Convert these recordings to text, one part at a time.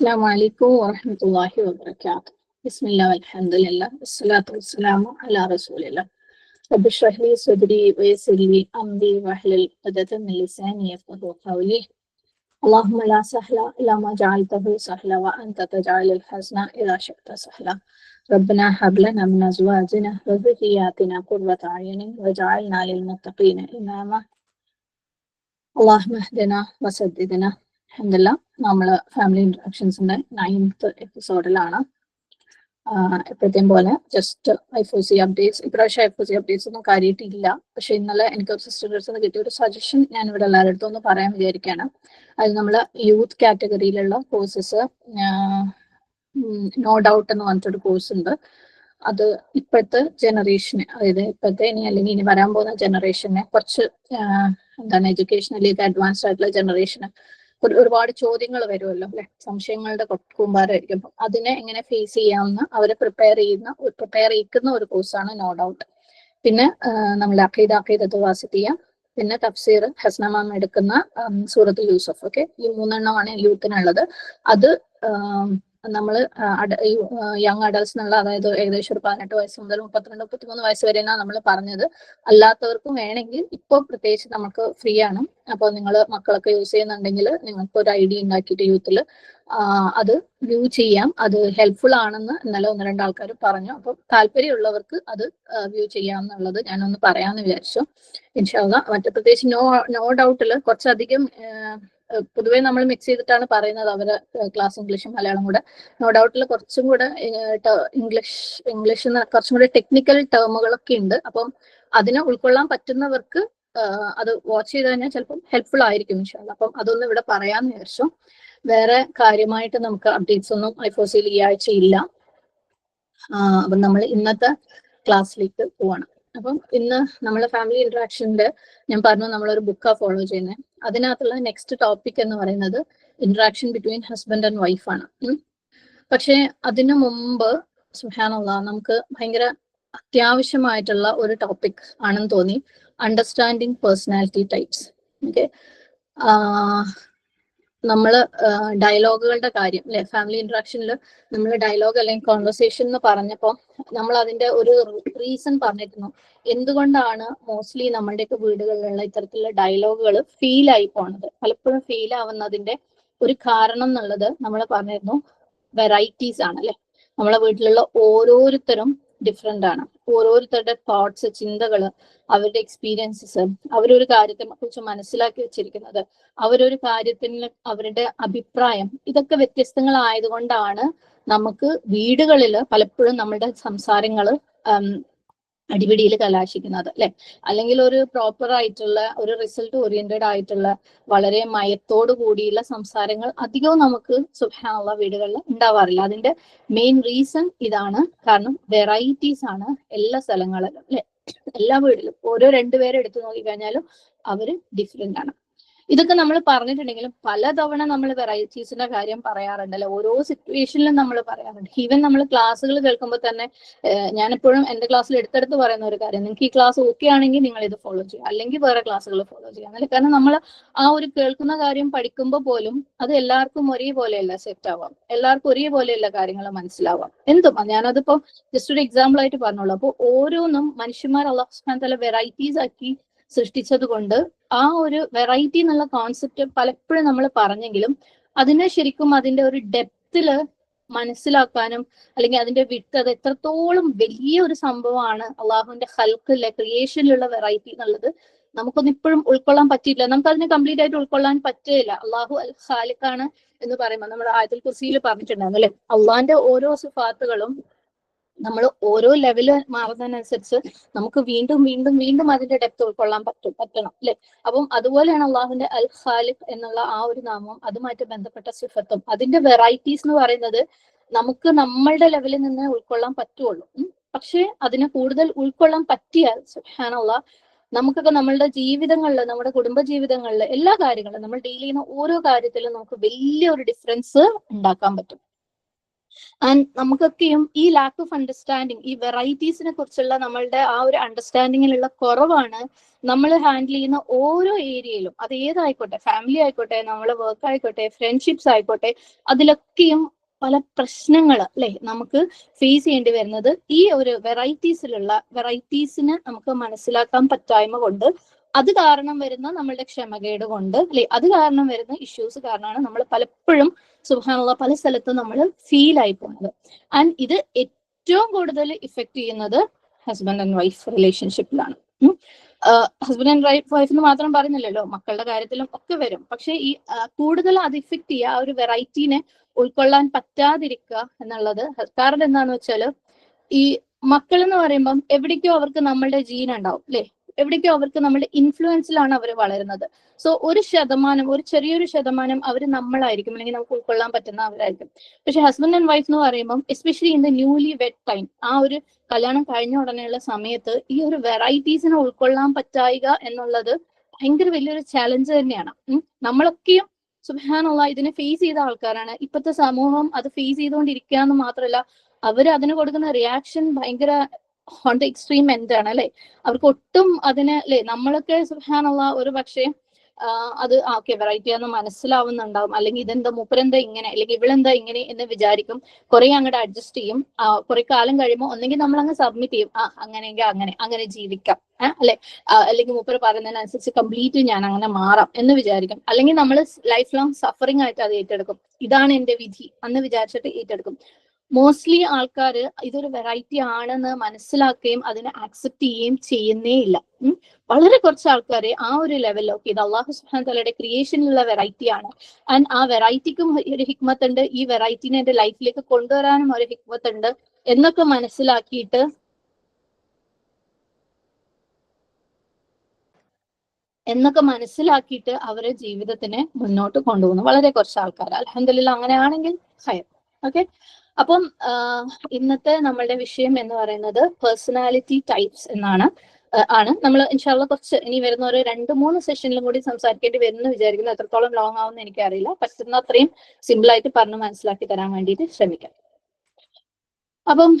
السلام عليكم ورحمة الله وبركاته. بسم الله والحمد لله والصلاة والسلام على رسول الله. رب اشرح لي صدري ويسر لي أمري واحلل عقدة من لساني يفقهوا قولي. اللهم لا سهل إلا ما جعلته سهلا وأنت تجعل الحزن إذا شئت سهلا. ربنا هب لنا من أزواجنا وذرياتنا قرة أعين واجعلنا للمتقين إماما. اللهم اهدنا وسددنا. അൽഹംദുലില്ലാ നമ്മൾ family ഇൻട്രാക്ഷൻസിന്റെ 9th എപ്പിസോഡിലാണ്. എപ്പോഴത്തെയും പോലെ ജസ്റ്റ് IFOC അപ്ഡേറ്റ്സ്. ഇപ്രാവശ്യം IFOC അപ്ഡേറ്റ്സ് ഒന്നും കാര്യമായിട്ടില്ല. പക്ഷെ ഇന്നലെ എനിക്ക് ഒരു സിസ്റ്റേഴ്സ് നിന്ന് കിട്ടിയ ഒരു സജഷൻ ഞാൻ ഇവിടെ എല്ലാവരുടെ അടുത്തും ഒന്ന് പറയാൻ വിചാരിക്കുകയാണ്. അത് നമ്മൾ യൂത്ത് കാറ്റഗറിയിലുള്ള കോഴ്സസ്, നോ ഡൗട്ട് എന്ന് പറഞ്ഞിട്ടൊരു കോഴ്സ് ഉണ്ട്. അത് ഇപ്പോഴത്തെ ജനറേഷന്, അതായത് ഇപ്പോഴത്തെ അല്ലെങ്കിൽ ഇനി വരാൻ പോകുന്ന ജനറേഷനെ കുറച്ച് എഡ്യൂക്കേഷനലി അഡ്വാൻസ്ഡ് ആയിട്ടുള്ള ജനറേഷന് ഒരുപാട് ചോദ്യങ്ങൾ വരുമല്ലോ അല്ലെ, സംശയങ്ങളുടെ കൂമ്പാരമായിരിക്കും. അപ്പം അതിനെ എങ്ങനെ ഫേസ് ചെയ്യാമെന്ന് അവരെ പ്രിപ്പയർ ചെയ്യിക്കുന്ന ഒരു കോഴ്സാണ് നോ ഡൗട്ട്. പിന്നെ നമ്മൾ അഖീദത്ത് വാസിത്തിയ, പിന്നെ തഫ്സീർ ഹസ്ന മാം എടുക്കുന്ന സൂറത്ത് യൂസഫ്. ഓക്കെ, ഈ 3 എണ്ണമാണ് യൂത്തിനുള്ളത്. അത് നമ്മൾ യങ് അഡൽസ് എന്നുള്ള, അതായത് ഏകദേശം ഒരു 18 വയസ്സ് മുതൽ 32-33 വയസ്സ് വരെ നമ്മൾ പറഞ്ഞത്. അല്ലാത്തവർക്കും വേണമെങ്കിൽ ഇപ്പോൾ പ്രത്യേകിച്ച് നമുക്ക് ഫ്രീ ആണ്. അപ്പോൾ നിങ്ങൾ മക്കളൊക്കെ യൂസ് ചെയ്യുന്നുണ്ടെങ്കിൽ നിങ്ങൾക്ക് ഒരു ID ഉണ്ടാക്കിയിട്ട് യൂത്തിൽ അത് വ്യൂ ചെയ്യാം. അത് ഹെൽപ്ഫുൾ ആണെന്ന് ഇന്നലെ 1-2 ആൾക്കാർ പറഞ്ഞു. അപ്പോൾ താല്പര്യമുള്ളവർക്ക് അത് വ്യൂ ചെയ്യാമെന്നുള്ളത് ഞാനൊന്ന് പറയാമെന്ന് വിചാരിച്ചു. ഇൻഷാ അല്ലാഹ്. മറ്റു പ്രത്യേകിച്ച് നോ ഡൗട്ടിൽ കുറച്ചധികം പൊതുവേ നമ്മൾ മിക്സ് ചെയ്തിട്ടാണ് പറയുന്നത് അവരെ ക്ലാസ് ഇംഗ്ലീഷും മലയാളം കൂടെ. നോ ഡൗട്ടിൽ കുറച്ചും കൂടെ ഇംഗ്ലീഷ് കുറച്ചും കൂടെ ടെക്നിക്കൽ ടേമുകളൊക്കെ ഉണ്ട്. അപ്പം അതിനെ ഉൾക്കൊള്ളാൻ പറ്റുന്നവർക്ക് അത് വാച്ച് ചെയ്ത് കഴിഞ്ഞാൽ ചിലപ്പം ഹെൽപ്ഫുൾ ആയിരിക്കും ഇൻഷാ അല്ലാഹ്. അപ്പം അതൊന്നും ഇവിടെ പറയാമെന്ന് വിചാരിച്ചു. വേറെ കാര്യമായിട്ട് നമുക്ക് അപ്ഡേറ്റ്സ് ഒന്നും IFOCയിൽ ഈ ആഴ്ച ഇല്ല. അപ്പം നമ്മൾ ഇന്നത്തെ ക്ലാസ്സിലേക്ക് പോവാണ്. അപ്പം ഇന്ന് നമ്മളെ ഫാമിലി ഇന്ററാക്ഷന്റെ ഞാൻ പറഞ്ഞു നമ്മളൊരു ബുക്കാണ് ഫോളോ ചെയ്യുന്നത്. അതിനകത്തുള്ള നെക്സ്റ്റ് ടോപ്പിക് എന്ന് പറയുന്നത് ഇന്ററാക്ഷൻ ബിറ്റ്വീൻ ഹസ്ബൻഡ് ആൻഡ് വൈഫാണ്. പക്ഷെ അതിനു മുമ്പ് സുബ്ഹാനല്ലാഹ് നമുക്ക് ഭയങ്കര അത്യാവശ്യമായിട്ടുള്ള ഒരു ടോപ്പിക് ആണെന്ന് തോന്നി, അണ്ടർസ്റ്റാൻഡിങ് പേഴ്സണാലിറ്റി ടൈപ്സ്. ഓക്കെ, നമ്മൾ ഡയലോഗുകളുടെ കാര്യം അല്ലെ, ഫാമിലി ഇന്ററാക്ഷനിൽ നമ്മൾ ഡയലോഗ് അല്ലെങ്കിൽ കോൺവെർസേഷൻ എന്ന് പറഞ്ഞപ്പോൾ നമ്മൾ അതിന്റെ ഒരു റീസൺ പറഞ്ഞിരുന്നു. എന്തുകൊണ്ടാണ് മോസ്റ്റ്ലി നമ്മളുടെയൊക്കെ വീടുകളിലുള്ള ഇത്തരത്തിലുള്ള ഡയലോഗുകൾ ഫീൽ ആയി പോണത്, പലപ്പോഴും ഫീൽ ആവുന്നതിന്റെ ഒരു കാരണം എന്നുള്ളത് നമ്മൾ പറഞ്ഞിരുന്നു വെറൈറ്റീസ് ആണ് അല്ലെ. നമ്മളെ വീട്ടിലുള്ള ഓരോരുത്തരും ഡിഫറെന്റ് ആണ്. ഓരോരുത്തരുടെ തോട്ട്സ്, ചിന്തകള്, അവരുടെ എക്സ്പീരിയൻസസ്, അവരൊരു കാര്യത്തെ കുറിച്ച് മനസ്സിലാക്കി വെച്ചിരിക്കുന്നത്, അവരൊരു കാര്യത്തിന് അവരുടെ അഭിപ്രായം, ഇതൊക്കെ വ്യത്യസ്തങ്ങളായതുകൊണ്ടാണ് നമുക്ക് വീടുകളിൽ പലപ്പോഴും നമ്മളുടെ സംസാരങ്ങൾ അടിപിടിയിൽ കലാശിക്കുന്നത് അല്ലെ. അല്ലെങ്കിൽ ഒരു പ്രോപ്പർ ആയിട്ടുള്ള ഒരു റിസൾട്ട് ഓറിയന്റഡ് ആയിട്ടുള്ള വളരെ മയത്തോടു കൂടിയുള്ള സംസാരങ്ങൾ അധികവും നമുക്ക് സുബ്ഹാനല്ലാഹ് വീടുകളിൽ ഉണ്ടാവാറില്ല. അതിന്റെ മെയിൻ റീസൺ ഇതാണ്. കാരണം വെറൈറ്റീസ് ആണ് എല്ലാ സ്ഥലങ്ങളിലും അല്ലെ. എല്ലാ വീട്ടിലും ഓരോ 2 പേരെ എടുത്തു നോക്കിക്കഴിഞ്ഞാലും അവര് ഡിഫറെന്റ് ആണ്. ഇതൊക്കെ നമ്മൾ പറഞ്ഞിട്ടുണ്ടെങ്കിലും പലതവണ നമ്മൾ വെറൈറ്റീസിന്റെ കാര്യം പറയാറുണ്ടല്ലോ. ഓരോ സിറ്റുവേഷനിലും നമ്മൾ പറയാറുണ്ട്. ഈവൻ നമ്മൾ ക്ലാസ്സുകൾ കേൾക്കുമ്പോൾ തന്നെ ഞാനെപ്പോഴും എന്റെ ക്ലാസ്സിൽ എടുത്തെടുത്ത് പറയുന്ന ഒരു കാര്യം, നിങ്ങൾക്ക് ഈ ക്ലാസ് ഓക്കെ ആണെങ്കിൽ നിങ്ങൾ ഇത് ഫോളോ ചെയ്യുക, അല്ലെങ്കിൽ വേറെ ക്ലാസ്സുകൾ ഫോളോ ചെയ്യുക എന്നല്ല. കാരണം നമ്മൾ ആ ഒരു കേൾക്കുന്ന കാര്യം പഠിക്കുമ്പോൾ പോലും അത് എല്ലാവർക്കും ഒരേപോലെയല്ല സെറ്റ് ആവാം, എല്ലാവർക്കും ഒരേപോലെയല്ല കാര്യങ്ങൾ മനസ്സിലാവാം. എന്തും ഞാനതിപ്പോ ജസ്റ്റ് ഒരു എക്സാമ്പിൾ ആയിട്ട് പറഞ്ഞോളൂ. അപ്പോൾ ഓരോന്നും മനുഷ്യന്മാർ അല്ലാഹു സുബ്ഹാനഹു വ തആല വെറൈറ്റീസ് ആക്കി സൃഷ്ടിച്ചത് കൊണ്ട് ആ ഒരു വെറൈറ്റി എന്നുള്ള കോൺസെപ്റ്റ് പലപ്പോഴും നമ്മൾ പറഞ്ഞെങ്കിലും അതിനെ ശരിക്കും അതിന്റെ ഒരു ഡെപ്തില് മനസ്സിലാക്കാനും അല്ലെങ്കിൽ അതിന്റെ വിട്ട് അത് എത്രത്തോളം വലിയ ഒരു സംഭവമാണ് അള്ളാഹുവിന്റെ ഹൽക്കിലെ ക്രിയേഷനിലുള്ള വെറൈറ്റി എന്നുള്ളത് നമുക്കൊന്നും ഇപ്പോഴും ഉൾക്കൊള്ളാൻ പറ്റിയില്ല. നമുക്ക് അതിനെ കംപ്ലീറ്റ് ആയിട്ട് ഉൾക്കൊള്ളാൻ പറ്റില്ല. അള്ളാഹു അൽ ഖാലിഖാണ് എന്ന് പറയുമ്പോൾ നമ്മുടെ ആയത്തുൽ കുർസിയിൽ പറഞ്ഞിട്ടുണ്ടായിരുന്നു അല്ലെ, അള്ളാഹിന്റെ ഓരോ സിഫാത്തുകളും നമ്മൾ ഓരോ ലെവല് മാറുന്നതിനനുസരിച്ച് നമുക്ക് വീണ്ടും വീണ്ടും വീണ്ടും അതിന്റെ ഡെപ്ത് ഉൾക്കൊള്ളാൻ പറ്റണം അല്ലെ. അപ്പം അതുപോലെയാണ് അള്ളാഹുവിന്റെ അൽ ഖാലിഖ് എന്നുള്ള ആ ഒരു നാമം, അതുമായിട്ട് ബന്ധപ്പെട്ട സിഫത്തും അതിന്റെ വെറൈറ്റീസ് എന്ന് പറയുന്നത് നമുക്ക് നമ്മളുടെ ലെവലിൽ നിന്ന് ഉൾക്കൊള്ളാൻ പറ്റുള്ളൂ. പക്ഷെ അതിനെ കൂടുതൽ ഉൾക്കൊള്ളാൻ പറ്റിയാൽ സുബ്ഹാനല്ലാഹ് നമുക്കൊക്കെ നമ്മളുടെ ജീവിതങ്ങളിൽ, നമ്മുടെ കുടുംബ ജീവിതങ്ങളിൽ, എല്ലാ കാര്യങ്ങളും നമ്മൾ ഡീൽ ചെയ്യുന്ന ഓരോ കാര്യത്തിലും നമുക്ക് വലിയൊരു ഡിഫറൻസ് ഉണ്ടാക്കാൻ പറ്റും. ആൻഡ് നമുക്കൊക്കെയും ഈ ലാക്ക് ഓഫ് അണ്ടർസ്റ്റാൻഡിങ്, ഈ വെറൈറ്റീസിനെ കുറിച്ചുള്ള നമ്മളുടെ ആ ഒരു അണ്ടർസ്റ്റാൻഡിങ്ങിലുള്ള കുറവാണ് നമ്മൾ ഹാൻഡിൽ ചെയ്യുന്ന ഓരോ ഏരിയയിലും. അത് ഏതായിക്കോട്ടെ, ഫാമിലി ആയിക്കോട്ടെ, നമ്മളെ വർക്ക് ആയിക്കോട്ടെ, ഫ്രണ്ട്ഷിപ്സ് ആയിക്കോട്ടെ, അതിലൊക്കെയും പല പ്രശ്നങ്ങൾ അല്ലെ നമുക്ക് ഫേസ് ചെയ്യേണ്ടി വരുന്നത് ഈ ഒരു വെറൈറ്റീസിന് നമുക്ക് മനസ്സിലാക്കാൻ പറ്റായ്മ കൊണ്ട്, അത് കാരണം വരുന്ന നമ്മളുടെ ക്ഷമകേട് കൊണ്ട് അല്ലെ, അത് കാരണം വരുന്ന ഇഷ്യൂസ് കാരണമാണ് നമ്മൾ പലപ്പോഴും സുബ്ഹാനല്ലാഹ് പല സ്ഥലത്തും നമ്മൾ ഫീൽ ആയി പോകുന്നത്. ആൻഡ് ഇത് ഏറ്റവും കൂടുതൽ ഇഫക്ട് ചെയ്യുന്നത് ഹസ്ബൻഡ് ആൻഡ് വൈഫ് റിലേഷൻഷിപ്പിലാണ്. ഹസ്ബൻഡ് ആൻഡ് വൈഫ് എന്ന് മാത്രം പറയുന്നില്ലല്ലോ, മക്കളുടെ കാര്യത്തിലും ഒക്കെ വരും. പക്ഷെ ഈ കൂടുതൽ അത് ഇഫക്ട് ചെയ്യുക ആ ഒരു വെറൈറ്റീനെ ഉൾക്കൊള്ളാൻ പറ്റാതിരിക്കുക എന്നുള്ളത്. കാരണം എന്താന്ന് വെച്ചാല്, ഈ മക്കൾ എന്ന് പറയുമ്പം എവിടേക്കോ അവർക്ക് നമ്മളുടെ ജീൻ ഉണ്ടാവും അല്ലെ, എവിടേക്കോ അവർക്ക് നമ്മുടെ ഇൻഫ്ലുവൻസിലാണ് അവർ വളരുന്നത്. സോ ഒരു ചെറിയൊരു ശതമാനം അവർ നമ്മളായിരിക്കും, അല്ലെങ്കിൽ നമുക്ക് ഉൾക്കൊള്ളാൻ പറ്റുന്ന അവരായിരിക്കും. പക്ഷെ ഹസ്ബൻഡ് ആൻഡ് വൈഫ് എന്ന് പറയുമ്പോൾ, especially in the newly wed time, ആ ഒരു കല്യാണം കഴിഞ്ഞ ഉടനെയുള്ള സമയത്ത് ഈ ഒരു വെറൈറ്റീസിനെ ഉൾക്കൊള്ളാൻ പറ്റായിക എന്നുള്ളത് ഭയങ്കര വലിയൊരു ചാലഞ്ച് തന്നെയാണ്. നമ്മളൊക്കെയും സുബ്ഹാനല്ലാഹ് ഇതിനെ ഫേസ് ചെയ്ത ആൾക്കാരാണ്. ഇപ്പോഴത്തെ സമൂഹം അത് ഫേസ് ചെയ്തുകൊണ്ടിരിക്കുക എന്ന് മാത്രമല്ല, അവർ അതിന് കൊടുക്കുന്ന റിയാക്ഷൻ ഭയങ്കര ഓൺ ദ എക്സ്ട്രീം എൻഡ് ആണ് അല്ലെ. അവർക്ക് ഒട്ടും അതിന് അല്ലെ, നമ്മളൊക്കെ സുബ്ഹാനല്ലാഹ് ഒരു പക്ഷേ അത് ഓക്കെ വെറൈറ്റി ആണെന്ന് മനസ്സിലാവുന്നുണ്ടാവും, അല്ലെങ്കിൽ ഇതെന്താ മൂപ്പരെന്താ ഇങ്ങനെ, അല്ലെങ്കിൽ ഇവളെന്താ ഇങ്ങനെ എന്ന് വിചാരിക്കും. കുറെ അങ്ങോട്ട് അഡ്ജസ്റ്റ് ചെയ്യും. കുറെ കാലം കഴിയുമ്പോൾ ഒന്നെങ്കിൽ നമ്മൾ അങ്ങ് സബ്മിറ്റ് ചെയ്യും, അങ്ങനെയെങ്കിൽ അങ്ങനെ ജീവിക്കാം അല്ലെ, അല്ലെങ്കിൽ മൂപ്പര് പറയുന്നതിനനുസരിച്ച് കംപ്ലീറ്റ് ഞാൻ അങ്ങനെ മാറാം എന്ന് വിചാരിക്കും. അല്ലെങ്കിൽ നമ്മൾ ലൈഫ് ലോങ് സഫറിങ് ആയിട്ട് അത് ഏറ്റെടുക്കും. ഇതാണ് എന്റെ വിധി എന്ന് വിചാരിച്ചിട്ട് ഏറ്റെടുക്കും. മോസ്റ്റ്ലി ആൾക്കാർ ഇതൊരു വെറൈറ്റി ആണെന്ന് മനസ്സിലാക്കുകയും അതിനെ ആക്സെപ്റ്റ് ചെയ്യുകയും ചെയ്യുന്നേ ഇല്ല. വളരെ കുറച്ച് ആൾക്കാരെ ആ ഒരു ലെവലിലൊക്കെ ഇത് അള്ളാഹു സുബ്ഹാനഹു തആലയുടെ ക്രിയേഷനിലുള്ള വെറൈറ്റി ആണ്, ആൻഡ് ആ വെറൈറ്റിക്കും ഒരു ഹിക്മത്ത് ഉണ്ട്, ഈ വെറൈറ്റിനെ എന്റെ ലൈഫിലേക്ക് കൊണ്ടുവരാനും ഒരു ഹിക്മത്ത് ഉണ്ട് എന്നൊക്കെ മനസ്സിലാക്കിയിട്ട് അവരെ ജീവിതത്തിനെ മുന്നോട്ട് കൊണ്ടുപോകുന്നു വളരെ കുറച്ച് ആൾക്കാർ. അൽഹംദുലില്ലാഹ് അങ്ങനെയാണെങ്കിൽ ഹൈർ. ഓക്കെ, അപ്പം ഇന്നത്തെ നമ്മളുടെ വിഷയം എന്ന് പറയുന്നത് പേഴ്സണാലിറ്റി ടൈപ്സ് എന്നാണ്. നമ്മൾ ഇൻഷാല്ലാ കുറച്ച് ഇനി വരുന്ന ഒരു 2-3 സെഷനിലും കൂടി സംസാരിക്കേണ്ടി വരുമെന്ന് വിചാരിക്കുന്നു. എത്രത്തോളം ലോങ് ആവുമെന്ന് എനിക്കറിയില്ല. പറ്റുന്ന അത്രയും സിമ്പിൾ ആയിട്ട് പറഞ്ഞ് മനസ്സിലാക്കി തരാൻ വേണ്ടിയിട്ട് ശ്രമിക്കാം. അപ്പം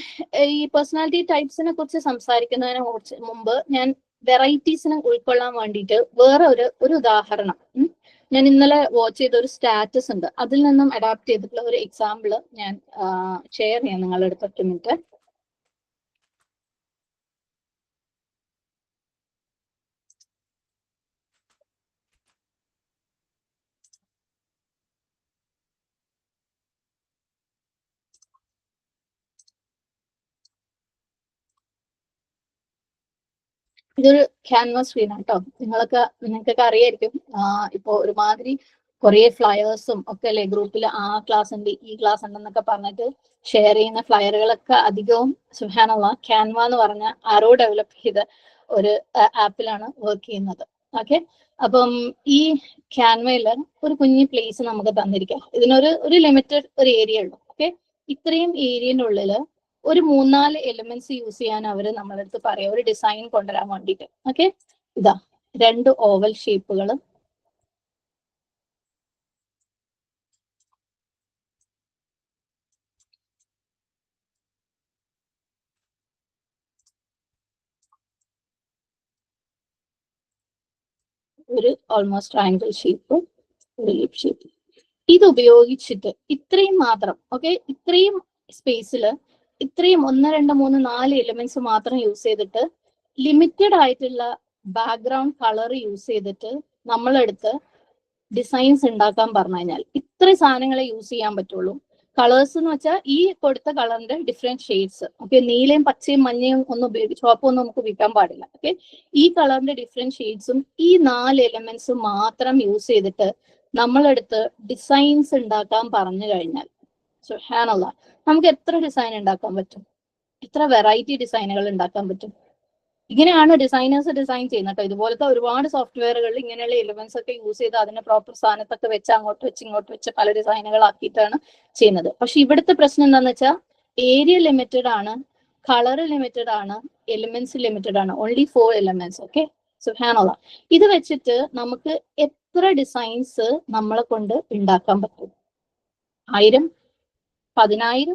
ഈ പേഴ്സണാലിറ്റി ടൈപ്സിനെ കുറിച്ച് സംസാരിക്കുന്നതിന് മുമ്പ് ഞാൻ വെറൈറ്റീസിനെ ഉൾക്കൊള്ളാൻ വേണ്ടിയിട്ട് വേറെ ഒരു ഉദാഹരണം, ഞാൻ ഇന്നലെ വാച്ച് ചെയ്ത ഒരു സ്റ്റാറ്റസ് ഉണ്ട്, അതിൽ നിന്നും അഡാപ്റ്റ് ചെയ്തിട്ടുള്ള ഒരു എക്സാമ്പിൾ ഞാൻ ഷെയർ ചെയ്യാം നിങ്ങളുടെ അടുത്ത്. 10 മിനിറ്റ്. ഇതൊരു ക്യാൻവാസ് സ്ക്രീൻ ആണ് കേട്ടോ. നിങ്ങൾക്കൊക്കെ അറിയായിരിക്കും, ഇപ്പൊ ഒരുമാതിരി കുറെ ഫ്ലയേഴ്സും ഒക്കെ അല്ലെ ഗ്രൂപ്പിൽ, ആ ക്ലാസ് ഉണ്ട് ഈ ക്ലാസ് ഉണ്ടെന്നൊക്കെ പറഞ്ഞിട്ട് ഷെയർ ചെയ്യുന്ന ഫ്ലയറുകളൊക്കെ അധികവും സുബ്ഹാനല്ലാഹ് ക്യാൻവ എന്ന് പറഞ്ഞ ആരോ ഡെവലപ്പ് ചെയ്ത ഒരു ആപ്പിലാണ് വർക്ക് ചെയ്യുന്നത്. ഓക്കെ, അപ്പം ഈ ക്യാൻവയിൽ ഒരു കുഞ്ഞി പ്ലേസ് നമുക്ക് തന്നിരിക്കാം. ഇതിനൊരു ലിമിറ്റഡ് ഒരു ഏരിയ ഉള്ളു. ഓക്കെ, ഇത്രയും ഏരിയനുള്ളിൽ ഒരു 3-4 എലിമെന്റ്സ് യൂസ് ചെയ്യാൻ അവര് നമ്മുടെ അടുത്ത് പറയാം, ഒരു ഡിസൈൻ കൊണ്ടുവരാൻ വേണ്ടിയിട്ട്. ഓക്കെ, ഇതാ 2 ഓവൽ ഷേപ്പുകൾ, ഒരു ഓൾമോസ്റ്റ് ട്രയാങ്കിൾ ഷേപ്പ്, ഒരു ലിപ് ഷേപ്പ്. ഇത് ഉപയോഗിച്ചിട്ട് ഇത്രയും മാത്രം, ഓക്കെ, ഇത്രയും സ്പേസിൽ ഇത്രയും 1, 2, 3, 4 എലിമെന്റ്സ് മാത്രം യൂസ് ചെയ്തിട്ട് ലിമിറ്റഡ് ആയിട്ടുള്ള ബാക്ക്ഗ്രൗണ്ട് കളർ യൂസ് ചെയ്തിട്ട് നമ്മളെടുത്ത് ഡിസൈൻസ് ഉണ്ടാക്കാൻ പറഞ്ഞു കഴിഞ്ഞാൽ ഇത്രയും സാധനങ്ങളെ യൂസ് ചെയ്യാൻ പറ്റുള്ളൂ. കളേഴ്സ് എന്ന് വെച്ചാൽ ഈ കൊടുത്ത കളറിന്റെ ഡിഫറെന്റ് ഷെയ്ഡ്സ്. ഓക്കെ, നീലയും പച്ചയും മഞ്ഞയും ഒന്നും ചുവപ്പൊന്നും നമുക്ക് ഉപയോഗിക്കാൻ പാടില്ല. ഓക്കെ, ഈ കളറിന്റെ ഡിഫറെന്റ് ഷെയ്ഡ്സും ഈ 4 എലിമെന്റ്സും മാത്രം യൂസ് ചെയ്തിട്ട് നമ്മളെടുത്ത് ഡിസൈൻസ് ഉണ്ടാക്കാൻ പറഞ്ഞു കഴിഞ്ഞാൽ സുബ്ഹാനല്ലാഹ് നമുക്ക് എത്ര ഡിസൈൻ ഉണ്ടാക്കാൻ പറ്റും, എത്ര വെറൈറ്റി ഡിസൈനുകൾ ഉണ്ടാക്കാൻ പറ്റും. ഇങ്ങനെയാണ് ഡിസൈനേഴ്സ് ഡിസൈൻ ചെയ്യുന്നത് കേട്ടോ. ഇതുപോലത്തെ ഒരുപാട് സോഫ്റ്റ്വെയറുകളിൽ ഇങ്ങനെയുള്ള എലിമെന്റ്സ് ഒക്കെ യൂസ് ചെയ്ത് അതിന്റെ പ്രോപ്പർ സ്ഥാനത്തൊക്കെ വെച്ച് അങ്ങോട്ട് വെച്ച് ഇങ്ങോട്ട് വെച്ച് പല ഡിസൈനുകളാക്കിയിട്ടാണ് ചെയ്യുന്നത്. പക്ഷെ ഇവിടുത്തെ പ്രശ്നം എന്താണെന്ന് വെച്ചാൽ ഏരിയ ലിമിറ്റഡ് ആണ്, കളർ ലിമിറ്റഡ് ആണ്, എലിമെന്റ്സ് ലിമിറ്റഡ് ആണ്. Only 4 elements. ഓക്കെ, സുബ്ഹാനല്ലാഹ് ഇത് വെച്ചിട്ട് നമുക്ക് എത്ര ഡിസൈൻസ് നമ്മളെ കൊണ്ട് ഉണ്ടാക്കാൻ പറ്റും? 1000, 10,000,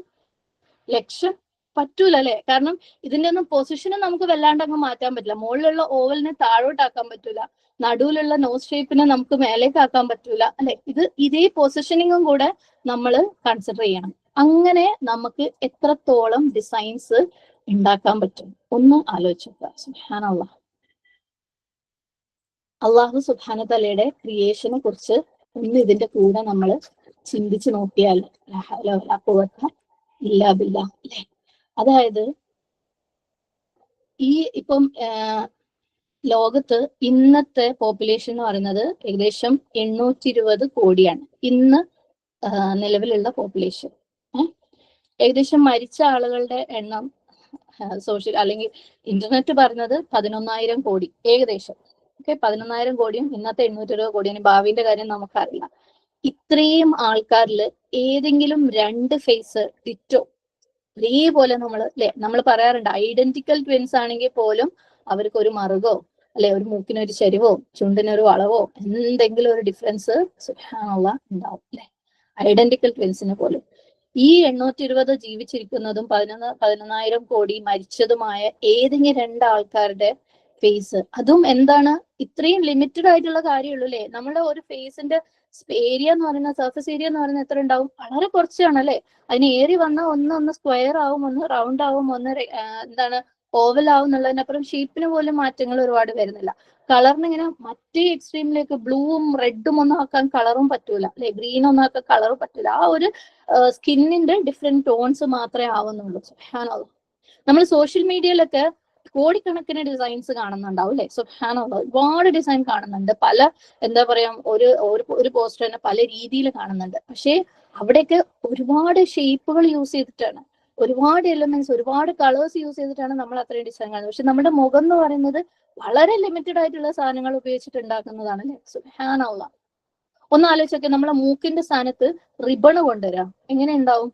ലക്ഷം പറ്റൂല അല്ലെ? കാരണം ഇതിന്റെ ഒന്നും പൊസിഷന് നമുക്ക് വല്ലാണ്ട് അങ്ങ് മാറ്റാൻ പറ്റില്ല. മുകളിലുള്ള ഓവലിനെ താഴോട്ടാക്കാൻ പറ്റൂല, നടുവിലുള്ള നോസ് ഷേപ്പിനെ നമുക്ക് മേലേക്ക് ആക്കാൻ പറ്റൂല അല്ലെ? ഇതേ പൊസിഷനിങ്ങും കൂടെ നമ്മൾ കൺസിഡർ ചെയ്യണം. അങ്ങനെ നമുക്ക് എത്രത്തോളം ഡിസൈൻസ് ഉണ്ടാക്കാൻ പറ്റും ഒന്ന് ആലോചിക്കുക. സുബ്ഹാനല്ലാഹ്. അള്ളാഹു സുബ്ഹാന തആലയുടെ ക്രിയേഷനെ കുറിച്ച് ഒന്ന് ഇതിന്റെ കൂടെ നമ്മൾ ചിന്തിച്ചു നോക്കിയാൽ അതായത് ഈ ഇപ്പം ലോകത്ത് ഇന്നത്തെ പോപ്പുലേഷൻ എന്ന് പറയുന്നത് ഏകദേശം 820 കോടിയാണ് ഇന്ന് നിലവിലുള്ള പോപ്പുലേഷൻ. ഏകദേശം മരിച്ച ആളുകളുടെ എണ്ണം സോഷ്യൽ അല്ലെങ്കിൽ ഇന്റർനെറ്റ് പറഞ്ഞത് 11,000 കോടി ഏകദേശം. ഓക്കെ, 11,000 കോടിയും ഇന്നത്തെ 820 കോടിയാണ്. ഭാവിന്റെ കാര്യം നമുക്കറിയില്ല. ഇത്രയും ആൾക്കാരിൽ ഏതെങ്കിലും 2 ഫേസ് ഡിറ്റോ ഇതേപോലെ നമ്മൾ പറയാറുണ്ട്, ഐഡന്റിക്കൽ ട്വിൻസ് ആണെങ്കിൽ പോലും അവർക്ക് ഒരു മറുകോ അല്ലെ ഒരു മൂക്കിനൊരു ചെരിവോ ചുണ്ടിനൊരു വളവോ എന്തെങ്കിലും ഒരു ഡിഫറൻസ് സുബ്ഹാനല്ലാഹ് ഉണ്ടാവും അല്ലെ? ഐഡന്റിക്കൽ ട്വിൻസിന് പോലും. ഈ 820 ജീവിച്ചിരിക്കുന്നതും 11,000 കോടി മരിച്ചതുമായ ഏതെങ്കിലും 2 ആൾക്കാരുടെ ഫേസ്, അതും എന്താണ് ഇത്രയും ലിമിറ്റഡ് ആയിട്ടുള്ള കാര്യമുള്ളൂ അല്ലെ? നമ്മുടെ ഒരു ഫേസിന്റെ ഏരിയ എന്ന് പറയുന്ന സർഫസ് ഏരിയ എന്ന് പറയുന്നത് എത്ര ഉണ്ടാവും? വളരെ കുറച്ചാണ് അല്ലെ? അതിന് ഏറി വന്നാൽ ഒന്ന് സ്ക്വയർ ആവും, ഒന്ന് റൗണ്ട് ആവും, ഒന്ന് എന്താണ് ഓവൽ ആവും എന്നുള്ളതിനപ്പുറം ഷേപ്പിന് പോലും മാറ്റങ്ങൾ ഒരുപാട് വരുന്നില്ല. കളറിന് ഇങ്ങനെ മറ്റേ എക്സ്ട്രീമിലേക്ക് ബ്ലൂവും റെഡും ഒന്നും ആക്കാൻ കളറും പറ്റൂല അല്ലെ? ഗ്രീൻ ഒന്നും ആക്കാൻ കളറും പറ്റൂല. ആ ഒരു സ്കിന്നിന്റെ ഡിഫറെന്റ് ടോൺസ് മാത്രമേ ആവുന്നുള്ളൂ. സുബ്ഹാനല്ലാഹ്. നമ്മൾ സോഷ്യൽ മീഡിയയിലൊക്കെ കോടിക്കണക്കിന് ഡിസൈൻസ് കാണുന്നുണ്ടാവും അല്ലെ? സുബ്ഹാനല്ലാഹ്. ഒരുപാട് ഡിസൈൻ കാണുന്നുണ്ട്. പല എന്താ പറയാ ഒരു പോസ്റ്റർ തന്നെ പല രീതിയിൽ കാണുന്നുണ്ട്. പക്ഷേ അവിടെയൊക്കെ ഒരുപാട് ഷേപ്പുകൾ യൂസ് ചെയ്തിട്ടാണ്, ഒരുപാട് എലിമെന്റ്സ്, ഒരുപാട് കളേഴ്സ് യൂസ് ചെയ്തിട്ടാണ് നമ്മൾ അത്രയും ഡിസൈൻ കാണുന്നത്. പക്ഷെ നമ്മുടെ മുഖം എന്ന് പറയുന്നത് വളരെ ലിമിറ്റഡ് ആയിട്ടുള്ള സാധനങ്ങൾ ഉപയോഗിച്ചിട്ട് ഉണ്ടാക്കുന്നതാണ് അല്ലെ? സുബ്ഹാനല്ലാഹ്. ഒന്ന് ആലോചിച്ചൊക്കെ, നമ്മളെ മൂക്കിന്റെ സ്ഥാനത്ത് റിബണ് കൊണ്ടുവരാം, എങ്ങനെ ഉണ്ടാവും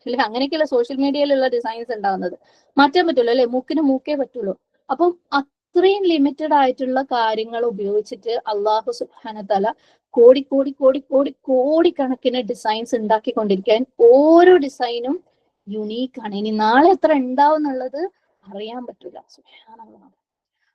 അല്ലെ? അങ്ങനെയൊക്കെയുള്ള സോഷ്യൽ മീഡിയയിലുള്ള ഡിസൈൻസ് ഉണ്ടാവുന്നത്. മാറ്റാൻ പറ്റുള്ളൂ അല്ലെ? മൂക്കേ പറ്റുള്ളൂ. അപ്പം അത്രയും ലിമിറ്റഡ് ആയിട്ടുള്ള കാര്യങ്ങൾ ഉപയോഗിച്ചിട്ട് അള്ളാഹു സുബ്ഹാന തആല കോടിക്കണക്കിന് ഡിസൈൻസ് ഉണ്ടാക്കിക്കൊണ്ടിരിക്കാൻ. ഓരോ ഡിസൈനും യുണീക്ക് ആണ്. ഇനി നാളെ എത്ര ഉണ്ടാവും എന്നുള്ളത് അറിയാൻ പറ്റില്ല. സുബ്ഹാനല്ലാഹ്.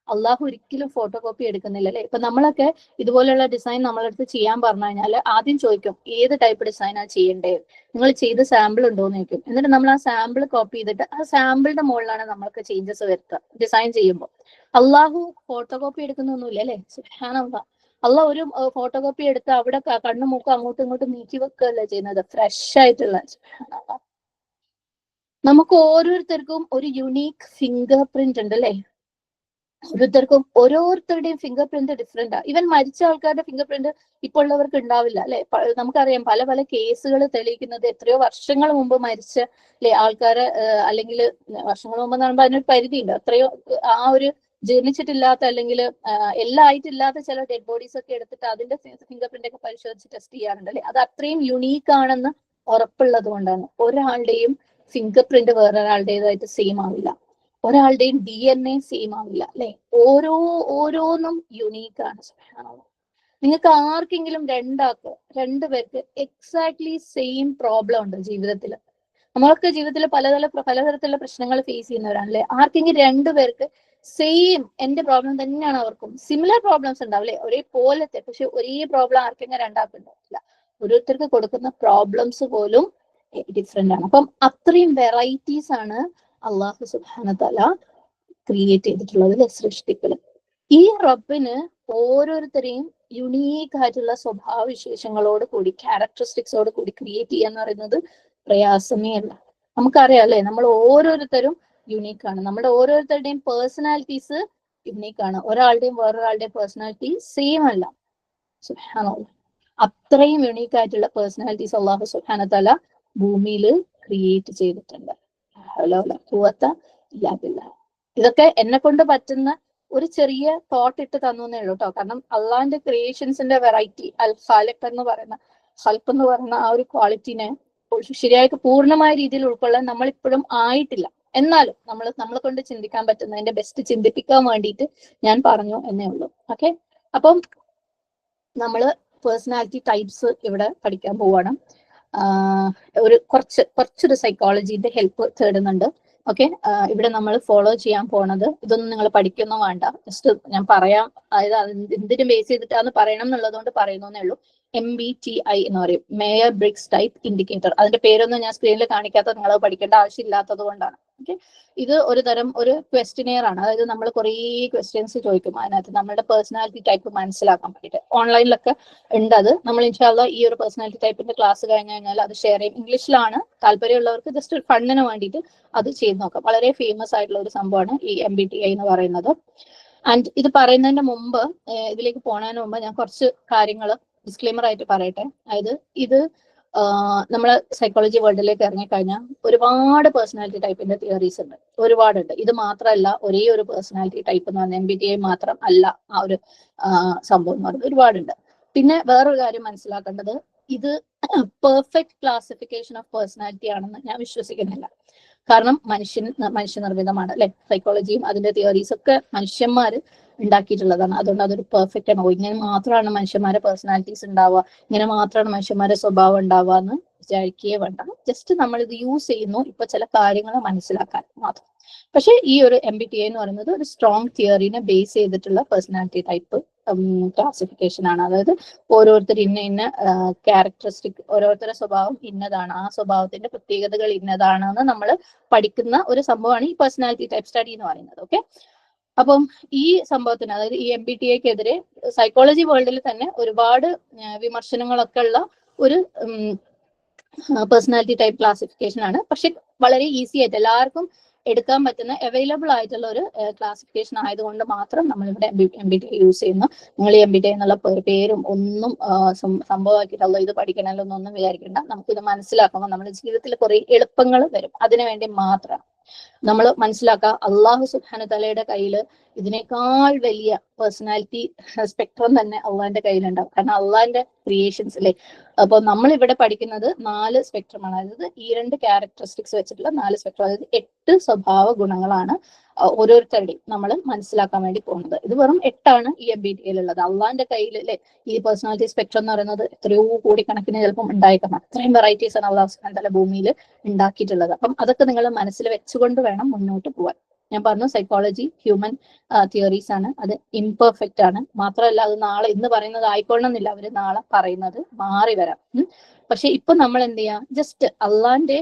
അള്ളാഹു ഒരിക്കലും ഫോട്ടോ കോപ്പി എടുക്കുന്നില്ല അല്ലെ? ഇപ്പൊ നമ്മളൊക്കെ ഇതുപോലെയുള്ള ഡിസൈൻ നമ്മളടുത്ത് ചെയ്യാൻ പറഞ്ഞു കഴിഞ്ഞാൽ ആദ്യം ചോദിക്കും ഏത് ടൈപ്പ് ഡിസൈനാണ് ചെയ്യേണ്ടത്, നിങ്ങൾ ചെയ്ത് സാമ്പിൾ ഉണ്ടോ എന്ന് ചോദിക്കും. എന്നിട്ട് നമ്മൾ ആ സാമ്പിൾ കോപ്പി ചെയ്തിട്ട് ആ സാമ്പിളിന്റെ മുകളിലാണ് നമ്മൾക്ക് ചേഞ്ചസ് വരുത്തുക ഡിസൈൻ ചെയ്യുമ്പോൾ. അള്ളാഹു ഫോട്ടോ കോപ്പി എടുക്കുന്നൊന്നുമില്ല അല്ലെ? സുബ്ഹാനല്ലാഹ്. അള്ളാഹ് ഒരു ഫോട്ടോ കോപ്പി എടുത്ത് അവിടെ കണ്ണു മൂക്ക് അങ്ങോട്ടും ഇങ്ങോട്ടും നീക്കി വെക്കുകയല്ല ചെയ്യുന്നത്, ഫ്രഷ് ആയിട്ടുള്ള. സുബ്ഹാനല്ലാഹ്. നമുക്ക് ഓരോരുത്തർക്കും ഒരു യുണീക്ക് ഫിംഗർ പ്രിന്റ് ഉണ്ട് അല്ലെ? ഓരോരുത്തരുടെയും ഫിംഗർ പ്രിന്റ് ഡിഫറെന്റ് ആണ്. ഈവൻ മരിച്ച ആൾക്കാരുടെ ഫിംഗർ പ്രിന്റ് ഇപ്പോൾ ഉള്ളവർക്ക് ഉണ്ടാവില്ല അല്ലെ? നമുക്കറിയാം പല കേസുകൾ തെളിയിക്കുന്നത് എത്രയോ വർഷങ്ങൾ മുമ്പ് മരിച്ച അല്ലെ ആൾക്കാരെ, അല്ലെങ്കിൽ വർഷങ്ങൾ മുമ്പ് എന്ന് പറയുമ്പോൾ അതിനൊരു പരിധിയുണ്ട്. എത്രയോ ആ ഒരു ജനിച്ചിട്ടില്ലാത്ത അല്ലെങ്കിൽ എല്ലാം ആയിട്ടില്ലാത്ത ചില ഡെഡ് ബോഡീസ് ഒക്കെ എടുത്തിട്ട് അതിന്റെ ഫിംഗർ പ്രിന്റ് ഒക്കെ പരിശോധിച്ച് ടെസ്റ്റ് ചെയ്യാറുണ്ട് അല്ലെ? അത് അത്രയും യുണീക്ക് ആണെന്ന് ഉറപ്പുള്ളത് കൊണ്ടാണ്. ഒരാളുടെയും ഫിംഗർ പ്രിന്റ് വേറൊരാളുടേതായിട്ട് സെയിം ആവില്ല, ഒരാളുടെയും DNA സെയിം ആവില്ല അല്ലെ? ഓരോന്നും യുണീക്ക് ആണ്. നിങ്ങൾക്ക് ആർക്കെങ്കിലും രണ്ടുപേർക്ക് എക്സാക്ട്ലി സെയിം പ്രോബ്ലം ഉണ്ട് ജീവിതത്തിൽ? നമ്മളൊക്കെ ജീവിതത്തിൽ പലതരത്തിലുള്ള പ്രശ്നങ്ങൾ ഫേസ് ചെയ്യുന്നവരാണ് അല്ലെ? ആർക്കെങ്കിലും രണ്ടുപേർക്ക് സെയിം എന്റെ പ്രോബ്ലം തന്നെയാണ് അവർക്കും സിമിലർ പ്രോബ്ലംസ് ഉണ്ടാവില്ലേ? ഒരേപോലത്തെ, പക്ഷെ ഒരേ പ്രോബ്ലം ആർക്കെങ്കിലും രണ്ടാൾക്കുണ്ടാവില്ല. ഓരോരുത്തർക്ക് കൊടുക്കുന്ന പ്രോബ്ലംസ് പോലും ഡിഫറെന്റ് ആണ്. അപ്പം അത്രയും വെറൈറ്റീസ് ആണ് അള്ളാഹു സുബ്ഹാന തആല ക്രിയേറ്റ് ചെയ്തിട്ടുള്ളത്, സൃഷ്ടിക്കൽ. ഈ റബ്ബിന് ഓരോരുത്തരെയും യുണീക്ക് ആയിട്ടുള്ള സ്വഭാവവിശേഷങ്ങളോട് കൂടി, ക്യാരക്ടറിസ്റ്റിക്സോട് കൂടി ക്രിയേറ്റ് ചെയ്യാന്ന് പറയുന്നത് പ്രയാസമേ അല്ല. നമുക്കറിയാം അല്ലെ? നമ്മൾ ഓരോരുത്തരും യുണീക്ക് ആണ്. നമ്മുടെ ഓരോരുത്തരുടെയും പേഴ്സണാലിറ്റീസ് യുണീക്ക് ആണ്. ഒരാളുടെയും വേറൊരാളുടെയും പേഴ്സണാലിറ്റി സെയിം അല്ല. സുബ്ഹാനല്ലാഹ്. അത്രയും യുണീക്ക് ആയിട്ടുള്ള പേഴ്സണാലിറ്റീസ് അള്ളാഹു സുബ്ഹാന തആല ഭൂമിയിൽ ക്രിയേറ്റ് ചെയ്തിട്ടുണ്ട്. ഇതൊക്കെ എന്നെ കൊണ്ട് പറ്റുന്ന ഒരു ചെറിയ തോട്ട് ഇട്ട് തന്നേ ഉള്ളൂ കേട്ടോ. കാരണം അള്ളാഹിന്റെ ക്രിയേഷൻസിന്റെ വെറൈറ്റി, ഹൽക്ക് എന്ന് പറയുന്ന ആ ഒരു ക്വാളിറ്റിനെ ശരിയായിട്ട് പൂർണ്ണമായ രീതിയിൽ ഉൾക്കൊള്ളാൻ നമ്മൾ ഇപ്പോഴും ആയിട്ടില്ല. എന്നാലും നമ്മളെ കൊണ്ട് ചിന്തിക്കാൻ പറ്റുന്നതിന്റെ ബെസ്റ്റ് ചിന്തിപ്പിക്കാൻ വേണ്ടിയിട്ട് ഞാൻ പറഞ്ഞു എന്നേ ഉള്ളൂ. ഓക്കെ, അപ്പം നമ്മള് പേഴ്സണാലിറ്റി ടൈപ്സ് ഇവിടെ പഠിക്കാൻ പോവാണ്. ഒരു കുറച്ചൊരു സൈക്കോളജിന്റെ ഹെൽപ്പ് തേടുന്നുണ്ട്. ഓക്കെ, ഇവിടെ നമ്മൾ ഫോളോ ചെയ്യാൻ പോണത്, ഇതൊന്നും നിങ്ങൾ പഠിക്കൊന്നും വേണ്ട, ജസ്റ്റ് ഞാൻ പറയാം, അതായത് എന്തിനും ബേസ് ചെയ്തിട്ടാന്ന് പറയണം എന്നുള്ളതുകൊണ്ട് പറയുന്നേ ഉള്ളൂ. MBTI എന്ന് പറയും, മേയർ ബ്രിഗ്സ് ടൈപ്പ് ഇൻഡിക്കേറ്റർ. അതിന്റെ പേരൊന്നും ഞാൻ സ്ക്രീനിൽ കാണിക്കാത്ത നിങ്ങൾ പഠിക്കേണ്ട ആവശ്യമില്ലാത്തത് കൊണ്ടാണ്. ഓക്കെ, ഇത് ഒരു തരം ഒരു ക്വസ്റ്റിനെയർ ആണ്. അതായത് നമ്മൾ കുറേ ക്വസ്റ്റ്യൻസ് ചോദിക്കും അതിനകത്ത് നമ്മുടെ പേഴ്സണാലിറ്റി ടൈപ്പ് മനസ്സിലാക്കാൻ വേണ്ടിയിട്ട്. ഓൺലൈനിലൊക്കെ ഉണ്ട് അത്. നമ്മൾ ഇൻഷാല്ല ഈ ഒരു പേഴ്സണാലിറ്റി ടൈപ്പിന്റെ ക്ലാസ് കഴിഞ്ഞ് കഴിഞ്ഞാൽ അത് ഷെയർ ചെയ്യും. ഇംഗ്ലീഷിലാണ്, താല്പര്യമുള്ളവർക്ക് ജസ്റ്റ് ഒരു ഫണ്ടിന് വേണ്ടിയിട്ട് അത് ചെയ്ത് നോക്കാം. വളരെ ഫേമസ് ആയിട്ടുള്ള ഒരു സംഭവമാണ് ഈ MBTI എന്ന് പറയുന്നത്. ആൻഡ് ഇത് പറയുന്നതിന് മുമ്പ്, ഇതിലേക്ക് പോണതിന് മുമ്പ് ഞാൻ കുറച്ച് കാര്യങ്ങൾ ഡിസ്ക്ലെയിമർ ആയിട്ട് പറയട്ടെ. അതായത് ഇത് നമ്മളെ സൈക്കോളജി വേൾഡിലേക്ക് ഇറങ്ങിക്കഴിഞ്ഞാൽ ഒരുപാട് പേഴ്സണാലിറ്റി ടൈപ്പിന്റെ തിയറീസ് ഉണ്ട്, ഒരുപാടുണ്ട്. ഇത് മാത്രമല്ല, ഒരേ ഒരു പേഴ്സണാലിറ്റി ടൈപ്പ് എന്ന് പറഞ്ഞാൽ MBTI മാത്രം അല്ല ആ ഒരു സംഭവം എന്ന് പറയുന്നത്, ഒരുപാടുണ്ട്. പിന്നെ വേറൊരു കാര്യം മനസ്സിലാക്കേണ്ടത്, ഇത് പെർഫെക്റ്റ് ക്ലാസിഫിക്കേഷൻ ഓഫ് പേഴ്സണാലിറ്റി ആണെന്ന് ഞാൻ വിശ്വസിക്കുന്നില്ല. കാരണം മനുഷ്യനിർമ്മിതമാണ് അല്ലെ, സൈക്കോളജിയും അതിന്റെ തിയറീസ് ഒക്കെ മനുഷ്യന്മാർ ഉണ്ടാക്കിയിട്ടുള്ളതാണ്. അതുകൊണ്ട് അതൊരു പെർഫെക്റ്റ് ആണോ, ഇങ്ങനെ മാത്രമാണ് മനുഷ്യന്മാരെ പേഴ്സണാലിറ്റീസ് ഉണ്ടാവുക, ഇങ്ങനെ മാത്രമാണ് മനുഷ്യന്മാരെ സ്വഭാവം ഉണ്ടാവുക എന്ന് വിചാരിക്കുകയേ വേണ്ട. ജസ്റ്റ് നമ്മൾ ഇത് യൂസ് ചെയ്യുന്നു ഇപ്പൊ ചില കാര്യങ്ങൾ മനസ്സിലാക്കാൻ മാത്രം. പക്ഷെ ഈ ഒരു MBTI എന്ന് പറയുന്നത് ഒരു സ്ട്രോങ് തിയറിനെ ബേസ് ചെയ്തിട്ടുള്ള പേഴ്സണാലിറ്റി ടൈപ്പ് ക്ലാസിഫിക്കേഷൻ ആണ്. അതായത് ഓരോരുത്തർ ഇന്ന ക്യാരക്ടറിസ്റ്റിക്, ഓരോരുത്തരുടെ സ്വഭാവം ഇന്നതാണ്, ആ സ്വഭാവത്തിന്റെ പ്രത്യേകതകൾ ഇന്നതാണെന്ന് നമ്മൾ പഠിക്കുന്ന ഒരു സംഭവമാണ് ഈ പേഴ്സണാലിറ്റി ടൈപ്പ് സ്റ്റഡി എന്ന് പറയുന്നത്. ഓക്കെ, അപ്പം ഈ സംഭവത്തിന്, അതായത് ഈ MBTIക്കെതിരെ സൈക്കോളജി വേൾഡിൽ തന്നെ ഒരുപാട് വിമർശനങ്ങളൊക്കെ ഉള്ള ഒരു പേഴ്സണാലിറ്റി ടൈപ്പ് ക്ലാസിഫിക്കേഷൻ ആണ്. പക്ഷെ വളരെ ഈസി ആയിട്ട് എല്ലാവർക്കും എടുക്കാൻ പറ്റുന്ന അവൈലബിൾ ആയിട്ടുള്ള ഒരു ക്ലാസിഫിക്കേഷൻ ആയതുകൊണ്ട് മാത്രം നമ്മളിവിടെ MBTI യൂസ് ചെയ്യുന്നു. നിങ്ങൾ ഈ MBTI എന്നുള്ള പേരും ഒന്നും സംഭവമാക്കിയിട്ടുള്ള ഇത് പഠിക്കണമല്ലോ എന്നൊന്നും വിചാരിക്കേണ്ട. നമുക്കിത് മനസ്സിലാക്കുമ്പോൾ നമ്മുടെ ജീവിതത്തിൽ കുറെ എളുപ്പങ്ങൾ വരും. അതിനുവേണ്ടി മാത്രം നമ്മൾ മനസ്സിലാക്കുക, അള്ളാഹു സുബ്ഹാനഹു തആലയുടെ കയ്യിൽ ഇതിനേക്കാൾ വലിയ പേഴ്സണാലിറ്റി സ്പെക്ട്രം തന്നെ അള്ളാഹിന്റെ കയ്യിലുണ്ടാവും. കാരണം അള്ളാഹിന്റെ ക്രിയേഷൻസ് അല്ലേ. അപ്പൊ നമ്മൾ ഇവിടെ പഠിക്കുന്നത് 4 സ്പെക്ട്രമാണ്. അതായത് ഈ 2 ക്യാരക്ടറിസ്റ്റിക്സ് വെച്ചിട്ടുള്ള 4 സ്പെക്ട്രം, അതായത് 8 സ്വഭാവ ഗുണങ്ങളാണ് ഓരോരുത്തരുടെയും നമ്മൾ മനസ്സിലാക്കാൻ വേണ്ടി പോകുന്നത്. ഇത് വെറും 8ആണ് ഈ MBTI ഉള്ളത്. അള്ളാഹിന്റെ കയ്യിൽ അല്ലെ ഈ പേഴ്സണാലിറ്റി സ്പെക്ട്രം എന്ന് പറയുന്നത് എത്രയോ കോടിക്കണക്കിന് ചിലപ്പം ഉണ്ടായേക്കാം. അത്രയും വെറൈറ്റീസ് ആണ് അള്ളാഹു സുബ്ഹാനഹു തആല ഭൂമിയിൽ ഉണ്ടാക്കിയിട്ടുള്ളത്. അപ്പം അതൊക്കെ നിങ്ങൾ മനസ്സിൽ വെച്ചുകൊണ്ട് വേണം മുന്നോട്ട് പോകാൻ. ഞാൻ പറഞ്ഞു, സൈക്കോളജി ഹ്യൂമൻ തിയറീസ് ആണ്, അത് ഇംപെർഫെക്റ്റ് ആണ്. മാത്രമല്ല അത് നാളെ ഇന്ന് പറയുന്നത് ആയിക്കൊള്ളണമെന്നില്ല, അവര് നാളെ പറയുന്നത് മാറി വരാം. പക്ഷെ ഇപ്പൊ നമ്മൾ എന്ത് ചെയ്യാം, ജസ്റ്റ് അള്ളാന്റെ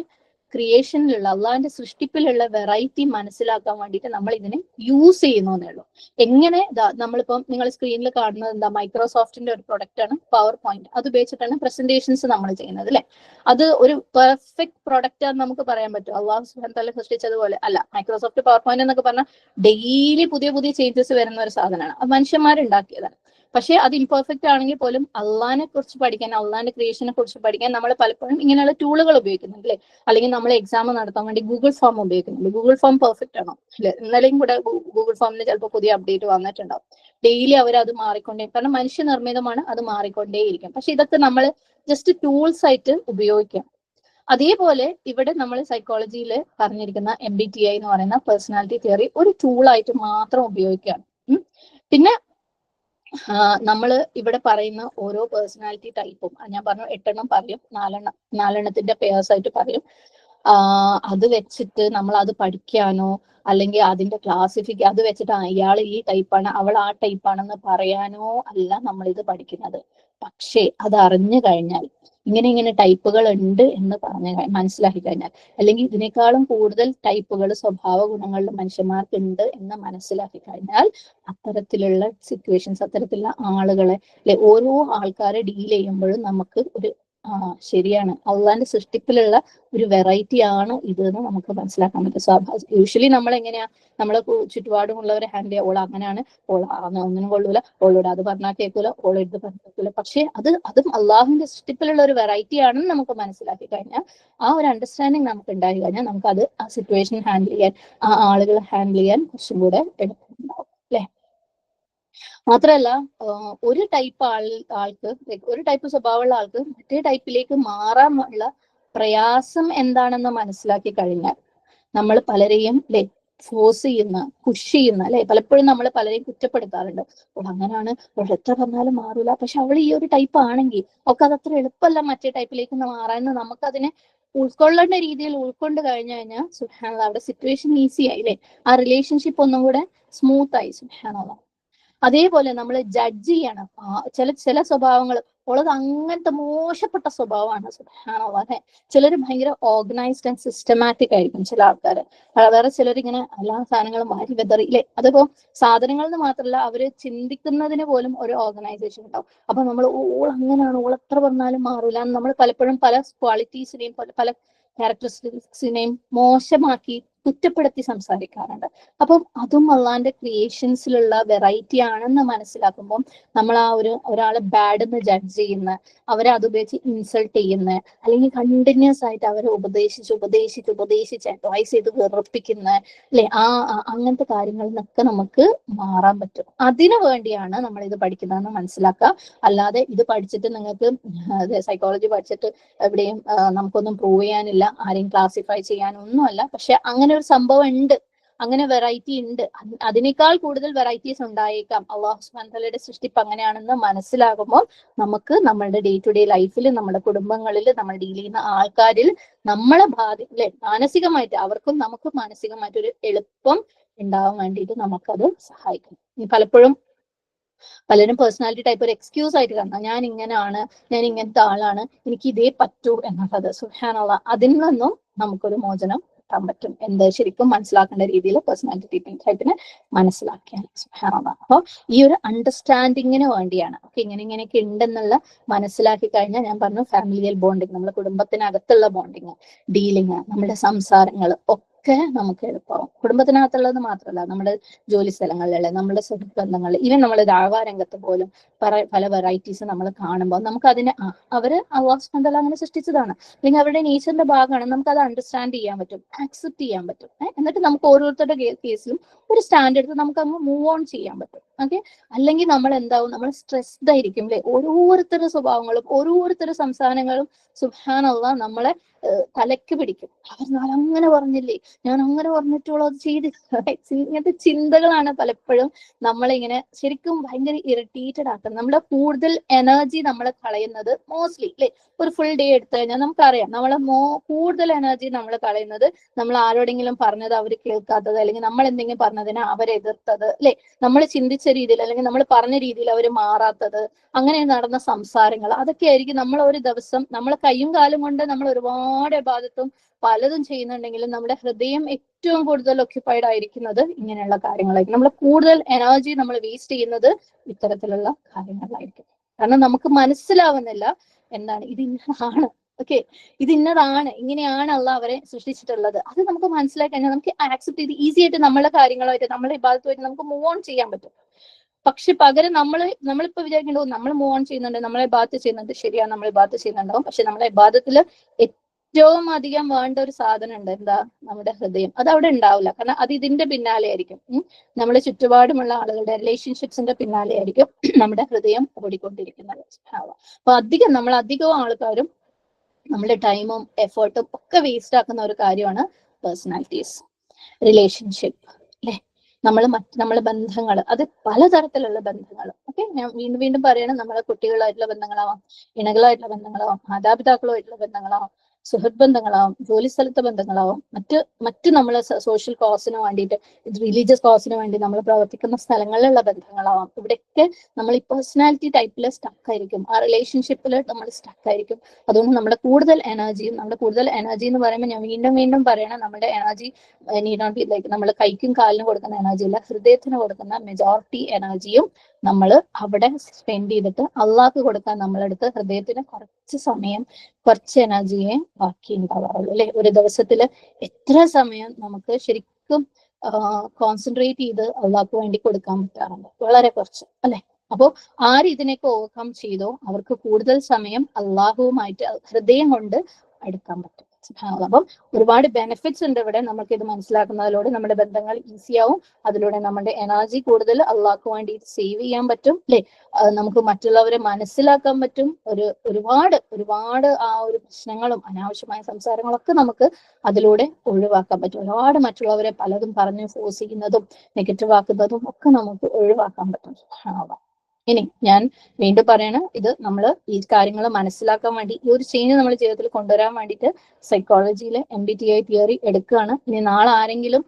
ക്രിയേഷനിലുള്ള, അള്ളാഹിന്റെ സൃഷ്ടിപ്പിലുള്ള വെറൈറ്റി മനസ്സിലാക്കാൻ വേണ്ടിയിട്ട് നമ്മൾ ഇതിനെ യൂസ് ചെയ്യുന്നു എന്നേ ഉള്ളൂ. എങ്ങനെ നമ്മളിപ്പം നിങ്ങൾ സ്ക്രീനിൽ കാണുന്നത് എന്താ, മൈക്രോസോഫ്റ്റിന്റെ ഒരു പ്രൊഡക്റ്റ് ആണ് പവർ പോയിന്റ്. അത് ഉപയോഗിച്ചിട്ടാണ് പ്രസന്റേഷൻസ് നമ്മൾ ചെയ്യുന്നത് അല്ലെ. അത് ഒരു പെർഫെക്റ്റ് പ്രൊഡക്റ്റ് ആണെന്ന് നമുക്ക് പറയാൻ പറ്റും. അള്ളാഹു സുബ്ഹാനഹു തആല സൃഷ്ടിച്ചതുപോലെ അല്ല. മൈക്രോസോഫ്റ്റ് പവർ പോയിന്റ് എന്നൊക്കെ പറഞ്ഞാൽ ഡെയിലി പുതിയ പുതിയ ചേഞ്ചസ് വരുന്ന ഒരു സാധനമാണ്. അത് മനുഷ്യന്മാരുണ്ടാക്കിയതാണ്. പക്ഷെ അത് ഇംപെർഫെക്റ്റ് ആണെങ്കിൽ പോലും അള്ളാഹിനെ കുറിച്ച് പഠിക്കാൻ, അള്ളാഹിന്റെ ക്രിയേഷനെ കുറിച്ച് പഠിക്കാൻ നമ്മൾ പലപ്പോഴും ഇങ്ങനെയുള്ള ടൂളുകൾ ഉപയോഗിക്കുന്നുണ്ട് അല്ലെ. അല്ലെങ്കിൽ നമ്മൾ എക്സാം നടത്താൻ വേണ്ടി ഗൂഗിൾ ഫോം ഉപയോഗിക്കുന്നുണ്ട്. ഗൂഗിൾ ഫോം പെർഫെക്റ്റ് ആണോ അല്ലെ. ഇന്നലെയും കൂടെ ഗൂഗിൾ ഫോമിന് ചിലപ്പോൾ പുതിയ അപ്ഡേറ്റ് വന്നിട്ടുണ്ടാവും. ഡെയിലി അവർ അത് മാറിക്കൊണ്ടേ, കാരണം മനുഷ്യനിർമ്മിതമാണ്, അത് മാറിക്കൊണ്ടേയിരിക്കും. പക്ഷെ ഇതൊക്കെ നമ്മൾ ജസ്റ്റ് ടൂൾസ് ആയിട്ട് ഉപയോഗിക്കാം. അതേപോലെ ഇവിടെ നമ്മൾ സൈക്കോളജിയിൽ പറഞ്ഞിരിക്കുന്ന MBTI എന്ന് പറയുന്ന പേഴ്സണാലിറ്റി തിയറി ഒരു ടൂളായിട്ട് മാത്രം ഉപയോഗിക്കുകയാണ്. പിന്നെ നമ്മൾ ഇവിടെ പറയുന്ന ഓരോ പേഴ്സണാലിറ്റി ടൈപ്പും ഞാൻ പറഞ്ഞു 8 എണ്ണം പറയും, 4 എണ്ണത്തിന്റെ പേഴ്സ് ആയിട്ട് പറയും. അത് വെച്ചിട്ട് നമ്മൾ അത് പഠിക്കാനോ അല്ലെങ്കിൽ അതിന്റെ അത് വെച്ചിട്ട് ഇയാൾ ഈ ടൈപ്പാണ് അവൾ ആ ടൈപ്പാണെന്ന് പറയാനോ അല്ല നമ്മൾ ഇത് പഠിക്കുന്നത്. പക്ഷേ അത് അറിഞ്ഞു കഴിഞ്ഞാൽ, ഇങ്ങനെ ടൈപ്പുകൾ ഉണ്ട് എന്ന് മനസ്സിലാക്കി കഴിഞ്ഞാൽ, അല്ലെങ്കിൽ ഇതിനേക്കാളും കൂടുതൽ ടൈപ്പുകൾ സ്വഭാവ ഗുണങ്ങളിൽ മനുഷ്യന്മാർക്ക് ഉണ്ട് എന്ന് മനസ്സിലാക്കി കഴിഞ്ഞാൽ, അത്തരത്തിലുള്ള സിറ്റുവേഷൻസ്, അത്തരത്തിലുള്ള ആളുകളെ ഓരോ ആൾക്കാരെ ഡീൽ ചെയ്യുമ്പോഴും നമുക്ക് ഒരു ശരിയാണ്, അള്ളാന്റെ സൃഷ്ടിപ്പിലുള്ള ഒരു വെറൈറ്റി ആണ് ഇത് എന്ന് നമുക്ക് മനസ്സിലാക്കാൻ പറ്റും. യൂഷ്വലി നമ്മൾ എങ്ങനെയാ നമ്മളെ ചുറ്റുപാടുമുള്ളവരെ ഹാൻഡിൽ ചെയ്യുക, ഓൾ അങ്ങനെയാണ്, ഓൾ ഒന്നിനും കൊള്ളൂല, ഓളോട് അത് പറഞ്ഞാൽ കേൾക്കൂല, ഓളെടുത്ത് പറഞ്ഞാൽ കേൾക്കൂല. പക്ഷെ അതും അള്ളാഹുവിന്റെ സൃഷ്ടിപ്പിലുള്ള ഒരു വെറൈറ്റി ആണെന്ന് നമുക്ക് മനസ്സിലാക്കി കഴിഞ്ഞാൽ, ആ ഒരു അണ്ടർസ്റ്റാൻഡിങ് നമുക്ക് ഉണ്ടായി കഴിഞ്ഞാൽ നമുക്ക് അത് ആ സിറ്റുവേഷൻ ഹാൻഡിൽ ചെയ്യാൻ, ആ ആളുകളെ ഹാൻഡിൽ ചെയ്യാൻ കുറച്ചും കൂടെ എളുപ്പമുണ്ടാവും അല്ലെ. മാത്രമല്ല ഒരു ടൈപ്പ് ആൾക്ക് ഒരു ടൈപ്പ് സ്വഭാവമുള്ള ആൾക്ക് മറ്റേ ടൈപ്പിലേക്ക് മാറാനുള്ള പ്രയാസം എന്താണെന്ന് മനസ്സിലാക്കി കഴിഞ്ഞാൽ നമ്മൾ പലരെയും ഫോഴ്സ് ചെയ്യുന്ന, പുഷ് ചെയ്യുന്ന, അല്ലെ? പലപ്പോഴും നമ്മൾ പലരെയും കുറ്റപ്പെടുത്താറുണ്ട്. ഓ അങ്ങനെയാണ്, അവൾ എത്ര പറഞ്ഞാലും മാറൂല. പക്ഷെ അവൾ ഈ ഒരു ടൈപ്പ് ആണെങ്കിൽ ഒക്കെ അത് അത്ര എളുപ്പമല്ല മറ്റേ ടൈപ്പിലേക്ക് മാറാൻ. നമുക്കതിനെ ഉൾക്കൊള്ളേണ്ട രീതിയിൽ ഉൾക്കൊണ്ട് കഴിഞ്ഞു കഴിഞ്ഞാൽ സുബ്ഹാനല്ലാഹ് അവിടെ സിറ്റുവേഷൻ ഈസി ആയി, അല്ലെ? ആ റിലേഷൻഷിപ്പ് ഒന്നും കൂടെ സ്മൂത്ത് ആയി. സുബ്ഹാനല്ലാഹ്. അതേപോലെ നമ്മൾ ജഡ്ജ് ചെയ്യണം. ചില സ്വഭാവങ്ങൾ ഉള്ളത് അങ്ങനത്തെ മോശപ്പെട്ട സ്വഭാവമാണ്. സുബ്ഹാനല്ലാഹ്. ചിലർ ഭയങ്കര ഓർഗനൈസ്ഡ് ആൻഡ് സിസ്റ്റമാറ്റിക് ആയിരിക്കും. ചില ആൾക്കാർ, വേറെ ചിലർ ഇങ്ങനെ എല്ലാ സാധനങ്ങളും മാറ്റി വെതറി, ഇല്ലേ? അതിപ്പോ സാധനങ്ങൾ എന്ന് മാത്രമല്ല, അവര് ചിന്തിക്കുന്നതിന് പോലും ഒരു ഓർഗനൈസേഷൻ ഉണ്ടാവും. അപ്പൊ നമ്മൾ ഓൾ അങ്ങനെയാണ്, ഓൾ എത്ര പറഞ്ഞാലും മാറൂല എന്ന് നമ്മൾ പലപ്പോഴും പല ക്വാളിറ്റീസിനെയും പല ക്യാരക്ടറിസ്റ്റിക്സിനെയും മോശമാക്കി കുറ്റപ്പെടുത്തി സംസാരിക്കാറുണ്ട്. അപ്പം അതും അള്ളാന്റെ ക്രിയേഷൻസിലുള്ള വെറൈറ്റി ആണെന്ന് മനസ്സിലാക്കുമ്പോൾ നമ്മൾ ആ ഒരാളെ ബാഡ് എന്ന് ജഡ്ജ് ചെയ്യുന്ന, അവരെ അത് ഉപയോഗിച്ച് ഇൻസൾട്ട് ചെയ്യുന്ന, അല്ലെങ്കിൽ കണ്ടിന്യൂസ് ആയിട്ട് അവരെ ഉപദേശിച്ച് അഡ്വൈസ് ചെയ്ത് വെറുപ്പിക്കുന്ന, അല്ലെ? അങ്ങനത്തെ കാര്യങ്ങളിൽ നിന്നൊക്കെ നമുക്ക് മാറാൻ പറ്റും. അതിനു വേണ്ടിയാണ് നമ്മൾ ഇത് പഠിക്കുന്നതെന്ന് മനസ്സിലാക്കുക. അല്ലാതെ ഇത് പഠിച്ചിട്ട് നിങ്ങൾക്ക് സൈക്കോളജി പഠിച്ചിട്ട് എവിടെയും നമുക്കൊന്നും പ്രൂവ് ചെയ്യാനില്ല, ആരെയും ക്ലാസിഫൈ ചെയ്യാനൊന്നുമല്ല. പക്ഷെ അങ്ങനെ ഒരു സംഭവം ഉണ്ട്, അങ്ങനെ വെറൈറ്റി ഉണ്ട്. അതിനേക്കാൾ കൂടുതൽ വെറൈറ്റീസ് ഉണ്ടായേക്കാം. അള്ളാഹു സുബ്ഹാനഹു വതആലയുടെ സൃഷ്ടിപ്പ് അങ്ങനെയാണെന്ന് മനസ്സിലാകുമ്പോൾ നമുക്ക് നമ്മളുടെ ഡേ ടു ഡേ ലൈഫിൽ, നമ്മുടെ കുടുംബങ്ങളിൽ, നമ്മൾ ഡീൽ ചെയ്യുന്ന ആൾക്കാരിൽ നമ്മളെ അല്ലെ, മാനസികമായിട്ട് അവർക്കും നമുക്കും മാനസികമായിട്ട് ഒരു എളുപ്പം ഉണ്ടാവാൻ വേണ്ടിയിട്ട് നമുക്കത് സഹായിക്കും. പലപ്പോഴും പലരും പേഴ്സണാലിറ്റി ടൈപ്പ് ഒരു എക്സ്ക്യൂസ് ആയിട്ട് കാണാം. ഞാൻ ഇങ്ങനെയാണ്, ഞാൻ ഇങ്ങനത്തെ ആളാണ്, എനിക്ക് ഇതേ പറ്റൂ എന്നുള്ളത്. സുബ്ഹാനല്ലാഹ്. അതിൽ നിന്നും നമുക്കൊരു മോചനം കിട്ടാൻ പറ്റും. ശരിക്കും മനസ്സിലാക്കേണ്ട രീതിയിൽ പേഴ്സണാലിറ്റി ടൈപ്പിനെ മനസ്സിലാക്കിയാൽ. സുബ്ഹാനല്ലാഹ്. അപ്പോൾ ഈ ഒരു അണ്ടർസ്റ്റാൻഡിങ്ങിന് വേണ്ടിയാണ്. ഓക്കെ, ഇങ്ങനെയൊക്കെ ഉണ്ടെന്നുള്ള മനസ്സിലാക്കി കഴിഞ്ഞാൽ, ഞാൻ പറഞ്ഞു ഫാമിലിയൽ ബോണ്ടിങ്, നമ്മുടെ കുടുംബത്തിനകത്തുള്ള ബോണ്ടിങ്, ഡീലിങ്, നമ്മുടെ സംസാരങ്ങൾ ഒക്കെ നമുക്ക് എളുപ്പമാവും. കുടുംബത്തിനകത്തുള്ളത് മാത്രമല്ല, നമ്മുടെ ജോലി സ്ഥലങ്ങളിലുള്ള, നമ്മുടെ സുഹൃത്ത് ബന്ധങ്ങൾ, ഈവൻ നമ്മുടെ രംഗത്ത് പോലും പല വെറൈറ്റീസ് നമ്മൾ കാണുമ്പോൾ നമുക്ക് അതിനെ അവര് അല്ലാഹു സുബ്ഹാനഹു വതആല അങ്ങനെ സൃഷ്ടിച്ചതാണ്, അല്ലെങ്കിൽ അവരുടെ നേച്ചറിന്റെ ഭാഗമാണ്, നമുക്ക് അത് അണ്ടർസ്റ്റാൻഡ് ചെയ്യാൻ പറ്റും, ആക്സെപ്റ്റ് ചെയ്യാൻ പറ്റും. എന്നിട്ട് നമുക്ക് ഓരോരുത്തരുടെ കേസിലും ഒരു സ്റ്റാൻഡ് എടുത്ത് നമുക്ക് അങ്ങ് മൂവ് ഓൺ ചെയ്യാൻ പറ്റും. ഓക്കെ, അല്ലെങ്കിൽ നമ്മൾ എന്താവും, നമ്മൾ സ്ട്രെസ്ഡ് ആയിരിക്കും, അല്ലെ? ഓരോരുത്തരുടെ സ്വഭാവങ്ങളും ഓരോരുത്തരുടെ സംസാരങ്ങളും സുബ്ഹാനല്ലാഹ് നമ്മളെ തലക്ക് പിടിക്കും. അവർ അങ്ങനെ പറഞ്ഞില്ലേ, ഞാൻ അങ്ങനെ പറഞ്ഞിട്ടുള്ളൂ, അത് ചെയ്തില്ല. ഇങ്ങനത്തെ ചിന്തകളാണ് പലപ്പോഴും നമ്മളിങ്ങനെ ശരിക്കും ഭയങ്കര ഇറിറ്റേറ്റഡ് ആക്കുന്നത്. നമ്മുടെ കൂടുതൽ എനർജി നമ്മൾ കളയുന്നത് മോസ്റ്റ്ലി, അല്ലെ? ഒരു ഫുൾ ഡേ എടുത്തു കഴിഞ്ഞാൽ നമുക്കറിയാം, നമ്മളെ കൂടുതൽ എനർജി നമ്മൾ കളയുന്നത് നമ്മൾ ആരോടെങ്കിലും പറഞ്ഞത് അവർ കേൾക്കാത്തത്, അല്ലെങ്കിൽ നമ്മൾ എന്തെങ്കിലും പറഞ്ഞതിനെ അവരെതിർത്തത്, അല്ലെ? നമ്മൾ ചിന്തിച്ച രീതിയിൽ അല്ലെങ്കിൽ നമ്മൾ പറഞ്ഞ രീതിയിൽ അവർ മാറാത്തത്, അങ്ങനെ നടന്ന സംസാരങ്ങൾ, അതൊക്കെ ആയിരിക്കും നമ്മൾ ഒരു ദിവസം നമ്മളെ കയ്യും കാലും കൊണ്ട് നമ്മൾ ഒരുപാട് ഇബാദത്തും പലതും ചെയ്യുന്നുണ്ടെങ്കിലും നമ്മുടെ ഹൃദയം ഏറ്റവും കൂടുതൽ ഒക്യുപ്പൈഡ് ആയിരിക്കുന്നത് ഇങ്ങനെയുള്ള കാര്യങ്ങളായിരിക്കും. നമ്മൾ കൂടുതൽ എനർജി നമ്മൾ വേസ്റ്റ് ചെയ്യുന്നത് ഇത്തരത്തിലുള്ള കാര്യങ്ങളിലായിരിക്കും. കാരണം നമുക്ക് മനസ്സിലാവുന്നില്ല എന്താണ് ഇത് ഇന്നതാണ്. ഓക്കെ, ഇത് ഇന്നതാണ്, ഇങ്ങനെയാണ് അള്ളാഹ് അവരെ സൃഷ്ടിച്ചിട്ടുള്ളത്. അത് നമുക്ക് മനസ്സിലാക്കി കഴിഞ്ഞാൽ നമുക്ക് ആക്സെപ്റ്റ് ചെയ്ത് ഈസി ആയിട്ട് നമ്മളെ കാര്യങ്ങളായിട്ട്, നമ്മളെ ഇബാദത്തുമായിട്ട് നമുക്ക് മൂവ് ഓൺ ചെയ്യാൻ പറ്റും. പക്ഷെ പകരം നമ്മളിപ്പോ വിചാരിക്കേണ്ടത്, നമ്മൾ മൂവ് ഓൺ ചെയ്യുന്നുണ്ട്, നമ്മളെ ഇബാദത്ത് ചെയ്യുന്നുണ്ട്, ശരിയാണ്, നമ്മൾ ഇബാദത്ത് ചെയ്യുന്നുണ്ടാവും. പക്ഷെ നമ്മളെ ഇബാദത്തിൽ ഏറ്റവും അധികം വേണ്ട ഒരു സാധനം ഉണ്ട്, എന്താ? നമ്മുടെ ഹൃദയം. അത് അവിടെ ഉണ്ടാവില്ല, കാരണം അത് ഇതിന്റെ പിന്നാലെ ആയിരിക്കും. നമ്മുടെ ചുറ്റുപാടുമുള്ള ആളുകളുടെ റിലേഷൻഷിപ്സിന്റെ പിന്നാലെ ആയിരിക്കും നമ്മുടെ ഹൃദയം ഓടിക്കൊണ്ടിരിക്കുന്നത്. അപ്പൊ നമ്മൾ അധികം ആൾക്കാരും നമ്മുടെ ടൈമും എഫേർട്ടും ഒക്കെ വേസ്റ്റ് ആക്കുന്ന ഒരു കാര്യമാണ് പേഴ്സണാലിറ്റീസ്, റിലേഷൻഷിപ്പ്, അല്ലെ? നമ്മളെ ബന്ധങ്ങൾ, അത് പലതരത്തിലുള്ള ബന്ധങ്ങൾ. ഓക്കെ, ഞാൻ വീണ്ടും പറയണം, നമ്മളെ കുട്ടികളായിട്ടുള്ള ബന്ധങ്ങളാവാം, ഇണകളായിട്ടുള്ള ബന്ധങ്ങളാവാം, മാതാപിതാക്കളുമായിട്ടുള്ള ബന്ധങ്ങളാവാം, സുഹൃത്ത് ബന്ധങ്ങളാവും, ജോലി സ്ഥലത്തെ ബന്ധങ്ങളാവും, മറ്റ് നമ്മൾ സോഷ്യൽ കോസിന് വേണ്ടിയിട്ട്, റിലീജിയസ് കോസിന് വേണ്ടി നമ്മൾ പ്രവർത്തിക്കുന്ന സ്ഥലങ്ങളിലുള്ള ബന്ധങ്ങളാവാം. ഇവിടെയൊക്കെ നമ്മൾ ഈ പേഴ്സണാലിറ്റി ടൈപ്പിൽ സ്റ്റക്ക് ആയിരിക്കും, ആ റിലേഷൻഷിപ്പിൽ നമ്മൾ സ്റ്റക്ക് ആയിരിക്കും. അതുകൊണ്ട് നമ്മുടെ കൂടുതൽ എനർജി എന്ന് പറയുമ്പോൾ, ഞാൻ വീണ്ടും പറയണം, നമ്മുടെ energy need not be like നമ്മൾ കൈക്കും കാലിനും കൊടുക്കുന്ന എനർജി അല്ല, ഹൃദയത്തിന് കൊടുക്കുന്ന മെജോറിറ്റി എനർജിയും നമ്മൾ അവിടെ സ്പെൻഡ് ചെയ്തിട്ട് അള്ളാഹ്ക്ക് കൊടുക്കാൻ നമ്മളെടുത്ത് ഹൃദയത്തിന് കുറച്ച് എനർജിയെ ബാക്കി ഉണ്ടാവാറുള്ളൂ, അല്ലെ? ഒരു ദിവസത്തിൽ എത്ര സമയം നമുക്ക് ശരിക്കും കോൺസെൻട്രേറ്റ് ചെയ്ത് അള്ളാഹ്ക്ക് വേണ്ടി കൊടുക്കാൻ പറ്റാറുണ്ട്? വളരെ കുറച്ച്, അല്ലെ? അപ്പോ ആര് ഇതിനൊക്കെ ഓവർകം ചെയ്തോ അവർക്ക് കൂടുതൽ സമയം അള്ളാഹുവുമായിട്ട് ഹൃദയം കൊണ്ട് അടുക്കാൻ പറ്റും. അപ്പം ഒരുപാട് ബെനിഫിറ്റ്സ് ഉണ്ട് ഇവിടെ. നമുക്ക് ഇത് മനസ്സിലാക്കുന്നതിലൂടെ നമ്മുടെ ബന്ധങ്ങൾ ഈസിയാവും. അതിലൂടെ നമ്മുടെ എനർജി കൂടുതൽ അള്ളാഹ്ക്ക് വേണ്ടി സേവ് ചെയ്യാൻ പറ്റും, അല്ലെ? നമുക്ക് മറ്റുള്ളവരെ മനസ്സിലാക്കാൻ പറ്റും. ഒരുപാട് ആ ഒരു പ്രശ്നങ്ങളും അനാവശ്യമായ സംസാരങ്ങളൊക്കെ നമുക്ക് അതിലൂടെ ഒഴിവാക്കാൻ പറ്റും. ഒരുപാട് മറ്റുള്ളവരെ പലതും പറഞ്ഞ് ഫോഴ്സ് ചെയ്യുന്നതും നെഗറ്റീവ് ആക്കുന്നതും ഒക്കെ നമുക്ക് ഒഴിവാക്കാൻ പറ്റും. ഇനി ഞാൻ വീണ്ടും പറയണം, ഇത് നമ്മൾ ഈ കാര്യങ്ങൾ മനസ്സിലാക്കാൻ വേണ്ടി, ഈ ഒരു ചേഞ്ച് നമ്മൾ ജീവിതത്തിൽ കൊണ്ടുവരാൻ വേണ്ടിയിട്ട് സൈക്കോളജിയിലെ MBTI തിയറി എടുക്കുകയാണ്. ഇനി നാളെ ആരെങ്കിലും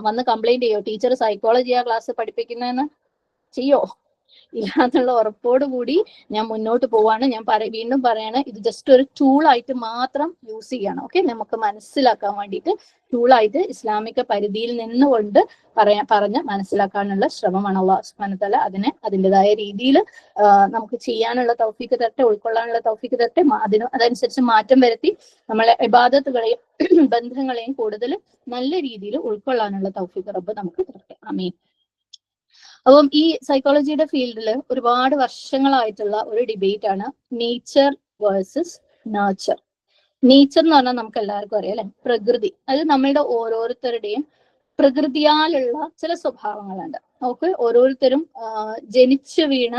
വന്ന് കംപ്ലൈന്റ് ചെയ്യോ, ടീച്ചർ സൈക്കോളജിയാ ക്ലാസ് പഠിപ്പിക്കുന്നതെന്ന്? ചെയ്യോ? ഇല്ലാന്നുള്ള ഉറപ്പോടുകൂടി ഞാൻ മുന്നോട്ട് പോവാണ്. ഞാൻ വീണ്ടും പറയാണ്, ഇത് ജസ്റ്റ് ഒരു ടൂളായിട്ട് മാത്രം യൂസ് ചെയ്യണം. ഓക്കെ, നമുക്ക് മനസ്സിലാക്കാൻ വേണ്ടിയിട്ട് ടൂളായിട്ട് ഇസ്ലാമിക പരിധിയിൽ നിന്നുകൊണ്ട് പറഞ്ഞ് മനസ്സിലാക്കാനുള്ള ശ്രമമാണ്. അല്ലാഹു സുബ്ഹാനഹു വ തആല അതിൻ്റെതായ രീതിയിൽ നമുക്ക് ചെയ്യാനുള്ള തൗഫീക്ക് തരട്ടെ, ഉൾക്കൊള്ളാനുള്ള തൗഫീക്ക് തരട്ടെ. അതനുസരിച്ച് മാറ്റം വരുത്തി നമ്മളെ ഇബാദത്തുകളെയും ബന്ധങ്ങളെയും കൂടുതൽ നല്ല രീതിയിൽ ഉൾക്കൊള്ളാനുള്ള തൗഫീക്ക് റബ്ബ് നമുക്ക് തരട്ടെ. ആമീൻ. അപ്പം ഈ സൈക്കോളജിയുടെ ഫീൽഡിൽ ഒരുപാട് വർഷങ്ങളായിട്ടുള്ള ഒരു ഡിബേറ്റ് ആണ് നേച്ചർ വേഴ്സസ് നേച്ചർ. നേച്ചർ എന്ന് പറഞ്ഞാൽ നമുക്ക് എല്ലാവർക്കും അറിയാം, അല്ലെ? പ്രകൃതി. അത് നമ്മളുടെ ഓരോരുത്തരുടെയും പ്രകൃതിയാലുള്ള ചില സ്വഭാവങ്ങളുണ്ട്. നമുക്ക് ഓരോരുത്തരും ജനിച്ചു വീണ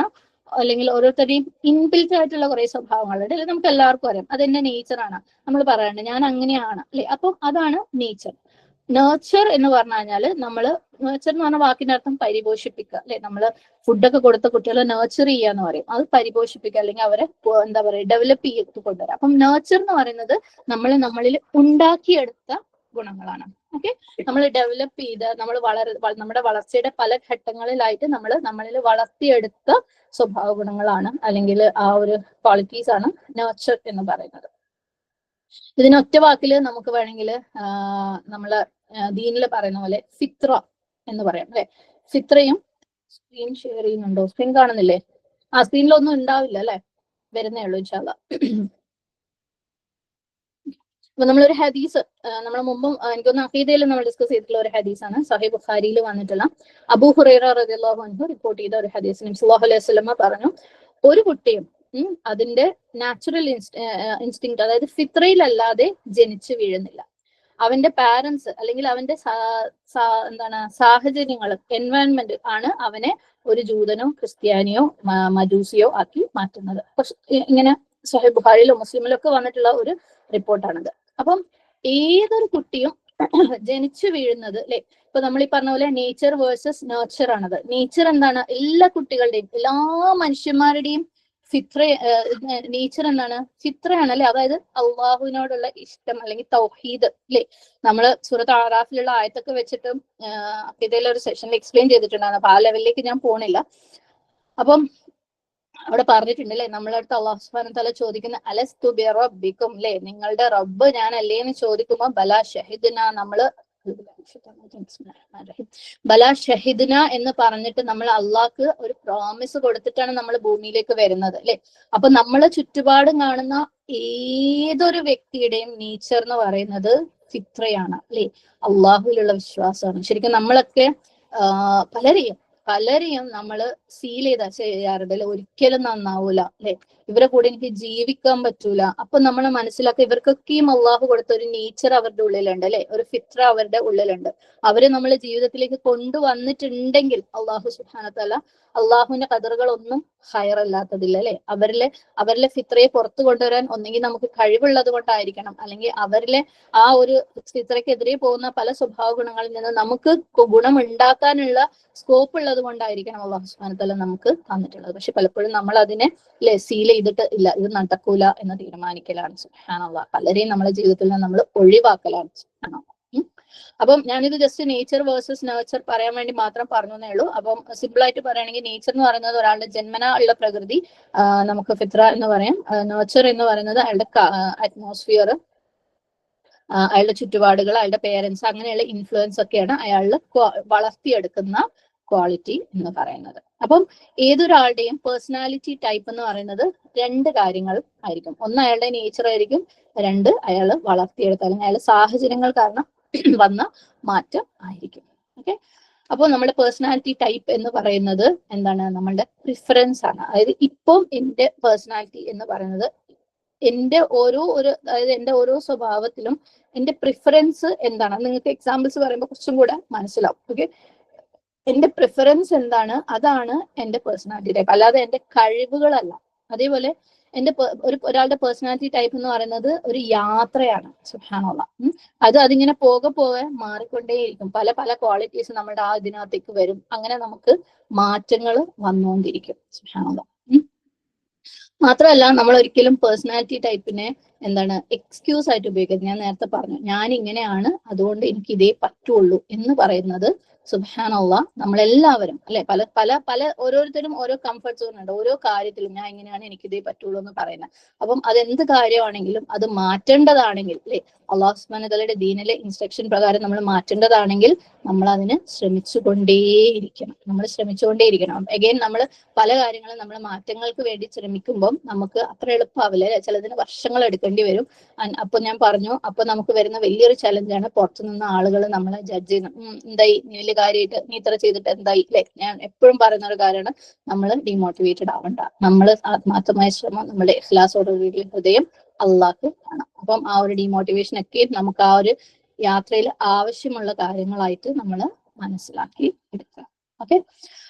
അല്ലെങ്കിൽ ഓരോരുത്തരുടെയും ഇൻബിൽറ്റ് ആയിട്ടുള്ള കുറെ സ്വഭാവങ്ങളുണ്ട്, അല്ലെങ്കിൽ നമുക്ക് എല്ലാവർക്കും അറിയാം അതെന്റെ നേച്ചറാണ്. നമ്മൾ പറയാറുണ്ട് ഞാൻ അങ്ങനെയാണ്, അല്ലെ? അപ്പം അതാണ് നേച്ചർ. നേച്ചർ എന്ന് പറഞ്ഞു കഴിഞ്ഞാല് നേച്ചർ എന്ന് പറഞ്ഞ വാക്കിന്റെ അർത്ഥം പരിപോഷിപ്പിക്കുക, അല്ലെ? നമ്മള് ഫുഡൊക്കെ കൊടുത്ത കുട്ടികളെ നേച്ചർ ചെയ്യാന്ന് പറയും. അത് പരിപോഷിപ്പിക്കുക, അല്ലെങ്കിൽ അവരെ എന്താ പറയുക, ഡെവലപ്പ് ചെയ്ത് കൊണ്ടുവരാം. അപ്പം നേച്ചർ എന്ന് പറയുന്നത് നമ്മളിൽ ഉണ്ടാക്കിയെടുത്ത ഗുണങ്ങളാണ്. ഓക്കെ, നമ്മൾ ഡെവലപ്പ് ചെയ്ത് നമ്മുടെ വളർച്ചയുടെ പല ഘട്ടങ്ങളിലായിട്ട് നമ്മളിൽ വളർത്തിയെടുത്ത സ്വഭാവ ഗുണങ്ങളാണ്, അല്ലെങ്കിൽ ആ ഒരു ക്വാളിറ്റീസ് ആണ് നേച്ചർ എന്ന് പറയുന്നത്. ഇതിനൊറ്റ വാക്കില് നമുക്ക് വേണമെങ്കിൽ നമ്മള് ദീനിൽ പറയുന്ന പോലെ ഫിത്ര എന്ന് പറയാം, അല്ലെ? ഫിത്രയും സ്ക്രീൻ ഷെയർ ചെയ്യുന്നുണ്ടോ? സ്ക്രീൻ കാണുന്നില്ലേ? ആ സ്ക്രീനിലൊന്നും ഉണ്ടാവില്ല, അല്ലെ? വരുന്നേ ഉള്ളൂ ഇൻഷാ അല്ലാഹ്. അപ്പൊ നമ്മളൊരു ഹദീസ് നമ്മൾ മുമ്പും എനിക്കൊന്ന് അഖീദയിൽ നമ്മൾ ഡിസ്കസ് ചെയ്തിട്ടുള്ള ഒരു ഹദീസാണ്. സഹീഹ് ബുഖാരിയിൽ വന്നിട്ടുള്ള അബൂ ഹുറൈറ റളിയല്ലാഹു അൻഹു റിപ്പോർട്ട് ചെയ്ത ഒരു ഹദീസ്. നബി സല്ലല്ലാഹു അലൈഹി വസല്ലം പറഞ്ഞു, ഒരു കുട്ടിയും അതിന്റെ നാച്ചുറൽ ഇൻസ്റ്റിങ്ക്ട്, അതായത് ഫിത്രയിലല്ലാതെ ജനിച്ചു വീഴുന്നില്ല. അവന്റെ പാരന്റ്സ് അല്ലെങ്കിൽ അവന്റെ സാഹചര്യങ്ങൾ, എൻവയൺമെന്റ് ആണ് അവനെ ഒരു ജൂതനോ ക്രിസ്ത്യാനിയോ മജൂസിയോ ആക്കി മാറ്റുന്നത്. പക്ഷെ ഇങ്ങനെ സഹീഹ് ബുഖാരിയിലോ മുസ്ലിമിലോ ഒക്കെ വന്നിട്ടുള്ള ഒരു റിപ്പോർട്ടാണിത്. അപ്പം ഏതൊരു കുട്ടിയും ജനിച്ചു വീഴുന്നത്, അല്ലെ? ഇപ്പൊ നമ്മൾ ഈ പറഞ്ഞ പോലെ നേച്ചർ വേഴ്സസ് നേച്ചർ ആണത്. നേച്ചർ എന്താണ്? എല്ലാ കുട്ടികളുടെയും, എല്ലാ മനുഷ്യന്മാരുടെയും നേച്ചർ എന്താണ്? ഫിത്രയാണ്, അല്ലെ? അതായത് അള്ളാഹുവിനോടുള്ള ഇഷ്ടം അല്ലെങ്കിൽ തൗഹീദ്, അല്ലെ? നമ്മള് സൂറത്ത് ആറാഫിലുള്ള ആയത്തൊക്കെ വെച്ചിട്ട് ഇതിലെ ഒരു സെഷനിൽ എക്സ്പ്ലെയിൻ ചെയ്തിട്ടുണ്ടായിരുന്നു. അപ്പൊ ആ ലെവലിലേക്ക് ഞാൻ പോണില്ല. അപ്പം അവിടെ പറഞ്ഞിട്ടുണ്ട്, അല്ലെ? നമ്മളടുത്ത് അല്ലാഹു സുബ്ഹാനഹു വ തആല ചോദിക്കുന്ന അലസ്തു ബി റബ്ബിക്കും, അല്ലെ? നിങ്ങളുടെ റബ്ബ് ഞാൻ അല്ലേ എന്ന് ചോദിക്കുമ്പോ ബലാ ഷഹിദ്ന, നമ്മള് ബലാ ഷഹിദ്ന എന്ന് പറഞ്ഞിട്ട് നമ്മൾ അള്ളാഹ്ക്ക് ഒരു പ്രോമിസ് കൊടുത്തിട്ടാണ് നമ്മൾ ഭൂമിയിലേക്ക് വരുന്നത്, അല്ലെ? അപ്പൊ നമ്മളെ ചുറ്റുപാടും കാണുന്ന ഏതൊരു വ്യക്തിയുടെയും നേച്ചർ എന്ന് പറയുന്നത് ഫിത്രയാണ്, അല്ലെ? അള്ളാഹുവിലുള്ള വിശ്വാസമാണ്. ശരിക്കും നമ്മളൊക്കെ പലരെയും നമ്മൾ സീൽ ചെയ്താ ചെയ്യാറുണ്ട്, അല്ലെ? ഒരിക്കലും നന്നാവൂല, അല്ലെ? ഇവരെ കൂടെ എനിക്ക് ജീവിക്കാൻ പറ്റൂല. അപ്പൊ നമ്മൾ മനസ്സിലാക്കുക ഇവർക്കൊക്കെയും അള്ളാഹു കൊടുത്ത ഒരു നേച്ചർ അവരുടെ ഉള്ളിലുണ്ട്, അല്ലെ? ഒരു ഫിത്ര അവരുടെ ഉള്ളിലുണ്ട്. അവരെ നമ്മൾ ജീവിതത്തിലേക്ക് കൊണ്ടുവന്നിട്ടുണ്ടെങ്കിൽ അള്ളാഹു സുബ്ഹാനഹു വ തആല, അള്ളാഹുവിന്റെ ഖദറുകളൊന്നും ഹയറല്ലാത്തതില്ല, അല്ലെ? അവരിലെ ഫിത്രയെ പുറത്തു കൊണ്ടുവരാൻ ഒന്നെങ്കിൽ നമുക്ക് കഴിവുള്ളത് കൊണ്ടായിരിക്കണം, അല്ലെങ്കിൽ അവരിലെ ആ ഒരു ഫിത്രയ്ക്കെതിരെ പോകുന്ന പല സ്വഭാവ ഗുണങ്ങളിൽ നിന്ന് നമുക്ക് ഗുണമുണ്ടാക്കാനുള്ള സ്കോപ്പ് ഉള്ളത് കൊണ്ടായിരിക്കണം അല്ലാഹു സുബ്ഹാനഹു വ തആല നമുക്ക് തന്നിട്ടുള്ളത്. പക്ഷെ പലപ്പോഴും നമ്മൾ അതിനെ സീൽ ചെയ്തിട്ട് ഇല്ല, ഇത് നടക്കൂല എന്ന് തീരുമാനിക്കലാണ്. സുബ്ഹാനല്ലാഹ്, പലരെയും നമ്മുടെ ജീവിതത്തിൽ നിന്ന് നമ്മൾ ഒഴിവാക്കലാണ്. അപ്പം ഞാനിത് ജസ്റ്റ് നേച്ചർ വേഴ്സസ് നേച്ചർ പറയാൻ വേണ്ടി മാത്രം പറഞ്ഞേ ഉള്ളൂ. അപ്പം സിമ്പിൾ ആയിട്ട് പറയുകയാണെങ്കിൽ നേച്ചർ എന്ന് പറയുന്നത് ഒരാളുടെ ജന്മന ഉള്ള പ്രകൃതി, നമുക്ക് ഫിത്ര എന്ന് പറയാം. നേച്ചർ എന്ന് പറയുന്നത് അയാളുടെ അറ്റ്മോസ്ഫിയർ, അയാളുടെ ചുറ്റുപാടുകൾ, അയാളുടെ പേരൻസ്, അങ്ങനെയുള്ള ഇൻഫ്ലുവൻസ് ഒക്കെയാണ് അയാളിൽ വളർത്തിയെടുക്കുന്ന ക്വാളിറ്റി എന്ന് പറയുന്നത്. അപ്പം ഏതൊരാളുടെയും പേഴ്സണാലിറ്റി ടൈപ്പ് എന്ന് പറയുന്നത് രണ്ട് കാര്യങ്ങൾ ആയിരിക്കും. ഒന്ന് അയാളുടെ നേച്ചർ ആയിരിക്കും, രണ്ട് അയാൾ വളർത്തിയെടുത്ത അല്ലെങ്കിൽ അയാളുടെ സാഹചര്യങ്ങൾ കാരണം വന്ന മാറ്റം ആയിരിക്കും. ഓക്കെ, അപ്പോൾ നമ്മുടെ പേഴ്സണാലിറ്റി ടൈപ്പ് എന്ന് പറയുന്നത് എന്താണ്? നമ്മളുടെ പ്രിഫറൻസ് ആണ്. അതായത് ഇപ്പം എന്റെ പേഴ്സണാലിറ്റി എന്ന് പറയുന്നത് എന്റെ അതായത് എന്റെ ഓരോ സ്വഭാവത്തിലും എന്റെ പ്രിഫറൻസ് എന്താണ്, നിങ്ങൾക്ക് എക്സാമ്പിൾസ് പറയുമ്പോൾ കുറച്ചും കൂടെ മനസ്സിലാവും. ഓക്കെ, എന്റെ പ്രിഫറൻസ് എന്താണ്, അതാണ് എന്റെ പേഴ്സണാലിറ്റി ടൈപ്പ്, അല്ലാതെ എന്റെ കഴിവുകളല്ല. അതേപോലെ എന്റെ ഒരാളുടെ പേഴ്സണാലിറ്റി ടൈപ്പ് എന്ന് പറയുന്നത് ഒരു യാത്രയാണ്. സുബ്ഹാനല്ലാഹ്. അതിങ്ങനെ പോകെ മാറിക്കൊണ്ടേയിരിക്കും. പല പല ക്വാളിറ്റീസ് നമ്മുടെ ഇതിനകത്തേക്ക് വരും. അങ്ങനെ നമുക്ക് മാറ്റങ്ങൾ വന്നുകൊണ്ടിരിക്കും. സുബ്ഹാനല്ലാഹ്. മാത്രമല്ല, നമ്മൾ ഒരിക്കലും പേഴ്സണാലിറ്റി ടൈപ്പിനെ എന്താണ് എക്സ്ക്യൂസ് ആയിട്ട് ഉപയോഗിക്കുന്നത്. ഞാൻ നേരത്തെ പറഞ്ഞു, ഞാൻ ഇങ്ങനെയാണ് അതുകൊണ്ട് എനിക്ക് ഇതേ പറ്റുള്ളൂ എന്ന് പറയുന്നത് സുബ്ഹാനല്ലാഹ് നമ്മളെല്ലാവരും അല്ലെ, പല പല പല ഓരോരുത്തരും ഓരോ കംഫർട്ട് സോൺ ഉണ്ട്. ഓരോ കാര്യത്തിലും ഞാൻ ഇങ്ങനെയാണ് എനിക്ക് ഇതേ പറ്റുള്ളൂ എന്ന് പറയുന്നത്. അപ്പം അതെന്ത് കാര്യമാണെങ്കിലും അത് മാറ്റേണ്ടതാണെങ്കിൽ അല്ലെ, അള്ളാഹു സുബ്ഹാനഹു വ തആലയുടെ ദീനിലെ ഇൻസ്ട്രക്ഷൻ പ്രകാരം നമ്മൾ മാറ്റേണ്ടതാണെങ്കിൽ നമ്മൾ അതിന് ശ്രമിച്ചുകൊണ്ടേയിരിക്കണം. അഗൈൻ നമ്മൾ പല കാര്യങ്ങളും നമ്മൾ മാറ്റങ്ങൾക്ക് വേണ്ടി ശ്രമിക്കുമ്പോൾ നമുക്ക് അത്ര എളുപ്പമാവില്ല, ചിലതിന് വർഷങ്ങൾ എടുക്കേണ്ടി വരും. അപ്പൊ ഞാൻ പറഞ്ഞു, അപ്പൊ നമുക്ക് വരുന്ന വലിയൊരു ചലഞ്ചാണ് പുറത്തുനിന്ന് ആളുകൾ നമ്മളെ ജഡ്ജ് ചെയ്യുന്നത്. എന്തായി, നീ വലിയ കാര്യമായിട്ട് നീ ഇത്ര ചെയ്തിട്ട് എന്തായി അല്ലെ. ഞാൻ എപ്പോഴും പറയുന്ന ഒരു കാര്യമാണ്, നമ്മൾ ഡിമോട്ടിവേറ്റഡ് ആവണ്ട. നമ്മൾ ആത്മാർത്ഥമായ ശ്രമം, നമ്മുടെ ഇഖ്ലാസോടുകൂടി ഹൃദയം അള്ളാഹ് ആണ്. അപ്പം ആ ഒരു ഡിമോട്ടിവേഷൻ ഒക്കെ നമുക്ക് ആ ഒരു യാത്രയിൽ ആവശ്യമുള്ള കാര്യങ്ങളായിട്ട് നമ്മൾ മനസ്സിലാക്കി എടുക്കുക. ഓക്കെ,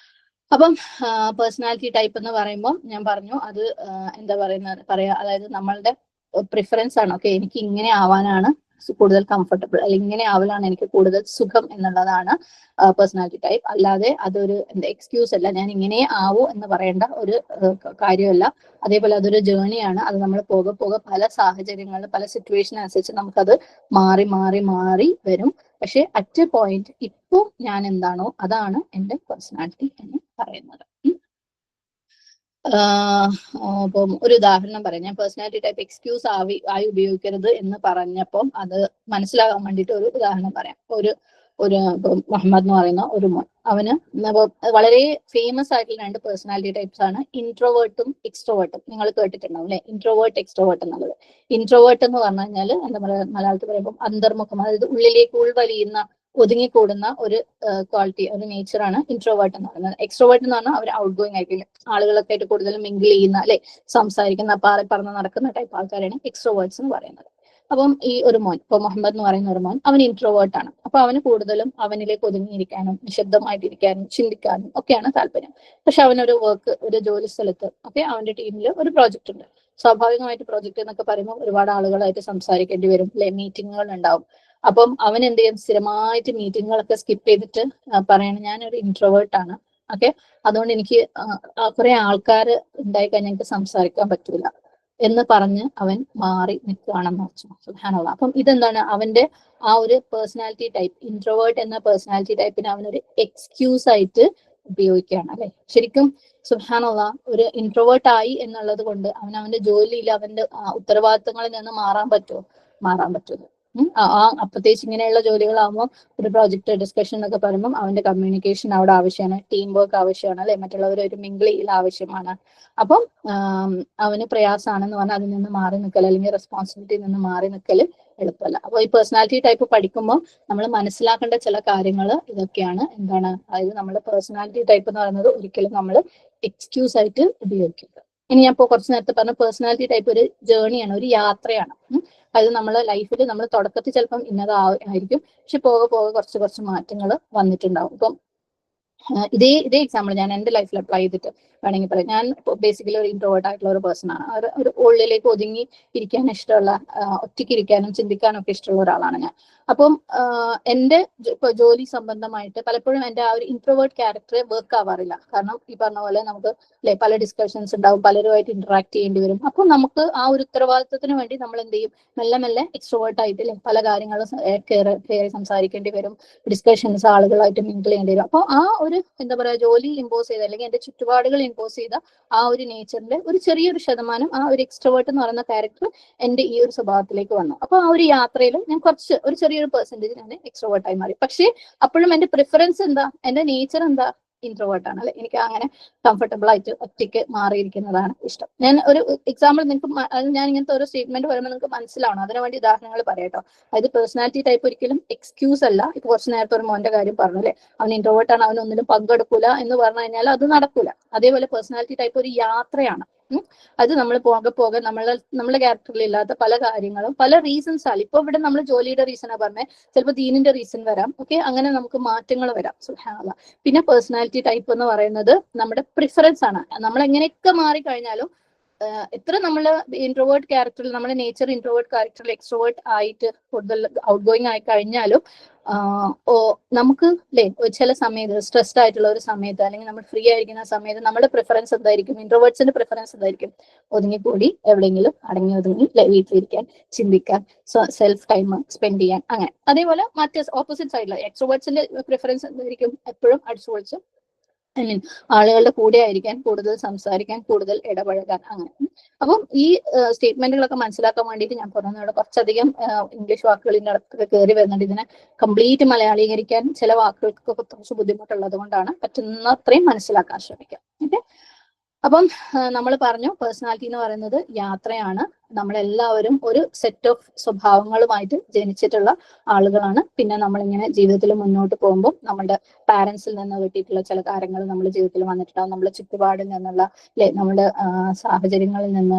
അപ്പം പേഴ്സണാലിറ്റി ടൈപ്പ് എന്ന് പറയുമ്പോൾ ഞാൻ പറഞ്ഞു, അത് എന്താ പറയാ, അതായത് നമ്മളുടെ പ്രിഫറൻസ് ആണ്. ഓക്കെ, എനിക്ക് ഇങ്ങനെ ആവാനാണ് കൂടുതൽ കംഫർട്ടബിൾ, അല്ലെങ്കിൽ ഇങ്ങനെ ആവലാണ് എനിക്ക് കൂടുതൽ സുഖം എന്നുള്ളതാണ് പേഴ്സണാലിറ്റി ടൈപ്പ്. അല്ലാതെ അതൊരു എക്സ്ക്യൂസ് അല്ല, ഞാൻ ഇങ്ങനെ ആവൂ എന്ന് പറയേണ്ട ഒരു കാര്യമല്ല. അതേപോലെ അതൊരു ജേണിയാണ്. അത് നമ്മൾ പോകെ പല സാഹചര്യങ്ങളിൽ പല സിറ്റുവേഷൻ അനുസരിച്ച് നമുക്കത് മാറി വരും. പക്ഷെ അറ്റ് എ പോയിന്റ് ഇപ്പോൾ ഞാൻ എന്താണോ അതാണ് എന്റെ പേഴ്സണാലിറ്റി എന്ന് പറയുന്നത്. അപ്പം ഒരു ഉദാഹരണം പറയാം. ഞാൻ പേഴ്സണാലിറ്റി ടൈപ്പ് എക്സ്ക്യൂസ് ആയി ഉപയോഗിക്കരുത് എന്ന് പറഞ്ഞപ്പം അത് മനസ്സിലാകാൻ വേണ്ടിയിട്ട് ഒരു ഉദാഹരണം പറയാം. ഒരു മുഹമ്മദ് എന്ന് പറയുന്ന ഒരു മോൻ, അവന് വളരെ ഫേമസ് ആയിട്ടുള്ള 2 പേഴ്സണാലിറ്റി ടൈപ്സ് ആണ്, ഇൻട്രോവേർട്ടും എക്സ്ട്രോവേർട്ടും. നിങ്ങൾ കേട്ടിട്ടുണ്ടാവും അല്ലെ, ഇൻട്രോവേർട്ട് എക്സ്ട്രോവേർട്ട് എന്നുള്ളത്. ഇൻട്രോവേർട്ട് എന്ന് പറഞ്ഞു കഴിഞ്ഞാൽ എന്താ പറയുക, മലയാളത്തിൽ പറയുമ്പോൾ അന്തർമുഖം, അതായത് ഉള്ളിലേക്ക് ഉൾവലിയുന്ന ഒതുങ്ങിക്കൂടുന്ന ഒരു ക്വാളിറ്റി, ഒരു നേച്ചറാണ് ഇൻട്രോവേർട്ട് എന്ന് പറയുന്നത്. എക്സ്ട്രോവേർട്ട് എന്ന് പറഞ്ഞാൽ അവർ ഔട്ട് ഗോയിങ് ആയിരിക്കും, ആളുകളൊക്കെ ആയിട്ട് കൂടുതലും മിങ്കിൾ ചെയ്യുന്ന അല്ലെ, സംസാരിക്കുന്ന പറന്ന് നടക്കുന്ന ടൈപ്പ് ആൾക്കാരാണ് എക്സ്ട്രോവേർട്ട്സ് എന്ന് പറയുന്നത്. അപ്പം ഈ ഒരു മോൻ, ഇപ്പൊ മുഹമ്മദ് എന്ന് പറയുന്ന ഒരു മോൻ, അവൻ ഇൻട്രോവേർട്ട് ആണ്. അപ്പൊ അവന് കൂടുതലും അവനിലേക്ക് ഒതുങ്ങിയിരിക്കാനും നിശബ്ദമായിട്ടിരിക്കാനും ചിന്തിക്കാനും ഒക്കെയാണ് താല്പര്യം. പക്ഷെ അവനൊരു ഒരു ജോലി സ്ഥലത്ത് അവന്റെ ടീമിൽ ഒരു പ്രോജക്റ്റ് ഉണ്ട്. സ്വാഭാവികമായിട്ട് പ്രോജക്റ്റ് എന്നൊക്കെ പറയുമ്പോൾ ഒരുപാട് ആളുകളായിട്ട് സംസാരിക്കേണ്ടി വരും അല്ലെ, മീറ്റിങ്ങുകൾ ഉണ്ടാവും. അപ്പം അവൻ എന്ത് ചെയ്യും, സ്ഥിരമായിട്ട് മീറ്റിങ്ങുകളൊക്കെ സ്കിപ്പ് ചെയ്തിട്ട് പറയണം, ഞാനൊരു ഇൻട്രോവേർട്ട് ആണ്. അതുകൊണ്ട് എനിക്ക് കുറെ ആൾക്കാർ ഉണ്ടായി കഴിഞ്ഞാൽ എനിക്ക് സംസാരിക്കാൻ പറ്റൂല എന്ന് പറഞ്ഞ് അവൻ മാറി നിൽക്കുകയാണെന്ന് വെച്ചു. സുബ്ഹാനല്ലാഹ്. അപ്പം ഇതെന്താണ്, അവന്റെ ആ ഒരു പേഴ്സണാലിറ്റി ടൈപ്പ്, ഇൻട്രോവേർട്ട് എന്ന പേഴ്സണാലിറ്റി ടൈപ്പിന് അവനൊരു എക്സ്ക്യൂസ് ആയിട്ട് ഉപയോഗിക്കുകയാണ് അല്ലെ. ശരിക്കും സുബ്ഹാനല്ലാഹ്, ഒരു ഇൻട്രോവേർട്ട് ആയി എന്നുള്ളത് കൊണ്ട് അവന്റെ ജോലിയിൽ അവന്റെ ഉത്തരവാദിത്തങ്ങളിൽ നിന്ന് മാറാൻ പറ്റുമോ? പ്രത്യേകിച്ച് ഇങ്ങനെയുള്ള ജോലികളാകുമ്പോൾ ഒരു പ്രോജക്ട് ഡിസ്കഷൻ എന്നൊക്കെ പറയുമ്പോൾ അവന്റെ കമ്മ്യൂണിക്കേഷൻ അവിടെ ആവശ്യമാണ്, ടീം വർക്ക് ആവശ്യമാണ് അല്ലെ, മറ്റുള്ളവരൊരു മിങ്കിൾ ചെയ്യൽ ആവശ്യമാണ്. അപ്പം അവന് പ്രയാസമാണെന്ന് പറഞ്ഞാൽ അതിൽ നിന്ന് മാറി നിൽക്കൽ, അല്ലെങ്കിൽ റെസ്പോൺസിബിലിറ്റിയിൽ നിന്ന് മാറി നിൽക്കൽ എളുപ്പമല്ല. അപ്പൊ ഈ പേഴ്സണാലിറ്റി ടൈപ്പ് പഠിക്കുമ്പോൾ നമ്മൾ മനസ്സിലാക്കേണ്ട ചില കാര്യങ്ങൾ ഇതൊക്കെയാണ്. എന്താണ്, അതായത് നമ്മുടെ പേഴ്സണാലിറ്റി ടൈപ്പ് എന്ന് പറയുന്നത് ഒരിക്കലും നമ്മൾ എക്സ്ക്യൂസ് ആയിട്ട് ഉപയോഗിക്കരുത്. ഇനി ഞാൻ ഇപ്പോൾ കുറച്ച് നേരത്തെ പറഞ്ഞ പേഴ്സണാലിറ്റി ടൈപ്പ് ഒരു ജേണിയാണ്, ഒരു യാത്രയാണ്. അത് നമ്മളെ ലൈഫിൽ നമ്മൾ തുടക്കത്തിൽ ചിലപ്പം ഇന്നതായിരിക്കും, പക്ഷെ പോകെ കുറച്ച് മാറ്റങ്ങൾ വന്നിട്ടുണ്ടാവും. ഇപ്പം ഇതേ എക്സാമ്പിൾ ഞാൻ എന്റെ ലൈഫിൽ അപ്ലൈ ചെയ്തിട്ട് വേണമെങ്കിൽ പറയാം. ഞാൻ ബേസിക്കലി ഒരു ഇൻട്രോവേർട്ട് ആയിട്ടുള്ള ഒരു പേഴ്സൺ ആണ്. ഒരു ഉള്ളിലേക്ക് ഒതുങ്ങി ഇരിക്കാൻ ഇഷ്ടമുള്ള, ഒറ്റയ്ക്ക് ഇരിക്കാനും ചിന്തിക്കാനും ഒക്കെ ഇഷ്ടമുള്ള ഒരാളാണ് ഞാൻ. അപ്പം എന്റെ ജോലി സംബന്ധമായിട്ട് പലപ്പോഴും എന്റെ ആ ഒരു ഇൻട്രോവേർട്ട് ക്യാരക്ടർ വർക്ക് ആവാറില്ല. കാരണം ഈ പറഞ്ഞ പോലെ നമുക്ക് അല്ലെ പല ഡിസ്കഷൻസ് ഉണ്ടാവും, പലരുമായിട്ട് ഇന്ററാക്ട് ചെയ്യേണ്ടി വരും. അപ്പോൾ നമുക്ക് ആ ഒരു ഉത്തരവാദിത്വത്തിന് വേണ്ടി നമ്മൾ എന്ത് ചെയ്യും, മെല്ലെ എക്സ്ട്രോവേർട്ട് ആയിട്ട് അല്ലെ പല കാര്യങ്ങളും കയറി സംസാരിക്കേണ്ടി വരും, ഡിസ്കഷൻസ് ആളുകളായിട്ട് മിങ്കിൾ ചെയ്യേണ്ടി വരും. അപ്പോൾ ആ ഒരു എന്താ പറയാ, ജോലി ഇമ്പോസ് ചെയ്ത അല്ലെങ്കിൽ എന്റെ ചുറ്റുപാടുകൾ ഇമ്പോസ് ചെയ്ത ആ ഒരു നേച്ചറിന്റെ ഒരു ചെറിയൊരു ശതമാനം, ആ ഒരു എക്സ്ട്രോവേർട്ട് എന്ന് പറയുന്ന ക്യാരക്ടർ എന്റെ ഈ ഒരു സ്വഭാവത്തിലേക്ക് വന്നു. അപ്പൊ ആ ഒരു യാത്രയിൽ ഞാൻ ഒരു ചെറിയൊരു പെർസെന്റേജ് ഞാൻ എക്സ്ട്രോവേർട്ട് ആയി മാറി. പക്ഷേ അപ്പോഴും എന്റെ പ്രിഫറൻസ് എന്താ, എന്റെ നേച്ചർ എന്താ, ഇൻട്രോവേർട്ട് ആണ് അല്ലെ. എനിക്ക് അങ്ങനെ കംഫർട്ടബിൾ ആയിട്ട് ഒറ്റയ്ക്ക് മാറിയിരിക്കുന്നതാണ് ഇഷ്ടം. ഞാൻ ഒരു എക്സാമ്പിൾ നിങ്ങൾക്ക്, ഞാൻ ഇങ്ങനത്തെ ഒരു സ്റ്റേറ്റ്മെന്റ് പറയുമ്പോൾ നിങ്ങൾക്ക് മനസ്സിലാവണം, അതിനു വേണ്ടി ഉദാഹരണങ്ങൾ പറയാട്ടോ. അതായത് പേഴ്സണാലിറ്റി ടൈപ്പ് ഒരിക്കലും എക്സ്ക്യൂസ് അല്ല. ഇപ്പൊ കുറച്ച് നേരത്തെ ഒരു മോന്റെ കാര്യം പറഞ്ഞു അല്ലെ, അവൻ ഇൻട്രോവേർട്ട് ആണ്, അവനൊന്നിനും പങ്കെടുക്കൂല എന്ന് പറഞ്ഞു കഴിഞ്ഞാൽ അത് നടക്കൂല. അതേപോലെ പേഴ്സണാലിറ്റി ടൈപ്പ് ഒരു യാത്രയാണ്. അത് നമ്മൾ പോകെ പോകെ നമ്മളെ ക്യാരക്ടറിൽ ഇല്ലാത്ത പല കാര്യങ്ങളും പല റീസൺസ് ആണ്. ഇപ്പൊ ഇവിടെ നമ്മൾ ജോലിയുടെ റീസണാ പറഞ്ഞത്, ചിലപ്പോൾ ദീനിന്റെ റീസൺ വരാം. ഓക്കെ, അങ്ങനെ നമുക്ക് മാറ്റങ്ങൾ വരാം. സുബ്ഹാനല്ലാഹ്. പിന്നെ പേഴ്സണാലിറ്റി ടൈപ്പ് എന്ന് പറയുന്നത് നമ്മുടെ പ്രിഫറൻസ് ആണ്. നമ്മൾ എങ്ങനെയൊക്കെ മാറിക്കഴിഞ്ഞാലും എത്ര നമ്മൾ ഇൻട്രോവേർട്ട് ക്യാരക്ടറിൽ, നമ്മുടെ നേച്ചർ ഇൻട്രോവേർട്ട് ക്യാരക്ടറിൽ എക്സ്ട്രോവേർട്ട് ആയിട്ട് കൂടുതൽ ഔട്ട് ഗോയിങ് ആയി കഴിഞ്ഞാലും നമുക്ക് ചില സമയത്ത് സ്ട്രെസ്ഡ് ആയിട്ടുള്ള ഒരു സമയത്ത് അല്ലെങ്കിൽ നമ്മൾ ഫ്രീ ആയിരിക്കുന്ന സമയത്ത് നമ്മുടെ പ്രിഫറൻസ് എന്തായിരിക്കും? ഇൻട്രോവേർട്സിന്റെ പ്രിഫറൻസ് എന്തായിരിക്കും? ഒതുങ്ങിക്കൂടി എവിടെയെങ്കിലും അടങ്ങി ഒതുങ്ങി വീട്ടിലിരിക്കാൻ, ചിന്തിക്കാൻ, സെൽഫ് ടൈം സ്പെൻഡ് ചെയ്യാൻ, അങ്ങനെ. അതേപോലെ മറ്റേ ഓപ്പോസിറ്റ് സൈഡിൽ എക്സ്ട്രോവേർട്സിന്റെ പ്രിഫറൻസ് എന്തായിരിക്കും? എപ്പോഴും അടിച്ചു പൊളിച്ച് ആളുകളുടെ കൂടെ ആയിരിക്കാൻ, കൂടുതൽ സംസാരിക്കാൻ, കൂടുതൽ ഇടപഴകാൻ, അങ്ങനെ. അപ്പം ഈ സ്റ്റേറ്റ്മെന്റുകളൊക്കെ മനസ്സിലാക്കാൻ വേണ്ടിയിട്ട് ഞാൻ പറഞ്ഞത് കുറച്ചധികം ഇംഗ്ലീഷ് വാക്കുകളിന്റെ അടുത്തൊക്കെ കയറി വരുന്നുണ്ട്. ഇതിനെ കംപ്ലീറ്റ് മലയാളീകരിക്കാൻ ചില വാക്കുകൾക്കൊക്കെ കുറച്ച് ബുദ്ധിമുട്ടുള്ളത് കൊണ്ടാണ്. പറ്റുന്നത്രയും മനസ്സിലാക്കാൻ ശ്രമിക്കാം. ഓക്കെ, അപ്പം നമ്മൾ പറഞ്ഞു പേഴ്സണാലിറ്റി എന്ന് പറയുന്നത് യാത്രയാണ്. നമ്മളെല്ലാവരും ഒരു സെറ്റ് ഓഫ് സ്വഭാവങ്ങളുമായിട്ട് ജനിച്ചിട്ടുള്ള ആളുകളാണ്. പിന്നെ നമ്മളിങ്ങനെ ജീവിതത്തിൽ മുന്നോട്ട് പോകുമ്പോൾ നമ്മുടെ പാരന്റ്സിൽ നിന്ന് കിട്ടിയിട്ടുള്ള ചില കാര്യങ്ങൾ നമ്മുടെ ജീവിതത്തിൽ വന്നിട്ടുണ്ടാവും. നമ്മുടെ ചുറ്റുപാടിൽ നിന്നുള്ള നമ്മുടെ സാഹചര്യങ്ങളിൽ നിന്ന്,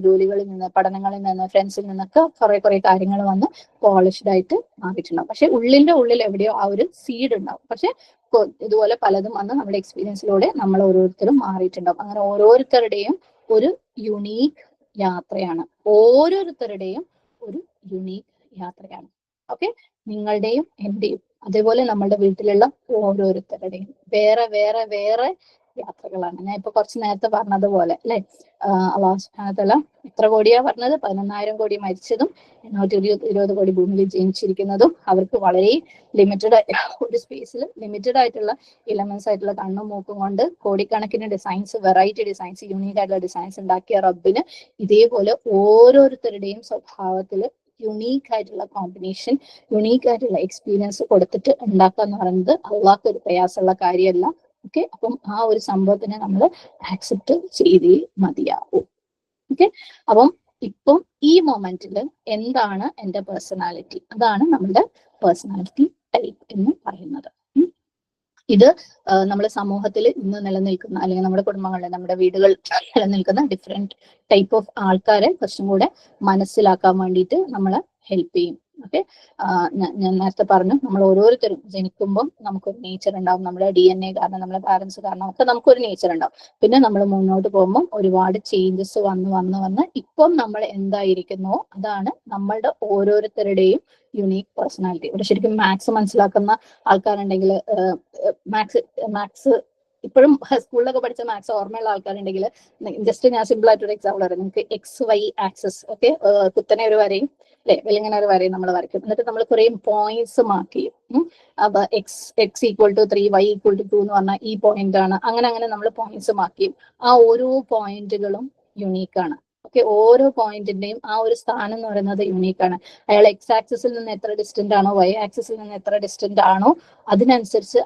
ജോലികളിൽ നിന്ന്, പഠനങ്ങളിൽ നിന്ന്, ഫ്രണ്ട്സിൽ നിന്നൊക്കെ കുറെ കാര്യങ്ങൾ വന്ന് പോളിഷ്ഡ് ആയിട്ട് മാറിയിട്ടുണ്ടാവും. പക്ഷെ ഉള്ളിന്റെ ഉള്ളിൽ എവിടെയോ ആ ഒരു സീഡ് ഉണ്ടാവും. പക്ഷെ ഇതുപോലെ പലതും വന്ന് നമ്മുടെ എക്സ്പീരിയൻസിലൂടെ നമ്മൾ ഓരോരുത്തരും മാറിയിട്ടുണ്ടാവും. അങ്ങനെ ഓരോരുത്തരുടെയും ഒരു യുണീക്ക് യാത്രയാണ്. ഓരോരുത്തരുടെയും ഒരു യുണീക്ക് യാത്രയാണ്. ഓക്കെ, നിങ്ങളുടെയും എന്റെയും, അതേപോലെ നമ്മുടെ വീട്ടിലുള്ള ഓരോരുത്തരുടെയും വേറെ വേറെ വേറെ യാത്രകളാണ്. ഞാൻ ഇപ്പൊ കുറച്ച് നേരത്തെ പറഞ്ഞതുപോലെ അല്ലെ, അല്ലാഹു സുബ്ഹാനഹു വ തആല എത്ര കോടിയാ പറഞ്ഞത്? 11,000 കോടി മരിച്ചതും 820 കോടി ഭൂമിയിൽ ജനിച്ചിരിക്കുന്നതും അവർക്ക് വളരെ ലിമിറ്റഡ് ഒരു സ്പേസിൽ ലിമിറ്റഡ് ആയിട്ടുള്ള എലമെന്റ്സ് ആയിട്ടുള്ള കണ്ണും മൂക്കും കൊണ്ട് കോടിക്കണക്കിന് ഡിസൈൻസ്, വെറൈറ്റി ഡിസൈൻസ്, യൂണീക്ക് ആയിട്ടുള്ള ഡിസൈൻസ് ഉണ്ടാക്കിയ റബ്ബിന് ഇതേപോലെ ഓരോരുത്തരുടെയും സ്വഭാവത്തിൽ യുണീക്ക് ആയിട്ടുള്ള കോമ്പിനേഷൻ, യുണീക്ക് ആയിട്ടുള്ള എക്സ്പീരിയൻസ് കൊടുത്തിട്ട് ഉണ്ടാക്കുക എന്ന് പറയുന്നത് അള്ളാഹ്ക്ക് ഒരു പ്രയാസമുള്ള കാര്യമല്ല. ഓക്കെ, അപ്പം ആ ഒരു സംഭവത്തിനെ നമ്മൾ ആക്സെപ്റ്റ് ചെയ്തേ മതിയാവും. ഓക്കെ, അപ്പം ഇപ്പം ഈ മൊമെന്റിൽ എന്താണ് എന്റെ പേഴ്സണാലിറ്റി? അതാണ് നമ്മുടെ പേഴ്സണാലിറ്റി ടൈപ്പ് എന്ന് പറയുന്നത്. ഇത് നമ്മുടെ സമൂഹത്തിൽ ഇന്ന് നിലനിൽക്കുന്ന, അല്ലെങ്കിൽ നമ്മുടെ കുടുംബങ്ങളിൽ, നമ്മുടെ വീടുകളിൽ നിലനിൽക്കുന്ന ഡിഫറെന്റ് ടൈപ്പ് ഓഫ് ആൾക്കാരെ കുറച്ചും കൂടെ മനസ്സിലാക്കാൻ വേണ്ടിയിട്ട് നമ്മളെ ഹെൽപ്പ് ചെയ്യും. ഓക്കെ, ഞാൻ നേരത്തെ പറഞ്ഞു, നമ്മൾ ഓരോരുത്തരും ജനിക്കുമ്പോൾ നമുക്കൊരു നേച്ചർ ഉണ്ടാവും. നമ്മുടെ DNA കാരണം, നമ്മുടെ പാരന്റ്സ് കാരണം ഒക്കെ നമുക്കൊരു നേച്ചർ ഉണ്ടാവും. പിന്നെ നമ്മൾ മുന്നോട്ട് പോകുമ്പോൾ ഒരുപാട് ചേഞ്ചസ് വന്ന് ഇപ്പം നമ്മൾ എന്തായിരിക്കുന്നോ അതാണ് നമ്മളുടെ ഓരോരുത്തരുടെയും യുണീക്ക് പേഴ്സണാലിറ്റി. ഇവിടെ ശരിക്കും മാത്സ് മനസ്സിലാക്കുന്ന ആൾക്കാരുണ്ടെങ്കിൽ, മാത്സ് ഇപ്പോഴും സ്കൂളിലൊക്കെ പഠിച്ച മാത്സ് ഓർമ്മയുള്ള ആൾക്കാരുണ്ടെങ്കിൽ, ജസ്റ്റ് ഞാൻ സിമ്പിൾ ആയിട്ടൊരു എക്സാമ്പിൾ പറയാം. നിങ്ങൾക്ക് XY ആക്സസ്, ഓക്കെ, കുത്തനെ ഒരു വരയും വെളിങ്ങനെ ഒരു വരയും നമ്മൾ വരയ്ക്കും. എന്നിട്ട് നമ്മൾ കുറേ പോയിന്റ്സ് മാർക്ക് ചെയ്യും. അപ്പൊ X equal to 3, Y equal to 2 എന്ന് പറഞ്ഞാൽ ഈ പോയിന്റ് ആണ്. അങ്ങനെ നമ്മൾ പോയിന്റ്സ് മാർക്ക് ചെയ്യും. ആ ഓരോ പോയിന്റുകളും യുണീക്കാണ്. ഓക്കെ, ഓരോ പോയിന്റിന്റെയും ആ ഒരു സ്ഥാനം എന്ന് പറയുന്നത് യുണീക്കാണ്. അയാൾ X ആക്സിസിൽ നിന്ന് എത്ര ഡിസ്റ്റന്റ് ആണോ, Y ആക്സിസിൽ നിന്ന് എത്ര ഡിസ്റ്റന്റ് ആണോ, അതിനനുസരിച്ച്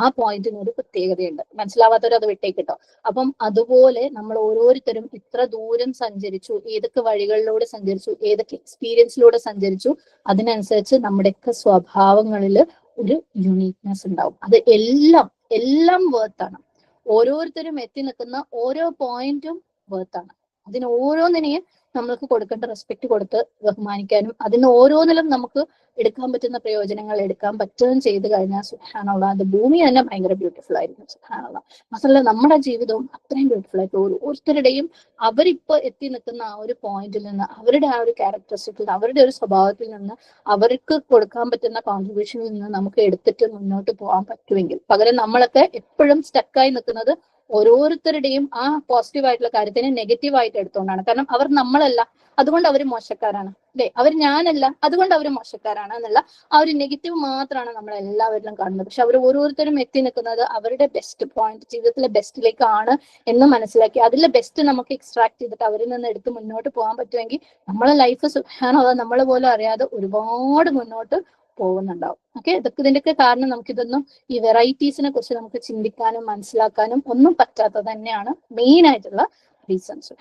ആ പോയിന്റിന് ഒരു പ്രത്യേകതയുണ്ട്. മനസ്സിലാവാത്തവർ അത് വിട്ടേക്കിട്ടോ. അപ്പം അതുപോലെ നമ്മൾ ഓരോരുത്തരും ഇത്ര ദൂരം സഞ്ചരിച്ചു, ഏതൊക്കെ വഴികളിലൂടെ സഞ്ചരിച്ചു, ഏതൊക്കെ എക്സ്പീരിയൻസിലൂടെ സഞ്ചരിച്ചു, അതിനനുസരിച്ച് നമ്മുടെയൊക്കെ സ്വഭാവങ്ങളിൽ ഒരു യുണീക്നെസ് ഉണ്ടാവും. അത് എല്ലാം വേർത്താണ്. ഓരോരുത്തരും എത്തി നിൽക്കുന്ന ഓരോ പോയിന്റും വേർത്താണ്. അതിന് ഓരോന്നിനെയും നമ്മൾക്ക് കൊടുക്കേണ്ട റെസ്പെക്ട് കൊടുത്ത് ബഹുമാനിക്കാനും അതിന് ഓരോന്നിലും നമുക്ക് എടുക്കാൻ പറ്റുന്ന പ്രയോജനങ്ങൾ എടുക്കാൻ പറ്റുകയും ചെയ്ത് കഴിഞ്ഞാൽ സുബ്ഹാനല്ലാഹ്, അത് ഭൂമി തന്നെ ഭയങ്കര ബ്യൂട്ടിഫുൾ ആയിരിക്കും. സുബ്ഹാനല്ലാഹ്, മാത്രമല്ല നമ്മുടെ ജീവിതവും അത്രയും ബ്യൂട്ടിഫുൾ ആയിട്ട് ഓരോരുത്തരുടെയും അവരിപ്പോ എത്തി നിൽക്കുന്ന ആ ഒരു പോയിന്റിൽ നിന്ന്, അവരുടെ ആ ഒരു ക്യാരക്ടറിസ്റ്റിക്കിൽ, അവരുടെ ഒരു സ്വഭാവത്തിൽ നിന്ന്, അവർക്ക് കൊടുക്കാൻ പറ്റുന്ന കോൺട്രിബ്യൂഷനിൽ നിന്ന് നമുക്ക് എടുത്തിട്ട് മുന്നോട്ട് പോകാൻ പറ്റുമെങ്കിൽ, പകരം നമ്മളൊക്കെ എപ്പോഴും സ്റ്റക്കായി നിൽക്കുന്നത് ഓരോരുത്തരുടെയും ആ പോസിറ്റീവ് ആയിട്ടുള്ള കാര്യത്തിനെ നെഗറ്റീവ് ആയിട്ട് എടുത്തുകൊണ്ടാണ്. കാരണം അവർ നമ്മളല്ല, അതുകൊണ്ട് അവർ മോശക്കാരാണ്, അല്ലെ, അവർ ഞാനല്ല, അതുകൊണ്ട് അവർ മോശക്കാരാണ് എന്നുള്ള ആ ഒരു നെഗറ്റീവ് മാത്രമാണ് നമ്മൾ എല്ലാവരിലും കാണുന്നത്. പക്ഷെ അവർ ഓരോരുത്തരും എത്തി നിൽക്കുന്നത് അവരുടെ ബെസ്റ്റ് പോയിന്റ്, ജീവിതത്തിലെ ബെസ്റ്റിലേക്കാണ് എന്ന് മനസ്സിലാക്കി അതിലെ ബെസ്റ്റ് നമുക്ക് എക്സ്ട്രാക്ട് ചെയ്തിട്ട് അവരിൽ നിന്ന് എടുത്ത് മുന്നോട്ട് പോകാൻ പറ്റുമെങ്കിൽ നമ്മളെ ലൈഫ് സുബ്ഹാനല്ലാഹ് നമ്മൾ പോലും അറിയാതെ ഒരുപാട് മുന്നോട്ട് പോകുന്നുണ്ടാവും. ഓക്കെ, ഇതിന്റെയൊക്കെ കാരണം നമുക്കിതൊന്നും, ഈ വെറൈറ്റീസിനെ കുറിച്ച് നമുക്ക് ചിന്തിക്കാനും മനസ്സിലാക്കാനും ഒന്നും പറ്റാത്തത് തന്നെയാണ് മെയിൻ ആയിട്ടുള്ള റീസൺസ്.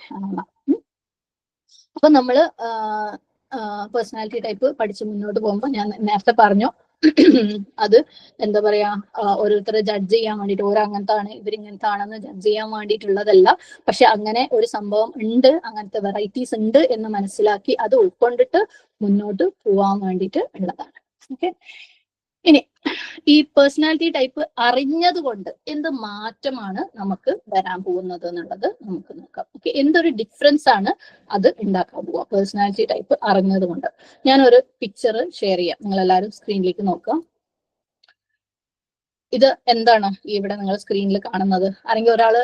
അപ്പൊ നമ്മള് പേഴ്സണാലിറ്റി ടൈപ്പ് പഠിച്ച് മുന്നോട്ട് പോകുമ്പോൾ ഞാൻ നേരത്തെ പറഞ്ഞു, അത് എന്താ പറയാ, ഓരോരുത്തരെ ജഡ്ജ് ചെയ്യാൻ വേണ്ടിയിട്ട് ഓരോ അങ്ങനത്താണ് ഇവരിങ്ങനത്തെ ആണെന്ന് ജഡ്ജ് ചെയ്യാൻ വേണ്ടിയിട്ടുള്ളതല്ല. പക്ഷെ അങ്ങനെ ഒരു സംഭവം ഉണ്ട്, അങ്ങനത്തെ വെറൈറ്റീസ് ഉണ്ട് എന്ന് മനസ്സിലാക്കി അത് ഉൾക്കൊണ്ടിട്ട് മുന്നോട്ട് പോവാൻ വേണ്ടിയിട്ട് ഉള്ളതാണ്. ഓക്കെ, ഇനി ഈ പേഴ്സണാലിറ്റി ടൈപ്പ് അറിഞ്ഞത് കൊണ്ട് എന്ത് മാറ്റമാണ് നമുക്ക് വരാൻ പോകുന്നത് എന്നുള്ളത് നമുക്ക് നോക്കാം. ഓക്കെ, എന്തൊരു ഡിഫറൻസ് ആണ് അത് ഉണ്ടാക്കാൻ പോവുക പേഴ്സണാലിറ്റി ടൈപ്പ് അറിഞ്ഞത് കൊണ്ട്. ഞാനൊരു പിക്ചർ ഷെയർ ചെയ്യാം, നിങ്ങൾ എല്ലാവരും സ്ക്രീനിലേക്ക് നോക്കാം. ഇത് എന്താണ് ഇവിടെ നിങ്ങൾ സ്ക്രീനിൽ കാണുന്നത്? ആരെങ്കിലും ഒരാള്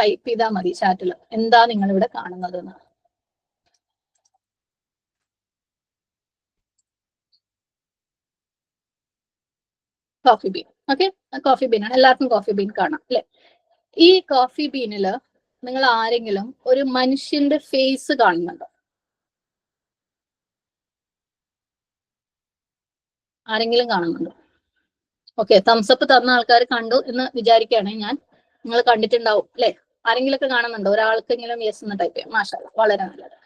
ടൈപ്പ് ചെയ്താൽ മതി ചാറ്റിൽ, എന്താ നിങ്ങൾ ഇവിടെ കാണുന്നത് എന്ന്. Coffee bean. Okay, coffee bean ആണ്, എല്ലാവർക്കും കോഫി ബീൻ കാണാം അല്ലെ? ഈ കോഫി ബീനില് നിങ്ങൾ ആരെങ്കിലും ഒരു മനുഷ്യന്റെ ഫേസ് കാണുന്നുണ്ടോ? ആരെങ്കിലും കാണുന്നുണ്ടോ? ഓക്കെ, തംസപ്പ് തന്ന ആൾക്കാർ കണ്ടു എന്ന് വിചാരിക്കുകയാണ് ഞാൻ. നിങ്ങൾ കണ്ടിട്ടുണ്ടാവും അല്ലെ? ആരെങ്കിലും ഒക്കെ കാണുന്നുണ്ടോ? ഒരാൾക്കെങ്കിലും യെസ് എന്ന് ടൈപ്പ് ചെയ്യാം. മാഷാഅല്ലാഹ്, വളരെ നല്ലത്.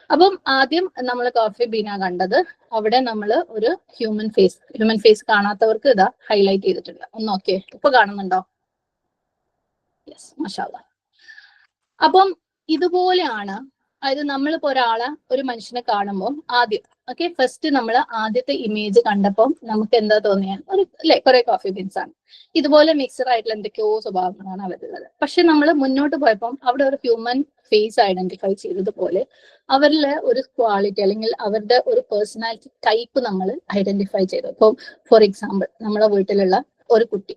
അപ്പം ആദ്യം നമ്മൾ കോഫി ബീനാ കണ്ടത്. അവിടെ നമ്മൾ ഒരു ഹ്യൂമൻ ഫേസ് കാണാത്തവർക്ക് ഇതാ ഹൈലൈറ്റ് ചെയ്തിട്ടുണ്ട്. ഒന്ന് നോക്കിയേ, ഇപ്പൊ കാണുന്നുണ്ടോ? യെസ്, മാഷാഅല്ലാഹ്. അപ്പം ഇതുപോലെയാണ്, അതായത് നമ്മളിപ്പോ ഒരു മനുഷ്യനെ കാണുമ്പോൾ ആദ്യം ഫസ്റ്റ് നമ്മൾ ആദ്യത്തെ ഇമേജ് കണ്ടപ്പോൾ നമുക്ക് എന്താ തോന്നിയ അല്ലെ, കുറെ കോഫി ബീൻസ് ആണ്, ഇതുപോലെ മിക്സർ ആയിട്ടുള്ള എന്തൊക്കെയോ സ്വഭാവങ്ങളാണ് അവരുള്ളത്. പക്ഷെ നമ്മൾ മുന്നോട്ട് പോയപ്പോൾ അവിടെ ഒരു ഹ്യൂമൻ ഫേസ് ഐഡന്റിഫൈ ചെയ്തതുപോലെ അവരിൽ ഒരു ക്വാളിറ്റി അല്ലെങ്കിൽ അവരുടെ ഒരു പേഴ്സണാലിറ്റി ടൈപ്പ് നമ്മൾ ഐഡന്റിഫൈ ചെയ്തു. ഇപ്പം ഫോർ എക്സാമ്പിൾ, നമ്മളെ വീട്ടിലുള്ള ഒരു കുട്ടി,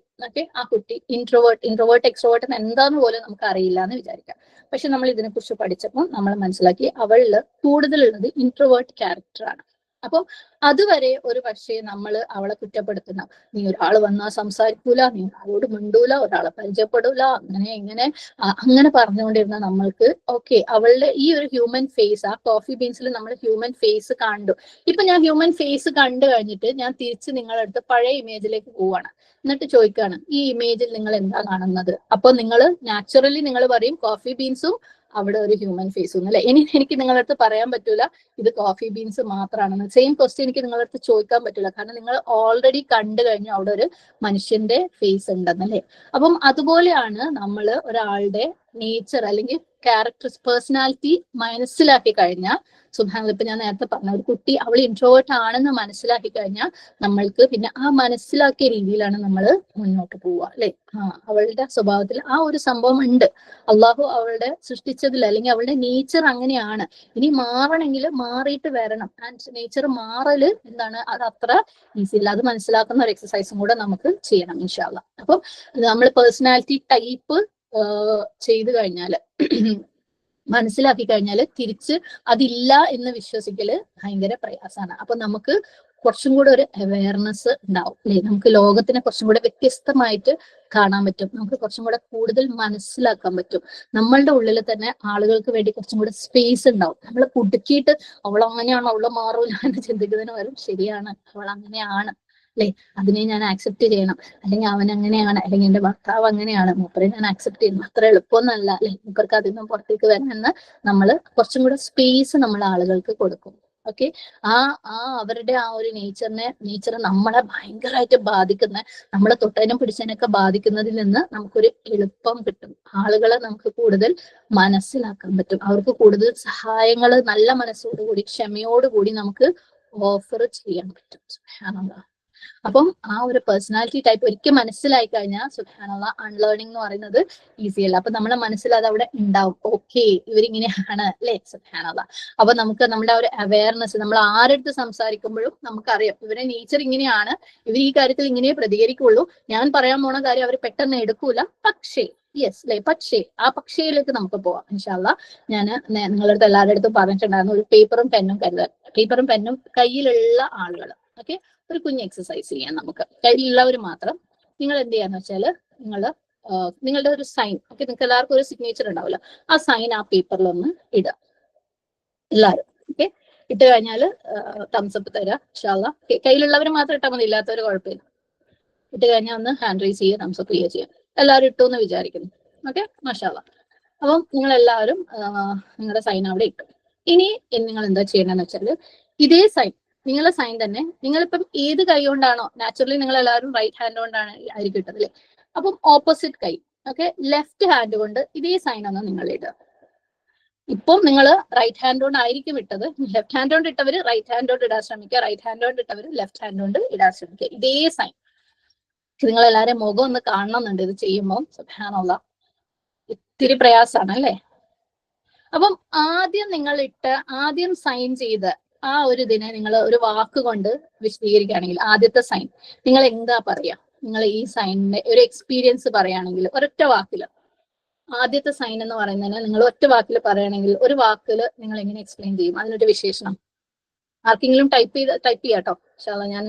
ആ കുട്ടി ഇൻട്രോവേർട്ട് എക്സ്ട്രോവേർട്ട് എന്താന്ന് പോലും നമുക്ക് അറിയില്ല എന്ന് വിചാരിക്കാം. പക്ഷെ നമ്മൾ ഇതിനെക്കുറിച്ച് പഠിച്ചപ്പോൾ നമ്മൾ മനസ്സിലാക്കി അവളിൽ കൂടുതലുള്ളത് ഇൻട്രോവേർട്ട് ക്യാരക്ടറാണ്. അപ്പം അതുവരെ ഒരു പക്ഷേ നമ്മൾ അവളെ കുറ്റപ്പെടുത്തുന്ന, നീ ഒരാൾ വന്നാൽ സംസാരിക്കൂല, നീ ഒരാളോട് മിണ്ടൂല, ഒരാളെ പരിചയപ്പെടൂല, അങ്ങനെ പറഞ്ഞുകൊണ്ടിരുന്ന നമ്മൾക്ക് അവളുടെ ഈ ഒരു ഹ്യൂമൻ ഫേസ്, ആ കോഫി ബീൻസിൽ നമ്മൾ ഹ്യൂമൻ ഫേസ് കണ്ടു. ഇപ്പൊ ഞാൻ ഹ്യൂമൻ ഫേസ് കണ്ടു കഴിഞ്ഞിട്ട് ഞാൻ തിരിച്ച് നിങ്ങളുടെ അടുത്ത് പഴയ ഇമേജിലേക്ക് പോവാണ്. എന്നിട്ട് ചോദിക്കാണ്, ഈ ഇമേജിൽ നിങ്ങൾ എന്താ കാണുന്നത്? അപ്പൊ നിങ്ങൾ നാച്ചുറലി നിങ്ങൾ പറയും കോഫി ബീൻസും അവിടെ ഒരു ഹ്യൂമൻ ഫേസും അല്ലെ. എനിക്ക് നിങ്ങളുടെ അടുത്ത് പറയാൻ പറ്റൂല ഇത് കോഫി ബീൻസ് മാത്രമാണെന്ന്. സെയിം ക്വസ്റ്റ്യൻ എനിക്ക് നിങ്ങളുടെ അടുത്ത് ചോദിക്കാൻ പറ്റില്ല, കാരണം നിങ്ങൾ ഓൾറെഡി കണ്ടു കഴിഞ്ഞു അവിടെ ഒരു മനുഷ്യന്റെ ഫേസ് ഉണ്ടെന്നല്ലേ. അപ്പം അതുപോലെയാണ് നമ്മൾ ഒരാളുടെ നേച്ചർ അല്ലെങ്കിൽ ക്യാരക്ടർ പേഴ്സണാലിറ്റി മനസ്സിലാക്കി കഴിഞ്ഞാൽ, സുബ്ഹാനല്ലാഹ്, ഇപ്പൊ ഞാൻ നേരത്തെ പറഞ്ഞ ഒരു കുട്ടി അവൾ ഇൻട്രോവേർട്ട് ആണെന്ന് മനസ്സിലാക്കി കഴിഞ്ഞാൽ നമ്മൾക്ക് പിന്നെ ആ മനസ്സിലാക്കിയ രീതിയിലാണ് നമ്മൾ മുന്നോട്ട് പോവുക അല്ലെ. അവളുടെ സ്വഭാവത്തിൽ ആ ഒരു സംഭവം ഉണ്ട്, അള്ളാഹു അവളുടെ സൃഷ്ടിച്ചതിൽ അല്ലെങ്കിൽ അവളുടെ നേച്ചർ അങ്ങനെയാണ്. ഇനി മാറണമെങ്കിൽ മാറിയിട്ട് വരണം. ആൻഡ് നേച്ചർ മാറല് എന്താണ്, അത് അത്ര ഈസി അല്ല. അത് മനസ്സിലാക്കുന്ന ഒരു എക്സസൈസും കൂടെ നമുക്ക് ചെയ്യണം ഇൻഷാ അല്ലാഹ്. അപ്പം നമ്മൾ പേഴ്സണാലിറ്റി ടൈപ്പ് ചെയ്തു കഴിഞ്ഞാല് മനസ്സിലാക്കി കഴിഞ്ഞാൽ തിരിച്ച് അതില്ല എന്ന് വിശ്വസിക്കല് ഭയങ്കര പ്രയാസമാണ്. അപ്പൊ നമുക്ക് കുറച്ചും കൂടെ ഒരു അവയർനെസ് ഉണ്ടാവും അല്ലെ. നമുക്ക് ലോകത്തിനെ കുറച്ചും കൂടെ വ്യത്യസ്തമായിട്ട് കാണാൻ പറ്റും, നമുക്ക് കുറച്ചും കൂടെ കൂടുതൽ മനസ്സിലാക്കാൻ പറ്റും. നമ്മളുടെ ഉള്ളിൽ തന്നെ ആളുകൾക്ക് വേണ്ടി കുറച്ചും കൂടെ സ്പേസ് ഉണ്ടാവും. നമ്മൾ കുടുക്കിയിട്ട് അവൾ അങ്ങനെയാണോ, അവള് മാറൂല എന്ന് ചിന്തിക്കുന്നതിന് പകരം ശരിയാണ്, അവൾ അങ്ങനെയാണ് അല്ലെ, അതിനെ ഞാൻ ആക്സെപ്റ്റ് ചെയ്യണം, അല്ലെങ്കിൽ അവൻ അങ്ങനെയാണ്, അല്ലെങ്കിൽ എന്റെ ഭർത്താവ് അങ്ങനെയാണ്, മൂപ്പരെ ഞാൻ ആക്സെപ്റ്റ് ചെയ്യണം. അത്ര എളുപ്പമൊന്നല്ല അല്ലെ, മൂപ്പർക്ക് അതിൽ നിന്നും പുറത്തേക്ക് വരണമെന്ന് നമ്മൾ കുറച്ചും കൂടെ സ്പേസ് നമ്മൾ ആളുകൾക്ക് കൊടുക്കും. ഓക്കെ, അവരുടെ ആ ഒരു നേച്ചർ നമ്മളെ ഭയങ്കരമായിട്ട് ബാധിക്കുന്ന, നമ്മളെ തൊട്ടതിനും പിടിച്ചതിനൊക്കെ ബാധിക്കുന്നതിൽ നിന്ന് നമുക്കൊരു എളുപ്പം കിട്ടും. ആളുകളെ നമുക്ക് കൂടുതൽ മനസ്സിലാക്കാൻ പറ്റും, അവർക്ക് കൂടുതൽ സഹായങ്ങൾ നല്ല മനസ്സോടുകൂടി ക്ഷമയോടുകൂടി നമുക്ക് ഓഫർ ചെയ്യാൻ പറ്റും. സുബ്ഹാനല്ലാഹ്. അപ്പം ആ ഒരു പേഴ്സണാലിറ്റി ടൈപ്പ് ഒരിക്കൽ മനസ്സിലായി കഴിഞ്ഞാൽ സുബ്ഹാനല്ലാഹ് അൺലേണിംഗ് എന്ന് പറയുന്നത് ഈസി അല്ല. അപ്പൊ നമ്മളെ മനസ്സിൽ അത് അവിടെ ഉണ്ടാവും, ഇവരിങ്ങനെയാണ് അല്ലെ. സുബ്ഹാനല്ലാഹ്. അപ്പൊ നമുക്ക് നമ്മുടെ ആ ഒരു അവയർനെസ്, നമ്മൾ ആരെടുത്ത് സംസാരിക്കുമ്പോഴും നമുക്കറിയാം ഇവരെ നേച്ചർ ഇങ്ങനെയാണ്, ഇവർ ഈ കാര്യത്തിൽ ഇങ്ങനെ പ്രതികരിക്കുള്ളൂ, ഞാൻ പറയാൻ പോണ കാര്യം അവർ പെട്ടെന്ന് എടുക്കൂല, പക്ഷേ പക്ഷേ ആ പക്ഷേയിലേക്ക് നമുക്ക് പോവാം ഇൻഷാ അല്ലാഹ്. ഞാൻ നിങ്ങളുടെ അടുത്ത് എല്ലാവരുടെ അടുത്തും പറഞ്ഞിട്ടുണ്ടായിരുന്നു ഒരു പേപ്പറും പെന്നും കരുതാൻ. പേപ്പറും പെന്നും കയ്യിലുള്ള ആളുകൾ ഒരു കുഞ്ഞ് എക്സസൈസ് ചെയ്യാം. നമുക്ക് കയ്യിലുള്ളവർ മാത്രം നിങ്ങൾ എന്ത് ചെയ്യാന്ന് വെച്ചാല് നിങ്ങളുടെ ഒരു സൈൻ, നിങ്ങൾക്ക് എല്ലാവർക്കും ഒരു സിഗ്നേച്ചർ ഉണ്ടാവില്ല, ആ സൈൻ ആ പേപ്പറിൽ ഒന്ന് ഇടുക എല്ലാവരും. ഇട്ട് കഴിഞ്ഞാല് തംസപ്പ് തരാം ഇൻഷാ അല്ലാഹ്. കയ്യിലുള്ളവർ മാത്രം ഇട്ടാൽ മതി, ഇല്ലാത്തവർ കുഴപ്പമില്ല. ഇട്ട് കഴിഞ്ഞാൽ ഒന്ന് ഹാൻഡ് റൈസ് ചെയ്യുക, തംസപ്പ് ചെയ്യുക ചെയ്യാം. എല്ലാവരും ഇട്ടു എന്ന് വിചാരിക്കുന്നു. മാഷാ അല്ലാഹ്. അപ്പം നിങ്ങൾ എല്ലാവരും നിങ്ങളുടെ സൈൻ അവിടെ ഇട്ടു. ഇനി നിങ്ങൾ എന്താ ചെയ്യണമെന്ന് വെച്ചാൽ ഇതേ സൈൻ നിങ്ങളെ സൈൻ തന്നെ നിങ്ങളിപ്പം ഏത് കൈ കൊണ്ടാണോ, നാച്ചുറലി നിങ്ങൾ എല്ലാവരും റൈറ്റ് ഹാൻഡ് കൊണ്ടാണ് ആയിരിക്കും ഇട്ടത് അല്ലേ. അപ്പം ഓപ്പോസിറ്റ് കൈ ഓക്കെ, ലെഫ്റ്റ് ഹാൻഡ് കൊണ്ട് ഇതേ സൈൻ ആണ് നിങ്ങൾ ഇടുക. ഇപ്പം നിങ്ങൾ റൈറ്റ് ഹാൻഡ് കൊണ്ട് ആയിരിക്കും ഇട്ടത്, ലെഫ്റ്റ് ഹാൻഡ് കൊണ്ട് ഇട്ടവര് റൈറ്റ് ഹാൻഡ് കൊണ്ട് ഇടാൻ ശ്രമിക്കുക, റൈറ്റ് ഹാൻഡ് കൊണ്ട് ഇട്ടവര് ലെഫ്റ്റ് ഹാൻഡ് കൊണ്ട് ഇടാൻ ശ്രമിക്കുക. ഇതേ സൈൻ. നിങ്ങൾ എല്ലാവരും മുഖം ഒന്ന് കാണണമെന്നുണ്ട് ഇത് ചെയ്യുമ്പോൾ. സുബ്ഹാനല്ലാഹ്, ഇത്തിരി പ്രയാസമാണ് അല്ലേ. അപ്പം ആദ്യം സൈൻ ചെയ്ത് ആ ഒരു ഇതിനെ നിങ്ങൾ ഒരു വാക്ക് കൊണ്ട് വിശദീകരിക്കുകയാണെങ്കിൽ, ആദ്യത്തെ സൈൻ നിങ്ങൾ എന്താ പറയാ? നിങ്ങൾ ഈ സൈനിന്റെ ഒരു എക്സ്പീരിയൻസ് പറയുകയാണെങ്കിൽ ഒരൊറ്റ വാക്കില്, ആദ്യത്തെ സൈൻ എന്ന് പറയുന്നതിന് നിങ്ങൾ ഒറ്റ വാക്കിൽ പറയുകയാണെങ്കിൽ ഒരു വാക്കിൽ നിങ്ങൾ എങ്ങനെ എക്സ്പ്ലെയിൻ ചെയ്യും? അതിനൊരു വിശേഷണം ആർക്കെങ്കിലും ടൈപ്പ് ചെയ്യാട്ടോ. മാഷാഅല്ലാഹ്, ഞാൻ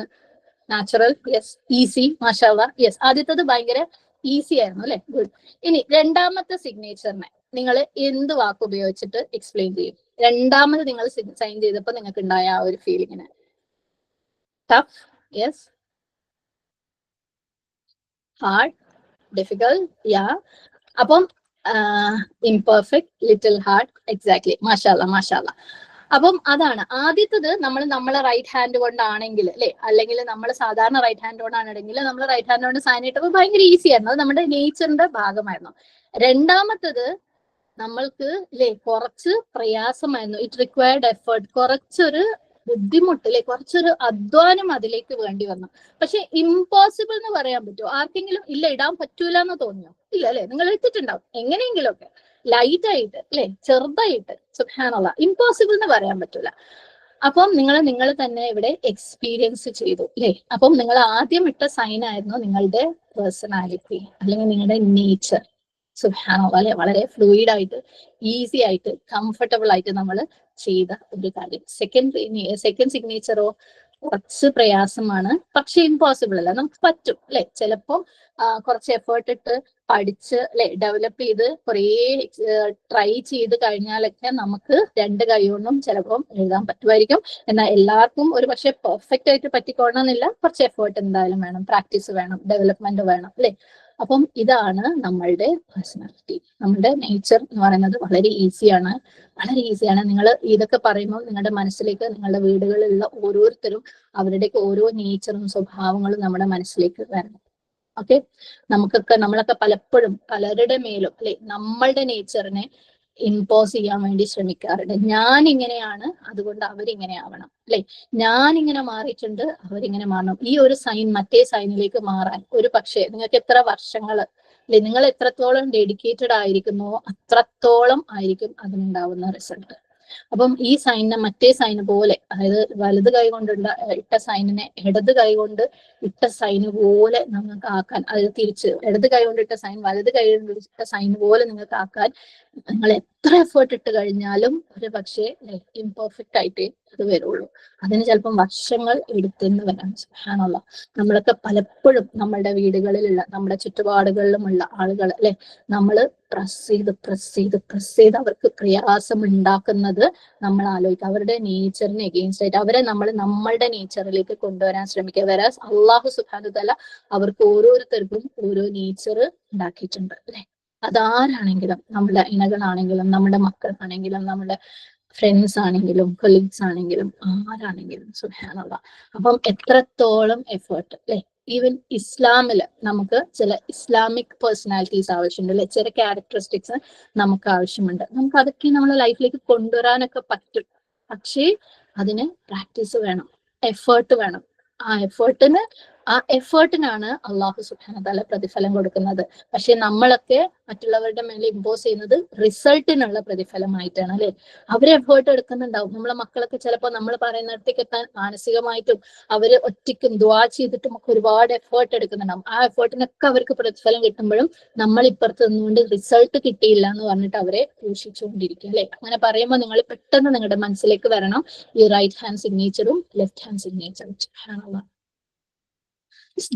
നാച്ചുറൽ, യെസ്. ഈസി, മാഷാഅല്ലാഹ്, യെസ്. ആദ്യത്തത് ഭയങ്കര ഈസി ആയിരുന്നു അല്ലെ, ഗുഡ്. ഇനി രണ്ടാമത്തെ സിഗ്നേച്ചറിനെ നിങ്ങൾ എന്ത് വാക്ക് ഉപയോഗിച്ചിട്ട് എക്സ്പ്ലെയിൻ ചെയ്യും? രണ്ടാമത് നിങ്ങൾ സൈൻ ചെയ്തപ്പോൾ നിങ്ങൾക്ക് ഉണ്ടായ ആ ഒരു ഫീലിങ്ങിന്. Tough, yes. Hard, difficult, ya. അപ്പം ഇംപെർഫെക്റ്റ്, ലിറ്റിൽ ഹാർഡ്, എക്സാക്ട്ലി. മാഷാഅല്ലാഹ്, മാഷാഅല്ലാഹ്. അപ്പം അതാണ് ആദ്യത്തത്. നമ്മളെ റൈറ്റ് ഹാൻഡ് കൊണ്ടാണെങ്കിൽ അല്ലെ, അല്ലെങ്കിൽ നമ്മൾ സാധാരണ റൈറ്റ് ഹാൻഡ് കൊണ്ടാണെങ്കിൽ നമ്മൾ റൈറ്റ് ഹാൻഡ് കൊണ്ട് സൈൻ ഇട്ടപ്പോൾ ഭയങ്കര ഈസി ആയിരുന്നു, അത് നമ്മുടെ നേച്ചറിന്റെ ഭാഗമായിരുന്നു. രണ്ടാമത്തത് നമ്മൾക്ക് അല്ലെ കുറച്ച് പ്രയാസമായിരുന്നു, ഇറ്റ് റിക്വയർഡ് എഫേർട്ട്, കുറച്ചൊരു ബുദ്ധിമുട്ട് അല്ലെ, കുറച്ചൊരു അധ്വാനം അതിലേക്ക് വേണ്ടി വന്നു. പക്ഷെ ഇമ്പോസിബിൾ എന്ന് പറയാൻ പറ്റുമോ ആർക്കെങ്കിലും? ഇല്ല, ഇടാൻ പറ്റൂല എന്ന് തോന്നിയോ? ഇല്ല അല്ലെ, നിങ്ങൾ ഇട്ടിട്ടുണ്ടാവും എങ്ങനെയെങ്കിലും ഒക്കെ ലൈറ്റ് ആയിട്ട് അല്ലെ, ചെറുതായിട്ട്. സുബ്ഹാനല്ലാഹ്, ഇമ്പോസിബിൾ എന്ന് പറയാൻ പറ്റൂല. അപ്പം നിങ്ങൾ തന്നെ ഇവിടെ എക്സ്പീരിയൻസ് ചെയ്തു അല്ലെ. അപ്പം നിങ്ങൾ ആദ്യം ഇട്ട സൈൻ ആയിരുന്നു നിങ്ങളുടെ പേഴ്സണാലിറ്റി അല്ലെങ്കിൽ നിങ്ങളുടെ നേച്ചർ. സുബ്ഹാനല്ലാഹ് അല്ലെ, വളരെ ഫ്ലൂയിഡ് ആയിട്ട് ഈസി ആയിട്ട് കംഫർട്ടബിൾ ആയിട്ട് നമ്മൾ ചെയ്ത ഒരു കാര്യം. സെക്കൻഡ് സിഗ്നേച്ചറോ കുറച്ച് പ്രയാസമാണ്, പക്ഷെ ഇമ്പോസിബിൾ അല്ല, നമുക്ക് പറ്റും അല്ലെ. ചിലപ്പോൾ കുറച്ച് എഫേർട്ട് ഇട്ട് പഠിച്ച് അല്ലെ ഡെവലപ്പ് ചെയ്ത് കുറേ ട്രൈ ചെയ്ത് കഴിഞ്ഞാലൊക്കെ നമുക്ക് രണ്ട് കൈ കൊണ്ടും ചിലപ്പം എഴുതാൻ പറ്റുമായിരിക്കും. എന്നാൽ എല്ലാവർക്കും ഒരു പക്ഷെ പെർഫെക്റ്റ് ആയിട്ട് പറ്റിക്കോണമെന്നില്ല. കുറച്ച് എഫേർട്ട് എന്തായാലും വേണം, പ്രാക്ടീസ് വേണം, ഡെവലപ്മെന്റ് വേണം അല്ലെ. അപ്പം ഇതാണ് നമ്മളുടെ പേഴ്സണാലിറ്റി, നമ്മുടെ നേച്ചർ എന്ന് പറയുന്നത് വളരെ ഈസിയാണ്, വളരെ ഈസിയാണ്. നിങ്ങൾ ഇതൊക്കെ പറയുമ്പോൾ നിങ്ങളുടെ മനസ്സിലേക്ക് നിങ്ങളുടെ വീടുകളിലുള്ള ഓരോരുത്തരും അവരുടെയൊക്കെ ഓരോ നേച്ചറും സ്വഭാവങ്ങളും നമ്മുടെ മനസ്സിലേക്ക് വരണം. ഓക്കെ, നമ്മളൊക്കെ പലപ്പോഴും പലരുടെ മേലും അല്ലെ നമ്മളുടെ നേച്ചറിനെ ഇമ്പോസ് ചെയ്യാൻ വേണ്ടി ശ്രമിക്കാറുണ്ട്. ഞാൻ ഇങ്ങനെയാണ്, അതുകൊണ്ട് അവരിങ്ങനെ ആവണം അല്ലെ, ഞാൻ ഇങ്ങനെ മാറിയിട്ടുണ്ട്, അവരിങ്ങനെ മാറണം. ഈ ഒരു സൈൻ മറ്റേ സൈനിലേക്ക് മാറാൻ ഒരു പക്ഷേ നിങ്ങൾക്ക് എത്ര വർഷങ്ങൾ അല്ലെ, നിങ്ങൾ എത്രത്തോളം ഡെഡിക്കേറ്റഡ് ആയിരിക്കുന്നുവോ അത്രത്തോളം ആയിരിക്കും അതിനുണ്ടാവുന്ന റിസൾട്ട്. അപ്പം ഈ സൈനിനെ മറ്റേ സൈന് പോലെ, അതായത് വലത് കൈ കൊണ്ട് ഇട്ട സൈനിനെ ഇടത് കൈ കൊണ്ട് ഇട്ട സൈന് പോലെ നിങ്ങൾക്ക് ആക്കാൻ, അതായത് തിരിച്ച് ഇടത് കൈ കൊണ്ട് ഇട്ട സൈൻ വലത് കൈ കൊണ്ട് ഇട്ട സൈൻ പോലെ നിങ്ങൾക്ക് ആക്കാൻ നിങ്ങൾ എത്ര എഫേർട്ട് ഇട്ട് കഴിഞ്ഞാലും ഒരു പക്ഷേ ഇംപെർഫെക്റ്റ് ആയിട്ടേ അത് വരുള്ളൂ. അതിന് ചിലപ്പം വർഷങ്ങൾ എടുത്തെന്ന് വരാം. സുബ്ഹാനല്ലാഹ്, നമ്മളൊക്കെ പലപ്പോഴും നമ്മളുടെ വീടുകളിലുള്ള നമ്മുടെ ചുറ്റുപാടുകളിലുമുള്ള ആളുകൾ അല്ലെ, നമ്മൾ പ്രസ് ചെയ്ത് അവർക്ക് പ്രയാസം ഉണ്ടാക്കുന്നത് നമ്മൾ ആലോചിക്കുക. അവരുടെ നേച്ചറിന് എഗെയിൻസ്റ്റ് ആയിട്ട് അവരെ നമ്മളുടെ നേച്ചറിലേക്ക് കൊണ്ടുവരാൻ ശ്രമിക്കുക. വരാസ് അള്ളാഹു സുബ്ഹാനഹു തആല അവർക്ക് ഓരോരുത്തർക്കും ഓരോ നേച്ചർ ഉണ്ടാക്കിയിട്ടുണ്ട് അല്ലെ. അതാരാണെങ്കിലും, നമ്മുടെ ഇണകളാണെങ്കിലും നമ്മുടെ മക്കളാണെങ്കിലും നമ്മുടെ ഫ്രണ്ട്സ് ആണെങ്കിലും കൊളീഗ്സ് ആണെങ്കിലും ആരാണെങ്കിലും. സുബ്ഹാനല്ലാഹ്, അപ്പം എത്രത്തോളം എഫേർട്ട് അല്ലെ. ഈവൻ ഇസ്ലാമില് നമുക്ക് ചില ഇസ്ലാമിക് പേഴ്സണാലിറ്റീസ് ആവശ്യമുണ്ട് അല്ലെ, ചില ക്യാരക്ടറിസ്റ്റിക്സ് നമുക്ക് ആവശ്യമുണ്ട്. നമുക്ക് അതൊക്കെ നമ്മുടെ ലൈഫിലേക്ക് കൊണ്ടുവരാനൊക്കെ പറ്റും. പക്ഷേ അതിന് പ്രാക്ടീസ് വേണം, എഫേർട്ട് വേണം. ആ എഫേർട്ടിനാണ് അള്ളാഹു സുബ്ഹാനഹു തആല പ്രതിഫലം കൊടുക്കുന്നത്. പക്ഷെ നമ്മളൊക്കെ മറ്റുള്ളവരുടെ മേലെ ഇമ്പോസ് ചെയ്യുന്നത് റിസൾട്ടിനുള്ള പ്രതിഫലമായിട്ടാണ് അല്ലെ. അവര് എഫേർട്ട് എടുക്കുന്നുണ്ടാവും. നമ്മളെ മക്കളൊക്കെ ചിലപ്പോൾ നമ്മൾ പറയുന്നിടത്തേക്ക് എത്താൻ മാനസികമായിട്ടും അവര് ഒറ്റയ്ക്കും ദുആ ചെയ്തിട്ടും ഒക്കെ ഒരുപാട് എഫേർട്ട് എടുക്കുന്നുണ്ടാവും. ആ എഫേർട്ടിനൊക്കെ അവർക്ക് പ്രതിഫലം കിട്ടുമ്പോഴും നമ്മൾ ഇപ്പുറത്ത് നിന്നുകൊണ്ട് റിസൾട്ട് കിട്ടിയില്ല എന്ന് പറഞ്ഞിട്ട് അവരെ ദൂഷിച്ചുകൊണ്ടിരിക്കും അല്ലെ. അങ്ങനെ പറയുമ്പോൾ നിങ്ങൾ പെട്ടെന്ന് നിങ്ങളുടെ മനസ്സിലേക്ക് വരണം ഈ റൈറ്റ് ഹാൻഡ് സിഗ്നേച്ചറും ലെഫ്റ്റ് ഹാൻഡ് സിഗ്നേച്ചറും. സുബ്ഹാനല്ലാഹ്,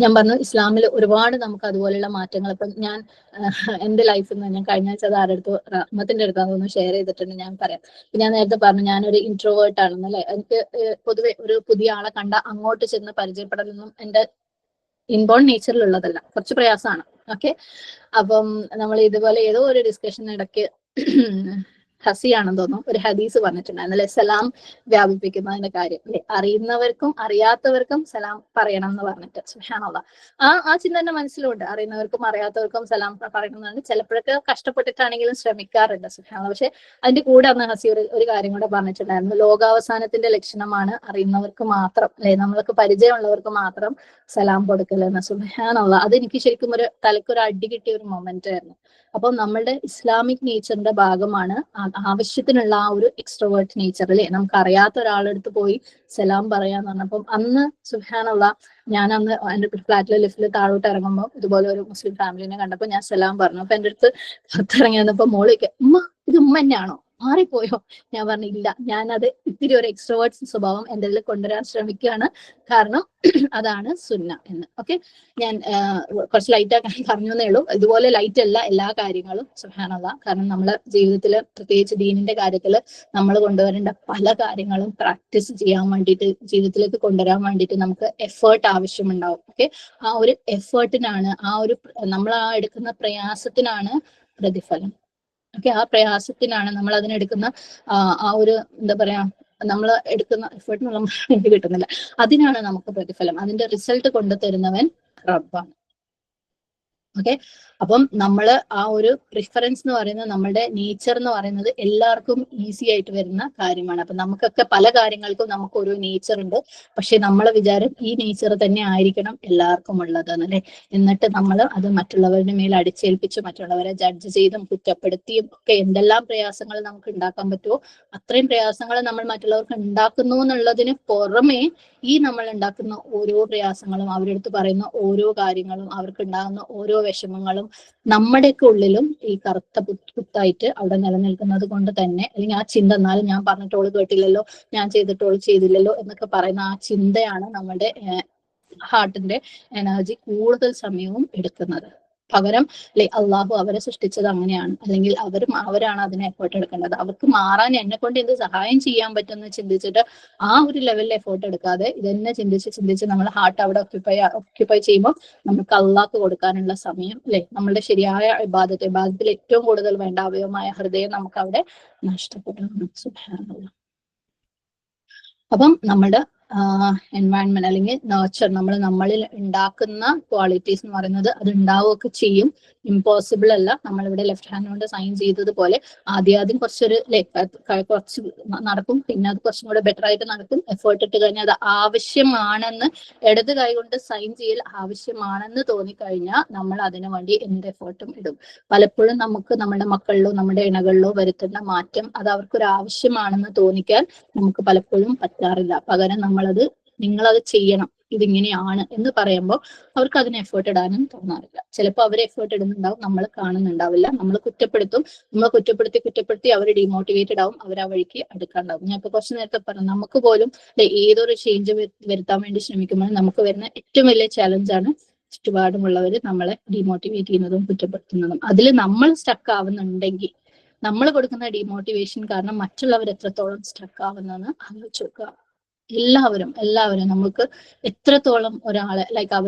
ഞാൻ പറഞ്ഞു ഇസ്ലാമിൽ ഒരുപാട് നമുക്ക് അതുപോലെയുള്ള മാറ്റങ്ങൾ. ഇപ്പം ഞാൻ എന്റെ ലൈഫിൽ നിന്ന് ഞാൻ കഴിഞ്ഞ ആഴ്ച അത് ആരുടെ റഹ്മത്തിന്റെ അടുത്താന്ന് ഷെയർ ചെയ്തിട്ടുണ്ട്, ഞാൻ പറയാം. ഞാൻ നേരത്തെ പറഞ്ഞു ഞാനൊരു ഇൻട്രോവേർട്ട് ആണെന്ന് അല്ലെ. എനിക്ക് പൊതുവെ ഒരു പുതിയ ആളെ കണ്ട അങ്ങോട്ട് ചെന്ന് പരിചയപ്പെടലൊന്നും എന്റെ ഇൻബോൺ നേച്ചറിലുള്ളതല്ല, കുറച്ച് പ്രയാസമാണ്. ഓക്കെ, അപ്പം നമ്മൾ ഇതുപോലെ ഏതോ ഒരു ഡിസ്കഷൻ ഇടയ്ക്ക് ഹസിയാണെന്ന് തോന്നുന്നു ഒരു ഹദീസ് പറഞ്ഞിട്ടുണ്ടായിരുന്നു അല്ലെ, സലാം വ്യാപിപ്പിക്കുന്നതിന്റെ കാര്യം അല്ലെ, അറിയുന്നവർക്കും അറിയാത്തവർക്കും സലാം പറയണം എന്ന് പറഞ്ഞിട്ട്. സുബ്ഹാനല്ലാഹ്. ആ ചിന്ത എന്റെ മനസ്സിലുണ്ട്, അറിയുന്നവർക്കും അറിയാത്തവർക്കും സലാം പറയണമെന്നാണ്. ചിലപ്പോഴൊക്കെ കഷ്ടപ്പെട്ടിട്ടാണെങ്കിലും ശ്രമിക്കാറുണ്ട്. സുബ്ഹാനല്ലാഹ്. പക്ഷെ അതിന്റെ കൂടെ അന്ന് ഹസി ഒരു കാര്യം കൂടെ പറഞ്ഞിട്ടുണ്ടായിരുന്നു, ലോകാവസാനത്തിന്റെ ലക്ഷണമാണ് അറിയുന്നവർക്ക് മാത്രം അല്ലെ, നമ്മൾക്ക് പരിചയമുള്ളവർക്ക് മാത്രം സലാം കൊടുക്കലെന്ന്. സുബ്ഹാനല്ലാഹ്. അത് എനിക്ക് ശരിക്കും ഒരു തലക്കൊരു അടി കിട്ടിയ ഒരു മൊമെന്റ് ആയിരുന്നു. അപ്പം നമ്മളുടെ ഇസ്ലാമിക് നേച്ചറിന്റെ ഭാഗമാണ് ആവശ്യത്തിനുള്ള ആ ഒരു എക്സ്ട്രോവേർട്ട് നേച്ചർ അല്ലെ, നമുക്ക് അറിയാത്ത ഒരാളെടുത്ത് പോയി സലാം പറയാന്ന് പറഞ്ഞപ്പം അന്ന് സുബ്ഹാനല്ലാഹ് ഞാൻ അന്ന് എന്റെ ഫ്ലാറ്റിലെ ലിഫ്റ്റിൽ താഴോട്ട് ഇറങ്ങുമ്പോൾ ഇതുപോലെ ഒരു മുസ്ലിം ഫാമിലിനെ കണ്ടപ്പോൾ ഞാൻ സലാം പറഞ്ഞു. അപ്പൊ എന്റെ അടുത്ത് പുറത്തിറങ്ങി വന്നപ്പോ മോളിക്ക് ഉമ്മ ഇത് ഉമ്മ തന്നെയാണോ, മാറിപ്പോയോ? ഞാൻ പറഞ്ഞു ഇല്ല, ഞാനത് ഇത്തിരി ഒരു എക്സ്ട്രോവേർട്ട് സ്വഭാവം എന്റെ ഇതിൽ കൊണ്ടുവരാൻ ശ്രമിക്കുകയാണ്, കാരണം അതാണ് സുന്ന എന്ന്. ഓക്കെ, ഞാൻ കുറച്ച് ലൈറ്റ് ആക്കാൻ പറഞ്ഞു എന്നേ ഉള്ളൂ. ഇതുപോലെ ലൈറ്റ് അല്ല എല്ലാ കാര്യങ്ങളും സുബ്ഹാനല്ലാഹ്. കാരണം നമ്മളെ ജീവിതത്തിൽ പ്രത്യേകിച്ച് ദീനിന്റെ കാര്യത്തിൽ നമ്മൾ കൊണ്ടുവരേണ്ട പല കാര്യങ്ങളും പ്രാക്ടീസ് ചെയ്യാൻ വേണ്ടിയിട്ട്, ജീവിതത്തിലേക്ക് കൊണ്ടുവരാൻ വേണ്ടിയിട്ട് നമുക്ക് എഫേർട്ട് ആവശ്യമുണ്ടാവും. ഓക്കെ, ആ ഒരു എഫേർട്ടിനാണ്, ആ ഒരു നമ്മൾ ആ എടുക്കുന്ന പ്രയാസത്തിനാണ് പ്രതിഫലം. ഓക്കെ, ആ പ്രയാസത്തിനാണ് നമ്മൾ അതിനെടുക്കുന്ന ആ ഒരു എന്താ പറയാ, നമ്മൾ എടുക്കുന്ന എഫേർട്ട് എനിക്ക് കിട്ടുന്നില്ല, അതിനാണ് നമുക്ക് പ്രതിഫലം. അതിന്റെ റിസൾട്ട് കൊണ്ടു തരുന്നവൻ റബ്ബാണ്. ഓക്കെ, അപ്പം നമ്മള് ആ ഒരു പ്രിഫറൻസ് എന്ന് പറയുന്നത്, നമ്മുടെ നേച്ചർ എന്ന് പറയുന്നത് എല്ലാവർക്കും ഈസി ആയിട്ട് വരുന്ന കാര്യമാണ്. അപ്പൊ നമുക്കൊക്കെ പല കാര്യങ്ങൾക്കും നമുക്ക് ഓരോ നേച്ചർ ഉണ്ട്. പക്ഷെ നമ്മളെ വിചാരം ഈ നേച്ചർ തന്നെ ആയിരിക്കണം എല്ലാവർക്കും ഉള്ളത് എന്നല്ലേ. എന്നിട്ട് നമ്മൾ അത് മറ്റുള്ളവരുടെ മേൽ അടിച്ചേൽപ്പിച്ച് മറ്റുള്ളവരെ ജഡ്ജ് ചെയ്തും കുറ്റപ്പെടുത്തിയും ഒക്കെ എന്തെല്ലാം പ്രയാസങ്ങൾ നമുക്ക് ഉണ്ടാക്കാൻ പറ്റുമോ അത്രയും പ്രയാസങ്ങൾ നമ്മൾ മറ്റുള്ളവർക്ക് ഉണ്ടാക്കുന്നു എന്നുള്ളതിന് പുറമെ ഈ നമ്മൾ ഉണ്ടാക്കുന്ന ഓരോ പ്രയാസങ്ങളും, അവരുടെ അടുത്ത് പറയുന്ന ഓരോ കാര്യങ്ങളും, അവർക്ക് ഉണ്ടാകുന്ന ഓരോ വിഷമങ്ങളും നമ്മുടെയൊക്കെ ഉള്ളിലും ഈ കറുത്ത കുത്തായിട്ട് അവിടെ നിലനിൽക്കുന്നത് കൊണ്ട് തന്നെ, അല്ലെങ്കിൽ ആ ചിന്ത, എന്നാലും ഞാൻ പറഞ്ഞിട്ടോള് കേട്ടില്ലല്ലോ, ഞാൻ ചെയ്തിട്ടോള് ചെയ്തില്ലല്ലോ എന്നൊക്കെ പറയുന്ന ആ ചിന്തയാണ് നമ്മുടെ ഹാർട്ടിന്റെ എനർജി കൂടുതൽ സമയവും എടുക്കുന്നത്. പകരം അള്ളാഹു അവരെ സൃഷ്ടിച്ചത് അങ്ങനെയാണ്, അല്ലെങ്കിൽ അവരാണ് അതിനെ എഫേർട്ട് എടുക്കേണ്ടത്, അവർക്ക് മാറാൻ എന്നെ കൊണ്ട് എന്ത് സഹായം ചെയ്യാൻ പറ്റുമെന്ന് ചിന്തിച്ചിട്ട് ആ ഒരു ലെവലിൽ എഫേർട്ട് എടുക്കാതെ ഇതന്നെ ചിന്തിച്ച് നമ്മൾ ഹാർട്ട് അവിടെ ഓക്യുപ്പൈ ചെയ്യുമ്പോൾ നമുക്ക് അള്ളാഹ്ക്ക് കൊടുക്കാനുള്ള സമയം നമ്മളുടെ ശരിയായ ഇബാദത്തിൽ ഏറ്റവും കൂടുതൽ വേണ്ട അവയവമായ ഹൃദയം നമുക്ക് അവിടെ നഷ്ടപ്പെടുന്നു. സുബ്ഹാനല്ലാഹ്. അപ്പം നമ്മുടെ എൻവയൺമെന്റ് അല്ലെങ്കിൽ നേച്ചർ, നമ്മളിൽ ഉണ്ടാക്കുന്ന ക്വാളിറ്റീസ് എന്ന് പറയുന്നത് അത് ഉണ്ടാവുകയൊക്കെ ചെയ്യും. ഇമ്പോസിബിൾ അല്ല. നമ്മളിവിടെ ലെഫ്റ്റ് ഹാൻഡ് കൊണ്ട് സൈൻ ചെയ്തതുപോലെ ആദ്യം കുറച്ചൊരു കുറച്ച് നടക്കും, പിന്നെ അത് കുറച്ചും കൂടെ ബെറ്റർ ആയിട്ട് നടക്കും. എഫേർട്ട് ഇട്ട് കഴിഞ്ഞാൽ അത് ആവശ്യമാണെന്ന്, ഇടത് കൈ കൊണ്ട് സൈൻ ചെയ്യൽ ആവശ്യമാണെന്ന് തോന്നിക്കഴിഞ്ഞാൽ നമ്മൾ അതിനു വേണ്ടി എന്ത് എഫേർട്ടും ഇടും. പലപ്പോഴും നമുക്ക് നമ്മുടെ മക്കളിലോ നമ്മുടെ ഇണകളിലോ വരുത്തുന്ന മാറ്റം അത് അവർക്കൊരു ആവശ്യമാണെന്ന് തോന്നിക്കാൻ നമുക്ക് പലപ്പോഴും പറ്റാറില്ല. പകരം നിങ്ങളത് ചെയ്യണം, ഇതിങ്ങനെയാണ് എന്ന് പറയുമ്പോൾ അവർക്ക് അതിന് എഫേർട്ട് ഇടാനും തോന്നാറില്ല. ചിലപ്പോൾ അവർ എഫേർട്ട് ഇടുന്നുണ്ടാവും, നമ്മൾ കാണുന്നുണ്ടാവില്ല. നമ്മൾ കുറ്റപ്പെടുത്തി അവർ ഡീമോട്ടിവേറ്റഡ് ആവും, അവർ ആ വഴിക്ക് അടുക്കാണ്ടാവും. ഞാൻ ഇപ്പൊ കുറച്ച് നേരത്തെ പറഞ്ഞു, നമുക്ക് പോലും ഏതൊരു ചേഞ്ച് വരുത്താൻ വേണ്ടി ശ്രമിക്കുമ്പോൾ നമുക്ക് വരുന്ന ഏറ്റവും വലിയ ചാലഞ്ചാണ് ചുറ്റുപാടുമുള്ളവർ നമ്മളെ ഡീമോട്ടിവേറ്റ് ചെയ്യുന്നതും കുറ്റപ്പെടുത്തുന്നതും. അതിൽ നമ്മൾ സ്റ്റക്ക് ആവുന്നുണ്ടെങ്കിൽ, നമ്മൾ കൊടുക്കുന്ന ഡീമോട്ടിവേഷൻ കാരണം മറ്റുള്ളവർ എത്രത്തോളം സ്റ്റക്ക് ആവുന്നതെന്ന് ആലോചിച്ച് നോക്കുക. എല്ലാവരും നമുക്ക് എത്രത്തോളം ഒരാളെ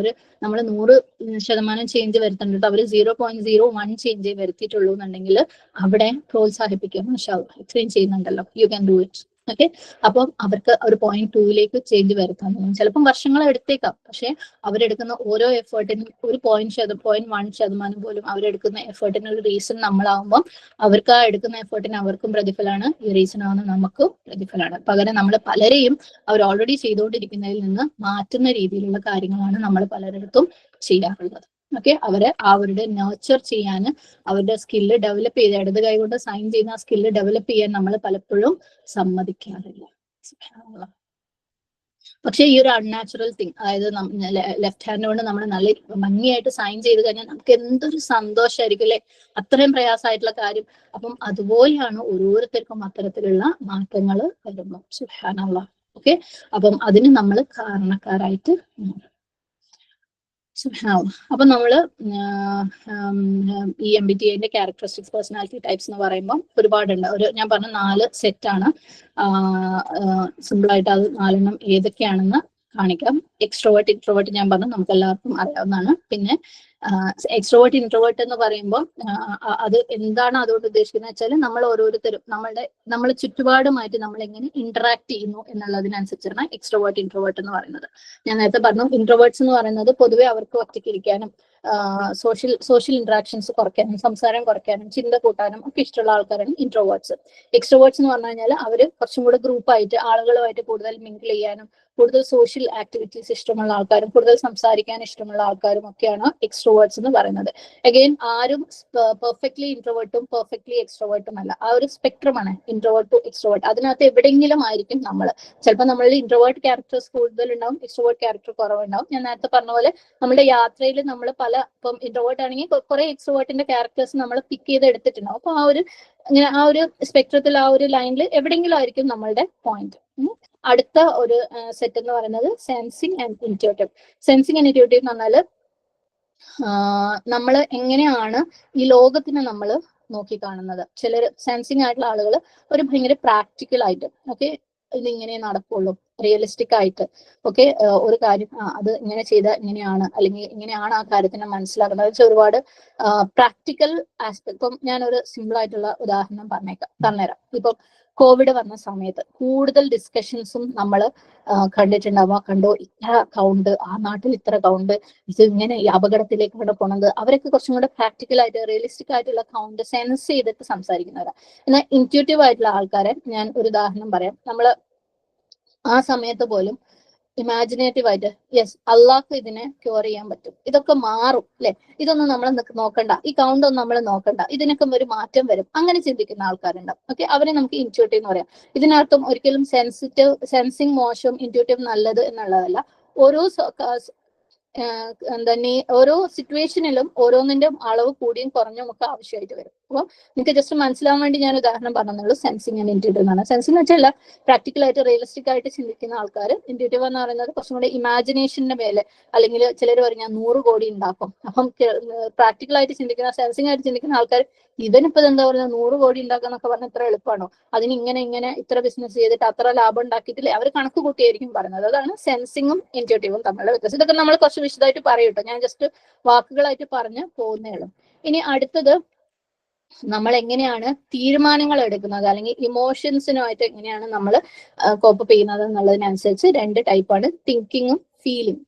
നമ്മൾ 100% ചേഞ്ച് വരുത്തേണ്ടിട്ട് അവർ 0.01 ചേഞ്ച് വരുത്തിയിട്ടുള്ളൂ എന്നുണ്ടെങ്കിൽ അവിടെ പ്രോത്സാഹിപ്പിക്കുക. മാഷാ അല്ലാഹ്, ഇത്രയും ചെയ്യുന്നുണ്ടല്ലോ, you can do it. Okay, അപ്പം അവർക്ക് ഒരു 0.2 ചേഞ്ച് വരുത്താൻ തോന്നും. ചിലപ്പം വർഷങ്ങൾ എടുത്തേക്കാം, പക്ഷെ അവരെടുക്കുന്ന ഓരോ എഫേർട്ടിനും ഒരു 0.1% പോലും അവരെടുക്കുന്ന എഫേർട്ടിന് ഒരു റീസൺ നമ്മളാവുമ്പം അവർക്ക് ആ എടുക്കുന്ന എഫേർട്ടിന് അവർക്കും പ്രതിഫലമാണ്, ഈ റീസൺ ആവുന്ന നമുക്കും പ്രതിഫലമാണ്. പകരം നമ്മൾ പലരെയും അവർ ഓൾറെഡി ചെയ്തുകൊണ്ടിരിക്കുന്നതിൽ നിന്ന് മാറ്റുന്ന രീതിയിലുള്ള കാര്യങ്ങളാണ് നമ്മൾ പലരിടത്തും ചെയ്യാറുള്ളത്. ഓക്കെ, അവരുടെ നേർച്ചർ ചെയ്യാൻ, അവരുടെ സ്കില്ല് ഡെവലപ്പ് ചെയ്ത്, ഇടത് കൈ കൊണ്ട് സൈൻ ചെയ്യുന്ന ആ സ്കില്ല് ഡെവലപ്പ് ചെയ്യാൻ നമ്മൾ പലപ്പോഴും സമ്മതിക്കാറില്ല. പക്ഷെ ഈ ഒരു അൺനാച്ചുറൽ തിങ്, അതായത് ലെഫ്റ്റ് ഹാൻഡ് കൊണ്ട് നമ്മൾ നല്ല ഭംഗിയായിട്ട് സൈൻ ചെയ്ത് കഴിഞ്ഞാൽ നമുക്ക് എന്തൊരു സന്തോഷമായിരിക്കും അല്ലെ, അത്രയും പ്രയാസമായിട്ടുള്ള കാര്യം. അപ്പം അതുപോലെയാണ് ഓരോരുത്തർക്കും അത്തരത്തിലുള്ള മാറ്റങ്ങൾ വരുമ്പോൾ. സുബ്ഹാനല്ലാഹ്. ഓക്കെ, അപ്പം അതിന് നമ്മൾ കാരണക്കാരായിട്ട് അപ്പൊ നമ്മള് ഈ MBTIന്റെ ക്യാരക്ടറിസ്റ്റിക്സ് പേഴ്സണാലിറ്റി ടൈപ്സ് എന്ന് പറയുമ്പോൾ ഒരുപാടുണ്ട്. ഞാൻ പറഞ്ഞ 4 സെറ്റാണ്. സിമ്പിൾ ആയിട്ട് അത് 4 ഏതൊക്കെയാണെന്ന് കാണിക്കാം. എക്സ്ട്രോവേർട്ട്, ഇൻട്രോവേർട്ട് ഞാൻ പറഞ്ഞു, നമുക്ക് എല്ലാവർക്കും അറിയാവുന്നതാണ്. പിന്നെ എക്സ്ട്രോവേർട്ട് ഇൻട്രോവേർട്ട് എന്ന് പറയുമ്പോൾ അത് എന്താണ് അതുകൊണ്ട് ഉദ്ദേശിക്കുന്നത് വെച്ചാൽ നമ്മൾ ഓരോരുത്തരും നമ്മൾ ചുറ്റുപാടുമായിട്ട് നമ്മൾ എങ്ങനെ ഇന്ററാക്ട് ചെയ്യുന്നു എന്നുള്ളതിനനുസരിച്ചാണ് എക്സ്ട്രോവേർട്ട് ഇൻട്രോവേർട്ട് എന്ന് പറയുന്നത്. ഞാൻ നേരത്തെ പറഞ്ഞു ഇൻട്രോവേർട്ട്സ് എന്ന് പറയുന്നത് പൊതുവെ അവർക്ക് ഒറ്റയ്ക്ക് ഇരിക്കാനും സോഷ്യൽ ഇന്ററാക്ഷൻസ് കുറയ്ക്കാനും സംസാരം കുറയ്ക്കാനും ചിന്ത കൂട്ടാനും ഒക്കെ ഇഷ്ടമുള്ള ആൾക്കാരാണ് ഇൻട്രോവേർട്സ്. എക്സ്ട്രോവേർട്സ് എന്ന് പറഞ്ഞു കഴിഞ്ഞാൽ അവര് കുറച്ചും കൂടെ ഗ്രൂപ്പായിട്ട് ആളുകളുമായിട്ട് കൂടുതൽ മിങ്കിൾ ചെയ്യാനും കൂടുതൽ സോഷ്യൽ ആക്ടിവിറ്റീസ് ഇഷ്ടമുള്ള ആൾക്കാരും കൂടുതൽ സംസാരിക്കാൻ ഇഷ്ടമുള്ള ആൾക്കാരും ഒക്കെയാണ് എക്സ്ട്രോവേർട്സ് എന്ന് പറയുന്നത്. അഗെയിൻ ആരും പെർഫെക്റ്റ്ലി ഇൻട്രോവേർട്ടും പെർഫെക്റ്റ്ലി എക്സ്ട്രോവേർട്ടും അല്ല, ആ ഒരു സ്പെക്ട്രമാണ് ഇൻട്രോവേർട്ട് ടു എക്സ്ട്രോവേർട്ട്. അതിനകത്ത് എവിടെയെങ്കിലും ആയിരിക്കും നമ്മൾ ചിലപ്പോൾ നമ്മളിൽ ഇൻട്രോവേർട്ട് ക്യാരക്ടേഴ്സ് കൂടുതൽ ഉണ്ടാവും, എക്സ്ട്രോവേർട്ട് ക്യാരക്ടർ കുറവുണ്ടാവും. ഞാൻ നേരത്തെ പറഞ്ഞ പോലെ നമ്മുടെ യാത്രയിൽ നമ്മൾ ഇപ്പം ഇൻട്രോവേർട്ട് ആണെങ്കിൽ കുറെ എക്സ്ട്രോവേർട്ടിന്റെ ക്യാരക്ടേഴ്സ് നമ്മൾ പിക്ക് ചെയ്ത് എടുത്തിട്ടുണ്ടാവും. അപ്പൊ ആ ഒരു സ്പെക്ട്രത്തിൽ ആ ഒരു ലൈനിൽ എവിടെയെങ്കിലും ആയിരിക്കും നമ്മളുടെ പോയിന്റ്. അടുത്ത ഒരു സെറ്റ് എന്ന് പറയുന്നത് sensing and intuitive. Sensing and intuitive എന്ന് പറഞ്ഞാൽ നമ്മൾ എങ്ങനെയാണ് ഈ ലോകത്തിനെ നമ്മൾ നോക്കി കാണുന്നത്. ചിലർ സെൻസിങ് ആയിട്ടുള്ള ആളുകൾ ഒരു ഭയങ്കര പ്രാക്ടിക്കൽ ആയിട്ട് ഓക്കെ ഇതിങ്ങനെ നടക്കുള്ളൂ, റിയലിസ്റ്റിക് ആയിട്ട് ഓക്കെ ഒരു കാര്യം അത് ഇങ്ങനെ ചെയ്താൽ ഇങ്ങനെയാണ് അല്ലെങ്കിൽ ഇങ്ങനെയാണ് ആ കാര്യത്തിനെ മനസ്സിലാക്കുന്നത്. വെച്ചാൽ ഒരുപാട് പ്രാക്ടിക്കൽ ആസ്പെക്ട്. ഇപ്പം ഞാനൊരു സിമ്പിൾ ആയിട്ടുള്ള ഉദാഹരണം പറഞ്ഞുതരാം. ഇപ്പം കോവിഡ് വന്ന സമയത്ത് കൂടുതൽ ഡിസ്കഷൻസും നമ്മൾ കണ്ടിട്ടുണ്ടാവുക, കണ്ടോ ഇത്ര കൗണ്ട്, ആ നാട്ടിൽ ഇത്ര കൗണ്ട്, ഇത് ഇങ്ങനെ ഈ അപകടത്തിലേക്കാണ് പോണത്. അവരൊക്കെ കുറച്ചും കൂടെ പ്രാക്ടിക്കൽ ആയിട്ട് റിയലിസ്റ്റിക് ആയിട്ടുള്ള കൗണ്ട് സെൻസ് ചെയ്തിട്ട് സംസാരിക്കുന്നവരാണ്. എന്നാൽ ഇൻറ്റ്യൂട്ടീവ് ആയിട്ടുള്ള ആൾക്കാരെ ഞാൻ ഒരു ഉദാഹരണം പറയാം. നമ്മൾ ആ സമയത്ത് പോലും ഇമാജിനേറ്റീവ് ആയിട്ട് യെസ് അള്ളാഹ്ക്ക് ഇതിനെ ക്യൂർ ചെയ്യാൻ പറ്റും, ഇതൊക്കെ മാറും അല്ലെ, ഇതൊന്നും നമ്മൾ നോക്കണ്ട, ഈ കൗണ്ട് ഒന്നും നമ്മൾ നോക്കണ്ട, ഇതിനൊക്കെ ഒരു മാറ്റം വരും, അങ്ങനെ ചിന്തിക്കുന്ന ആൾക്കാരുണ്ടാവും. ഓക്കെ അവരെ നമുക്ക് ഇൻറ്റ്യൂട്ടീവ് എന്ന് പറയാം. ഇതിനർത്ഥം ഒരിക്കലും സെൻസിങ് മോശം ഇൻറ്റ്യൂട്ടീവ് നല്ലത് എന്നുള്ളതല്ല. ഓരോ സിറ്റുവേഷനിലും ഓരോന്നിന്റെ അളവ് കൂടിയും കുറഞ്ഞും ഒക്കെ ആവശ്യമായിട്ട് വരും. അപ്പോൾ നിങ്ങൾക്ക് ജസ്റ്റ് മനസ്സിലാവാൻ വേണ്ടി ഞാൻ ഉദാഹരണം പറഞ്ഞുള്ളൂ. സെൻസിങ് ആൻഡ് ഇൻറ്റ്യൂട്ടീവ് എന്നാണ്. സെൻസിങ് വെച്ചാൽ പ്രാക്ടിക്കൽ ആയിട്ട് റിയലിസ്റ്റിക് ആയിട്ട് ചിന്തിക്കുന്ന ആൾക്കാർ. ഇൻറ്റ്യൂട്ടീവ് എന്ന് പറയുന്നത് കുറച്ചും കൂടി ഇമാജിനേഷന്റെ മേലെ, അല്ലെങ്കിൽ ചിലർ പറഞ്ഞാൽ 100 കോടി ഉണ്ടാക്കും. അപ്പം പ്രാക്ടിക്കൽ ആയിട്ട് ചിന്തിക്കുന്ന സെൻസിങ് ആയിട്ട് ചിന്തിക്കുന്ന ആൾക്കാർ ഇവനിപ്പോ എന്താ പറയുക 100 കോടി ഉണ്ടാക്കുക എന്നൊക്കെ പറഞ്ഞാൽ ഇത്ര എളുപ്പമാണോ, അതിന് ഇങ്ങനെ ഇത്ര ബിസിനസ് ചെയ്തിട്ട് അത്ര ലാഭം ഉണ്ടാക്കിയിട്ടില്ലേ, അവർ കണക്ക് കൂട്ടിയായിരിക്കും പറയുന്നത്. അതാണ് സെൻസിങ്ങും ഇൻറ്റ്യൂട്ടീവും തമ്മിലുള്ള വ്യത്യാസം. ഇതൊക്കെ നമ്മൾ കുറച്ച് വിശദമായിട്ട് പറയൂട്ടോ, ഞാൻ ജസ്റ്റ് വാക്കുകളായിട്ട് പറഞ്ഞ് പോകുന്നേ ഉള്ളൂ. ഇനി അടുത്തത് നമ്മൾ എങ്ങനെയാണ് തീരുമാനങ്ങൾ എടുക്കുന്നത് അല്ലെങ്കിൽ ഇമോഷൻസിനുമായിട്ട് എങ്ങനെയാണ് നമ്മൾ കോപ്പ് ചെയ്യുന്നത് എന്നുള്ളതിനനുസരിച്ച് 2 ടൈപ്പാണ്, തിങ്കിങ്ങും ഫീലിംഗ്.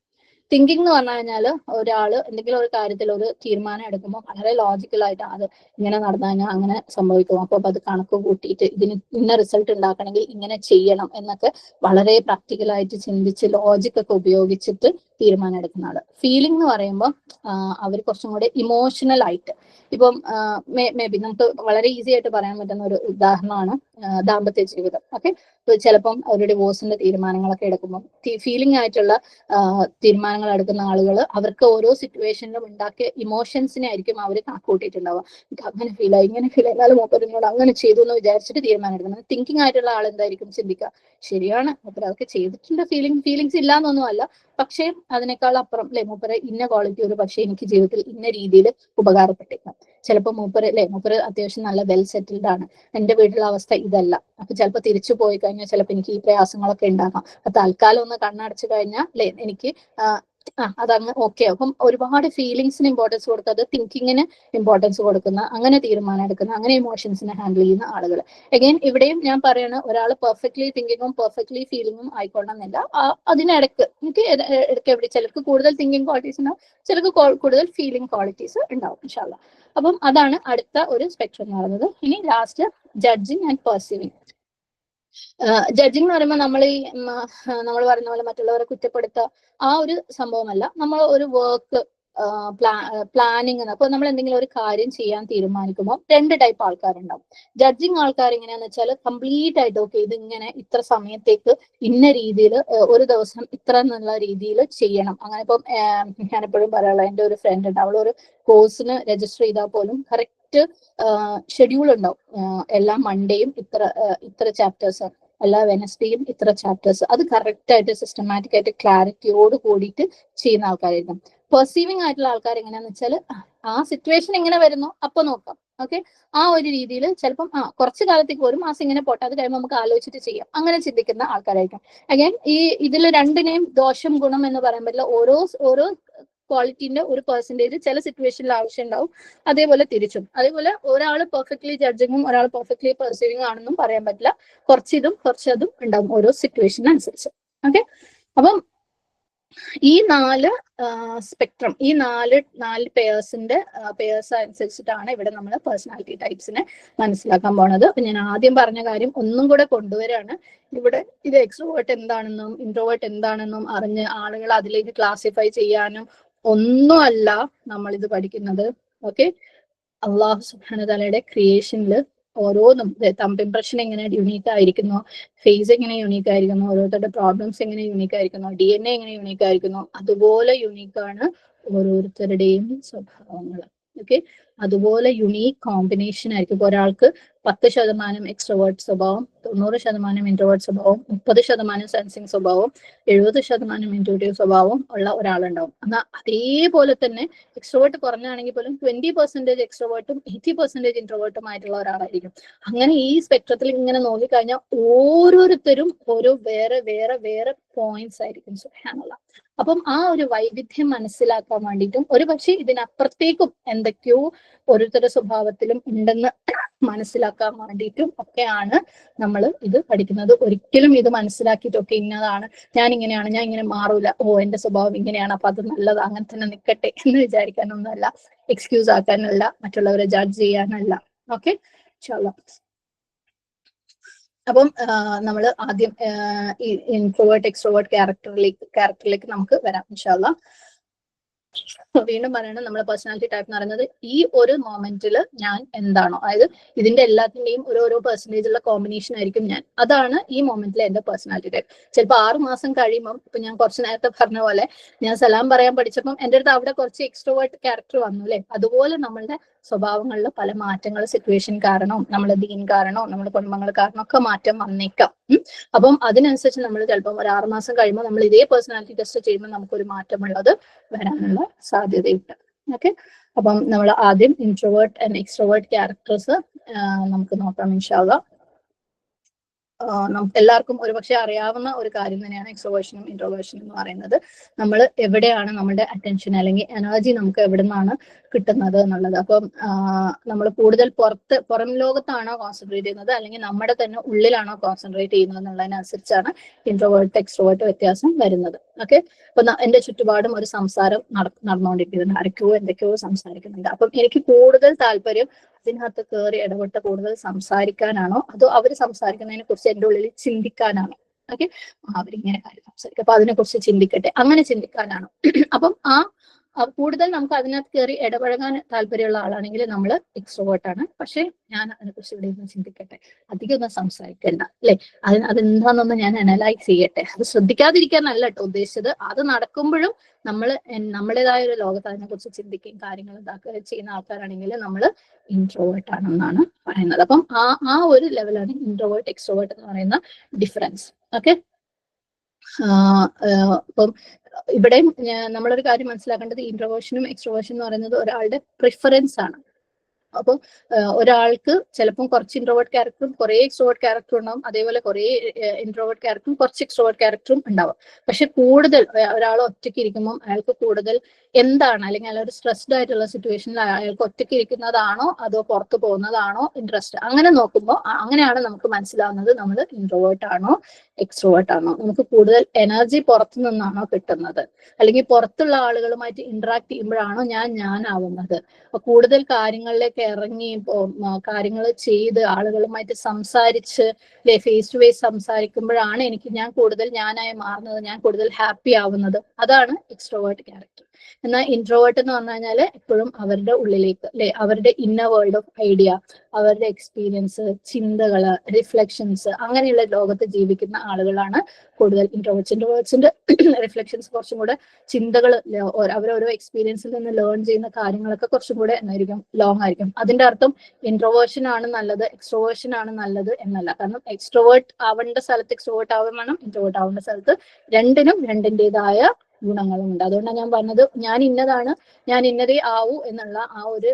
തിങ്കിങ് എന്ന് പറഞ്ഞു കഴിഞ്ഞാൽ ഒരാള് എന്തെങ്കിലും ഒരു കാര്യത്തിൽ ഒരു തീരുമാനം എടുക്കുമ്പോൾ വളരെ ലോജിക്കലായിട്ട് അത് ഇങ്ങനെ നടന്നു കഴിഞ്ഞാൽ അങ്ങനെ സംഭവിക്കും, അപ്പൊ അത് കണക്ക് കൂട്ടിയിട്ട് ഇതിന് ഇന്ന റിസൾട്ട് ഉണ്ടാക്കണമെങ്കിൽ ഇങ്ങനെ ചെയ്യണം എന്നൊക്കെ വളരെ പ്രാക്ടിക്കലായിട്ട് ചിന്തിച്ച് ലോജിക് ഒക്കെ ഉപയോഗിച്ചിട്ട് തീരുമാനം എടുക്കുന്ന ആള്. ഫീലിംഗ് എന്ന് പറയുമ്പോൾ അവർ കുറച്ചും കൂടെ ഇമോഷണൽ ആയിട്ട്, ഇപ്പം മേ ബി നമുക്ക് വളരെ ഈസി ആയിട്ട് പറയാൻ പറ്റുന്ന ഒരു ഉദാഹരണമാണ് ദാമ്പത്യ ജീവിതം. ഓക്കെ ചിലപ്പം ഒരു ഡിവോഴ്സിന്റെ തീരുമാനങ്ങളൊക്കെ എടുക്കുമ്പോൾ ഫീലിംഗ് ആയിട്ടുള്ള തീരുമാനങ്ങൾ എടുക്കുന്ന ആളുകൾ അവർക്ക് ഓരോ സിറ്റുവേഷനിലും ഉണ്ടാക്കിയ ഇമോഷൻസിനെ ആയിരിക്കും അവർ കണക്കൂട്ടിയിട്ടുണ്ടാവുക. അങ്ങനെ ഫീലായി ഇങ്ങനെ ഫീൽ ആയാലും മൂപ്പരിനോട് അങ്ങനെ ചെയ്തു എന്ന് വിചാരിച്ചിട്ട് തീരുമാനം എടുക്കുന്നത്. തിങ്കിങ് ആയിട്ടുള്ള ആൾ എന്തായിരിക്കും ചിന്തിക്കുക, ശരിയാണ് മൂപ്പര് അതൊക്കെ ചെയ്തിട്ടുണ്ട്, ഫീലിങ്സ് ഇല്ല എന്നൊന്നും അല്ല, പക്ഷേ അതിനേക്കാൾ അപ്പുറം അല്ലെ മൂപ്പര് ഇന്ന ക്വാളിറ്റി ഒരു പക്ഷേ എനിക്ക് ജീവിതത്തിൽ ഇന്ന രീതിയിൽ ഉപകാരപ്പെട്ടേക്കാം. ചിലപ്പോൾ മൂപ്പര് അത്യാവശ്യം നല്ല വെൽ സെറ്റിൽഡ് ആണ്, എന്റെ വീട്ടിലെ അവസ്ഥ ഇതല്ല, അപ്പൊ ചിലപ്പോൾ തിരിച്ചു പോയി കഴിഞ്ഞാൽ ചിലപ്പോൾ എനിക്ക് ഈ പ്രയാസങ്ങളൊക്കെ ഉണ്ടാകാം. അപ്പൊ തൽക്കാലം ഒന്ന് കണ്ണടച്ചു കഴിഞ്ഞാൽ എനിക്ക് അതങ്ങ് ഓക്കെ. അപ്പം ഒരുപാട് ഫീലിങ്സിന് ഇമ്പോർട്ടൻസ് കൊടുത്തത് തിങ്കിങ്ങിന് ഇമ്പോർട്ടൻസ് കൊടുക്കുന്ന, അങ്ങനെ തീരുമാനം എടുക്കുന്ന, അങ്ങനെ ഇമോഷൻസിനെ ഹാൻഡിൽ ചെയ്യുന്ന ആളുകൾ. അഗൈൻ ഇവിടെയും ഞാൻ പറയണ ഒരാൾ പെർഫെക്റ്റ്ലി തിങ്കിങ്ങും പെർഫെക്റ്റ്ലി ഫീലിങ്ങും ആയിക്കൊള്ളുന്നില്ല. അതിനിടയ്ക്ക് ഇടയ്ക്ക് എവിടെ ചിലർക്ക് കൂടുതൽ തിങ്കിങ് ക്വാളിറ്റീസ് ഉണ്ടാവും, ചിലർക്ക് കൂടുതൽ ഫീലിംഗ് ക്വാളിറ്റീസ് ഉണ്ടാവും ഇൻഷാ അല്ലാഹ്. അപ്പം അതാണ് അടുത്ത ഒരു സ്പെക്ട്രം എന്ന് പറയുന്നത്. ഇനി last judging and perceiving. Judging എന്ന് പറയുമ്പോൾ നമ്മൾ പറയുന്ന പോലെ മറ്റുള്ളവരെ കുറ്റപ്പെടുത്തുക ആ ഒരു സംഭവമല്ല. നമ്മൾ ഒരു വർക്ക് പ്ലാനിങ് അപ്പൊ നമ്മൾ എന്തെങ്കിലും ഒരു കാര്യം ചെയ്യാൻ തീരുമാനിക്കുമ്പോൾ 2 ടൈപ്പ് ആൾക്കാരുണ്ടാവും. ജഡ്ജിങ് ആൾക്കാർ എങ്ങനെയാന്ന് വെച്ചാൽ കംപ്ലീറ്റ് ആയിട്ട് ഓക്കെ ഇതിങ്ങനെ ഇത്ര സമയത്തേക്ക് ഇന്ന രീതിയിൽ ഒരു ദിവസം ഇത്ര എന്നുള്ള രീതിയിൽ ചെയ്യണം. അങ്ങനെ ഇപ്പം ഞാനെപ്പോഴും പറയാനുള്ള എൻ്റെ ഒരു ഫ്രണ്ട് ഉണ്ട്, അവളൊരു കോഴ്സിന് രജിസ്റ്റർ ചെയ്താൽ പോലും കറക്റ്റ് ഷെഡ്യൂൾ ഉണ്ടാവും. എല്ലാ മൺഡേയും ഇത്ര ചാപ്റ്റേഴ്സ്, എല്ലാ വെനസ്ഡേയും ഇത്ര ചാപ്റ്റേഴ്സ്, അത് കറക്റ്റ് ആയിട്ട് സിസ്റ്റമാറ്റിക് ആയിട്ട് ക്ലാരിറ്റിയോട് കൂടിയിട്ട് ചെയ്യുന്ന ആൾക്കാരായിരിക്കും. പെർസീവിങ് ആയിട്ടുള്ള ആൾക്കാർ എങ്ങനെയാന്ന് വെച്ചാൽ ആ സിറ്റുവേഷൻ എങ്ങനെ വരുന്നു അപ്പൊ നോക്കാം, ഓക്കെ ആ ഒരു രീതിയിൽ ചിലപ്പം കുറച്ച് കാലത്തേക്ക് 1 മാസം ഇങ്ങനെ പോട്ടെ, അത് കഴിയുമ്പോൾ നമുക്ക് ആലോചിച്ചിട്ട് ചെയ്യാം, അങ്ങനെ ചിന്തിക്കുന്ന ആൾക്കാരായിരിക്കും. അഗൈൻ ഇതിൽ രണ്ടിനെയും ദോഷം ഗുണം എന്ന് പറയാൻ പറ്റില്ല. ഓരോ ക്വാളിറ്റീന്റെ ഒരു പെർസെന്റേജ് ചില സിറ്റുവേഷനിൽ ആവശ്യം ഉണ്ടാവും, അതേപോലെ തിരിച്ചും. അതേപോലെ ഒരാൾ പെർഫെക്റ്റ്ലി ജഡ്ജിങ്ങും ഒരാൾ പെർഫെക്റ്റ്ലി പെർസീവിംഗ് ആണെന്നും പറയാൻ പറ്റില്ല. കുറച്ചിതും കുറച്ചതും ഉണ്ടാവും ഓരോ സിറ്റുവേഷനനുസരിച്ച്. ഓക്കെ, അപ്പം ഈ 4 സ്പെക്ട്രം, ഈ നാല് പേഴ്സ് അനുസരിച്ചിട്ടാണ് ഇവിടെ നമ്മൾ പേഴ്സണാലിറ്റി ടൈപ്സിനെ മനസ്സിലാക്കാൻ പോണത്. അപ്പൊ ഞാൻ ആദ്യം പറഞ്ഞ കാര്യം ഒന്നും കൂടെ കൊണ്ടുവരാണ്. ഇവിടെ ഇത് എക്സ്ട്രോവേർട്ട് എന്താണെന്നും ഇൻട്രോവേർട്ട് എന്താണെന്നും അറിഞ്ഞ് ആളുകൾ അതിലേക്ക് ക്ലാസിഫൈ ചെയ്യാനും ഒന്നുമല്ല നമ്മൾ ഇത് പഠിക്കുന്നത്. ഓക്കെ, അള്ളാഹു സുബ്ഹാനഹു വ തആലയുടെ ക്രിയേഷനിൽ ഓരോന്നും തമ്പ് ഇംപ്രഷൻ എങ്ങനെ യുണീക്ക് ആയിരിക്കുന്നു, ഫേസ് എങ്ങനെ യുണീക്ക് ആയിരിക്കുന്നു, ഓരോരുത്തരുടെ പ്രോബ്ലംസ് എങ്ങനെ യുണീക്ക് ആയിരിക്കുന്നു, DNA എങ്ങനെ യുണീക്ക് ആയിരിക്കുന്നു, അതുപോലെ യുണീക്കാണ് ഓരോരുത്തരുടെയും സ്വഭാവങ്ങൾ. ഓക്കെ, അതുപോലെ യുണീക്ക് കോമ്പിനേഷൻ ആയിരിക്കും. ഇപ്പൊ ഒരാൾക്ക് 10% എക്സ്ട്രോവേർട്ട് സ്വഭാവം, 90% ഇൻട്രോവേർട്ട് സ്വഭാവം, 30% സെൻസിങ് സ്വഭാവം, 70% ഇൻറ്റ്യൂട്ടീവ് സ്വഭാവം ഉള്ള ഒരാളുണ്ടാവും. എന്നാൽ അതേപോലെ തന്നെ എക്സ്ട്രോവേർട്ട് കുറഞ്ഞാണെങ്കിൽ പോലും 20% എക്സ്ട്രോവേർട്ടും 80% ഇൻട്രോവേർട്ടും ആയിട്ടുള്ള ഒരാളായിരിക്കും. അങ്ങനെ ഈ സ്പെക്ട്രത്തിൽ ഇങ്ങനെ നോക്കിക്കഴിഞ്ഞാൽ ഓരോരുത്തരും ഓരോ വേറെ വേറെ വേറെ പോയിന്റ്സ് ആയിരിക്കും. സുബ്ഹാനല്ലാഹ്. അപ്പം ആ ഒരു വൈവിധ്യം മനസ്സിലാക്കാൻ വേണ്ടിയിട്ടും ഒരു പക്ഷേ ഇതിനപ്പുറത്തേക്കും എന്തൊക്കെയോ ഓരോരുത്തരുടെ സ്വഭാവത്തിലും ഉണ്ടെന്ന് മനസ്സിലാക്കാൻ വേണ്ടിയിട്ടും ഒക്കെയാണ് നമ്മൾ ഇത് പഠിക്കുന്നത്. ഒരിക്കലും ഇത് മനസ്സിലാക്കിയിട്ടൊക്കെ ഇന്നതാണ്, ഞാൻ ഇങ്ങനെയാണ്, ഞാൻ ഇങ്ങനെ മാറൂല, എന്റെ സ്വഭാവം ഇങ്ങനെയാണ്, അപ്പൊ അത് നല്ലത്, അങ്ങനെ തന്നെ നിൽക്കട്ടെ എന്ന് വിചാരിക്കാനൊന്നുമല്ല, എക്സ്ക്യൂസ് ആക്കാനല്ല, മറ്റുള്ളവരെ ജഡ്ജ് ചെയ്യാനല്ല. ഓക്കെ, ഇൻഷാല്ലാഹ്. അപ്പം നമ്മൾ ആദ്യം ഈ ഇൻട്രോവേർട്ട് എക്സ്ട്രോവേർട്ട് ക്യാരക്ടറിലേക്ക് നമുക്ക് വരാം ഇൻഷാല്ലാഹ്. വീണ്ടും പറയണം, നമ്മുടെ പേഴ്സണാലിറ്റി ടൈപ്പ് എന്ന് പറയുന്നത് ഈ ഒരു മൊമെന്റിൽ ഞാൻ എന്താണോ, അതായത് ഇതിന്റെ എല്ലാത്തിന്റെയും ഓരോ പെർസെന്റേജ് ഉള്ള കോമ്പിനേഷൻ ആയിരിക്കും ഞാൻ. അതാണ് ഈ മൊമെന്റിലെ എന്റെ പേഴ്സണാലിറ്റി ടൈപ്പ്. ചിലപ്പോൾ 6 മാസം കഴിയുമ്പോൾ, ഇപ്പൊ ഞാൻ കുറച്ച് നേരത്തെ പറഞ്ഞ പോലെ ഞാൻ സലാം പറയാൻ പഠിച്ചപ്പം എൻ്റെ അടുത്ത് അവിടെ കുറച്ച് എക്സ്ട്രോവേർട്ട് ക്യാരക്ടർ വന്നു അല്ലെ. അതുപോലെ നമ്മളുടെ സ്വഭാവങ്ങളിൽ പല മാറ്റങ്ങൾ സിറ്റുവേഷൻ കാരണവും നമ്മുടെ ദീൻ കാരണവും നമ്മുടെ കുടുംബങ്ങൾ കാരണം ഒക്കെ മാറ്റം വന്നേക്കാം. അപ്പം അതിനനുസരിച്ച് നമ്മൾ ചിലപ്പം ഒരു 6 മാസം കഴിയുമ്പോൾ നമ്മൾ ഇതേ പേഴ്സണാലിറ്റി ടെസ്റ്റ് ചെയ്യുമ്പോൾ നമുക്കൊരു മാറ്റമുള്ളത് വരാനുള്ള സാധ്യതയുണ്ട്. ഓക്കെ, അപ്പം നമ്മൾ ആദ്യം ഇൻട്രോവേർട്ട് ആൻഡ് എക്സ്ട്രോവേർട്ട് ക്യാരക്ടേഴ്സ് നമുക്ക് നോക്കാം ഇൻഷാല്ലാഹ്. നമുക്ക് എല്ലാവർക്കും ഒരുപക്ഷെ അറിയാവുന്ന ഒരു കാര്യം തന്നെയാണ് എക്സ്ട്രോവേർഷനും ഇൻട്രോവേർഷനും എന്ന് പറയുന്നത്. നമ്മൾ എവിടെയാണ് നമ്മുടെ അറ്റൻഷൻ അല്ലെങ്കിൽ എനർജി നമുക്ക് എവിടെ നിന്നാണ് കിട്ടുന്നത് എന്നുള്ളത്. അപ്പം നമ്മൾ കൂടുതൽ പുറം ലോകത്താണോ കോൺസെൻട്രേറ്റ് ചെയ്യുന്നത് അല്ലെങ്കിൽ നമ്മുടെ തന്നെ ഉള്ളിലാണോ കോൺസെൻട്രേറ്റ് ചെയ്യുന്നത് എന്നുള്ളതിനനുസരിച്ചാണ് ഇൻട്രോവേർട്ട് എക്സ്ട്രോവേർട്ട് വ്യത്യാസം വരുന്നത്. ഓക്കെ, അപ്പൊ എന്റെ ചുറ്റുപാടും ഒരു സംസാരം നടന്നുകൊണ്ടിരിക്കുന്നുണ്ട്, ആരൊക്കെയോ എന്തൊക്കെയോ സംസാരിക്കുന്നുണ്ട്. അപ്പം എനിക്ക് കൂടുതൽ താല്പര്യം അതിനകത്ത് കയറി ഇടപെട്ട് കൂടുതൽ സംസാരിക്കാനാണോ അതോ അവർ സംസാരിക്കുന്നതിനെ കുറിച്ച് എൻ്റെ ഉള്ളിൽ ചിന്തിക്കാനാണോ? ഓക്കെ, അവരിങ്ങനെ കാര്യം സംസാരിക്കും, അപ്പൊ അതിനെ കുറിച്ച് ചിന്തിക്കട്ടെ, അങ്ങനെ ചിന്തിക്കാനാണോ? അപ്പം കൂടുതൽ നമുക്ക് അതിനകത്ത് കയറി ഇടപഴകാൻ താല്പര്യമുള്ള ആളാണെങ്കിൽ നമ്മൾ എക്സ്ട്രോവേർട്ട് ആണ്. പക്ഷെ ഞാൻ അതിനെക്കുറിച്ച് ഇവിടെ ഇരുന്ന് ചിന്തിക്കട്ടെ, അധികം ഒന്നും സംസാരിക്കണ്ട അല്ലെ, അതെന്താണെന്നൊന്ന് ഞാൻ അനലൈസ് ചെയ്യട്ടെ. അത് ശ്രദ്ധിക്കാതിരിക്കാനല്ല കേട്ടോ ഉദ്ദേശിച്ചത്. അത് നടക്കുമ്പോഴും നമ്മൾ നമ്മുടേതായ ഒരു ലോകത്ത് അതിനെക്കുറിച്ച് ചിന്തിക്കുകയും കാര്യങ്ങൾ ഇതാക്കുകയും ചെയ്യുന്ന ആൾക്കാരാണെങ്കിൽ നമ്മൾ ഇൻട്രോവേർട്ട് ആണെന്നാണ് പറയുന്നത്. അപ്പം ആ ഒരു ലെവലാണ് ഇൻട്രോവേർട്ട് എക്സ്ട്രോവേർട്ട് എന്ന് പറയുന്ന ഡിഫറൻസ്. ഓക്കെ, അപ്പം ഇവിടെ നമ്മളൊരു കാര്യം മനസ്സിലാക്കേണ്ടത് ഇൻട്രോവേർഷനും എക്സ്ട്രോവേർഷനും എന്ന് പറയുന്നത് ഒരാളുടെ പ്രിഫറൻസ് ആണ്. അപ്പോൾ ഒരാൾക്ക് ചിലപ്പം കുറച്ച് ഇൻട്രോവേർട്ട് ക്യാരക്ടറും കുറെ എക്സ്ട്രോവേർട്ട് ക്യാരക്ടറും ഉണ്ടാവും, അതേപോലെ കുറെ ഇൻട്രോവേർട്ട് ക്യാരക്ടറും കുറച്ച് എക്സ്ട്രോവേർട്ട് ക്യാരക്ടറും ഉണ്ടാവും. പക്ഷെ കൂടുതൽ ഒരാൾ ഒറ്റയ്ക്ക് ഇരിക്കുമ്പോൾ അയാൾക്ക് കൂടുതൽ എന്താണ്, അല്ലെങ്കിൽ അയാൾ ഒരു സ്ട്രെസ്ഡ് ആയിട്ടുള്ള സിറ്റുവേഷനിൽ അയാൾക്ക് ഒറ്റയ്ക്ക് ഇരിക്കുന്നതാണോ അതോ പുറത്തു പോകുന്നതാണോ ഇൻട്രസ്റ്റ്, അങ്ങനെ നോക്കുമ്പോൾ അങ്ങനെയാണ് നമുക്ക് മനസ്സിലാവുന്നത് നമ്മൾ ഇൻട്രോവേർട്ട് ആണോ എക്സ്ട്രോവേർട്ട് ആണോ. നമുക്ക് കൂടുതൽ എനർജി പുറത്തു നിന്നാണോ കിട്ടുന്നത്, അല്ലെങ്കിൽ പുറത്തുള്ള ആളുകളുമായിട്ട് ഇന്ററാക്ട് ചെയ്യുമ്പോഴാണോ ഞാനാവുന്നത്. അപ്പൊ കൂടുതൽ കാര്യങ്ങളിലേക്ക് ഇറങ്ങി കാര്യങ്ങൾ ചെയ്ത് ആളുകളുമായിട്ട് സംസാരിച്ച് ഫേസ് ടു ഫേസ് സംസാരിക്കുമ്പോഴാണ് ഞാൻ കൂടുതൽ ഞാനായി മാറുന്നത്, ഞാൻ കൂടുതൽ ഹാപ്പി ആവുന്നത്. അതാണ് എക്സ്ട്രോവേർട്ട് ക്യാരക്ടർ. എന്നാൽ ഇൻട്രോവേർട്ട് എന്ന് പറഞ്ഞു കഴിഞ്ഞാൽ എപ്പോഴും അവരുടെ ഉള്ളിലേക്ക് അവരുടെ ഇന്നർ വേൾഡ് ഓഫ് ഐഡിയ, അവരുടെ എക്സ്പീരിയൻസ്, ചിന്തകള്, റിഫ്ലക്ഷൻസ്, അങ്ങനെയുള്ള ലോകത്ത് ജീവിക്കുന്ന ആളുകളാണ് കൂടുതൽ ഇൻട്രോവേർട്സിന്റെ റിഫ്ലക്ഷൻസ് കുറച്ചും കൂടെ ചിന്തകൾ, അവരോരോ എക്സ്പീരിയൻസിൽ നിന്ന് ലേൺ ചെയ്യുന്ന കാര്യങ്ങളൊക്കെ കുറച്ചും കൂടെ എന്നായിരിക്കും ലോങ് ആയിരിക്കും. അതിന്റെ അർത്ഥം ഇൻട്രോവേർഷൻ ആണ് നല്ലത് എക്സ്ട്രോവേർഷൻ ആണ് നല്ലത് എന്നല്ല. കാരണം എക്സ്ട്രോവേർട്ട് ആവേണ്ട സ്ഥലത്ത് എക്സ്ട്രോവേർട്ട് ആവാൻ വേണം, ഇൻട്രോവേർട്ട് ആവേണ്ട സ്ഥലത്ത് രണ്ടിനും രണ്ടിൻ്റെതായ ഗുണങ്ങളും ഉണ്ട്. അതുകൊണ്ടാണ് ഞാൻ പറഞ്ഞത് ഞാൻ ഇന്നതാണ്, ഞാൻ ഇന്നതേ ആവൂ എന്നുള്ള ആ ഒരു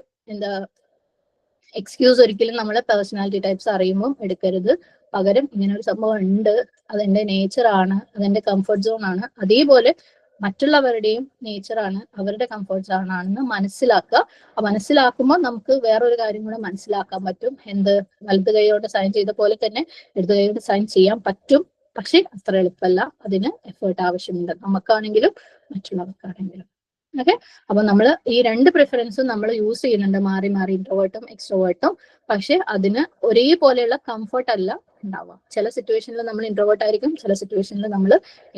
എക്സ്ക്യൂസ് ഒരിക്കലും നമ്മളെ പേഴ്സണാലിറ്റി ടൈപ്സ് അറിയുമ്പോൾ എടുക്കരുത്. പകരം ഇങ്ങനെ ഒരു സംഭവം ഉണ്ട്, അതെന്റെ നേച്ചർ ആണ്, അതെന്റെ കംഫർട്ട് സോൺ ആണ്. അതേപോലെ മറ്റുള്ളവരുടെയും നേച്ചറാണ്, അവരുടെ കംഫർട്ട്സ് ആണെന്ന് മനസ്സിലാക്കുക. മനസ്സിലാക്കുമ്പോൾ നമുക്ക് വേറൊരു കാര്യം കൂടെ മനസ്സിലാക്കാൻ പറ്റും. എന്ത്, വലത് കൈയോട് സൈൻ ചെയ്ത പോലെ തന്നെ ഇടത് കൈയോട് സൈൻ ചെയ്യാൻ പറ്റും. പക്ഷെ അത്ര എളുപ്പമല്ല, അതിന് എഫേർട്ട് ആവശ്യമുണ്ട്, നമുക്കാണെങ്കിലും മറ്റുള്ളവർക്കാണെങ്കിലും. ഓക്കെ, അപ്പൊ നമ്മൾ ഈ രണ്ട് പ്രിഫറൻസും നമ്മൾ യൂസ് ചെയ്യുന്നുണ്ട്, മാറി മാറി, ഇൻട്രോവേർട്ടും എക്സ്ട്രോവേർട്ടും. പക്ഷെ അതിന് ഒരേപോലെയുള്ള കംഫർട്ട് അല്ല ഉണ്ടാവുക. ചില സിറ്റുവേഷനിൽ നമ്മൾ ഇൻട്രോവേർട്ട് ആയിരിക്കും, ചില സിറ്റുവേഷനിൽ നമ്മൾ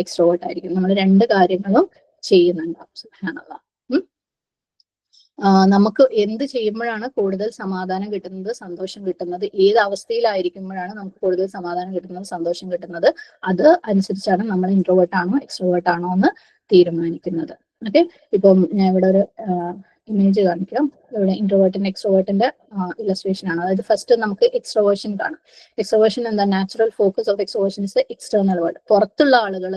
എക്സ്ട്രോവേർട്ട് ആയിരിക്കും. നമ്മൾ രണ്ട് കാര്യങ്ങളും ചെയ്യുന്നുണ്ടാവും. സുബ്ഹാനല്ലാഹ്. നമുക്ക് എന്ത് ചെയ്യുമ്പോഴാണ് കൂടുതൽ സമാധാനം കിട്ടുന്നത്, സന്തോഷം കിട്ടുന്നത്, ഏത് അവസ്ഥയിലായിരിക്കുമ്പോഴാണ് നമുക്ക് കൂടുതൽ സമാധാനം കിട്ടുന്നത്, സന്തോഷം കിട്ടുന്നത്, അത് അനുസരിച്ചാണ് നമ്മൾ ഇൻട്രോവേർട്ട് ആണോ എക്സ്ട്രോവേർട്ട് ആണോ എന്ന് തീരുമാനിക്കുന്നത്. ഓക്കെ, ഇപ്പം ഞാൻ ഇവിടെ ഒരു ഇമേജ് കാണിക്കാം. ഇവിടെ ഇൻട്രോവേർട്ടിന്റെ എക്സ്ട്രോവേർട്ടിന്റെ ഇലസ്ട്രേഷൻ ആണ്. അതായത് ഫസ്റ്റ് നമുക്ക് എക്സ്ട്രോവേർഷൻ കാണാം. എക്സ്ട്രോവേർഷൻ എന്താ? Natural focus of extroversion is external world. പുറത്തുള്ള ആളുകൾ,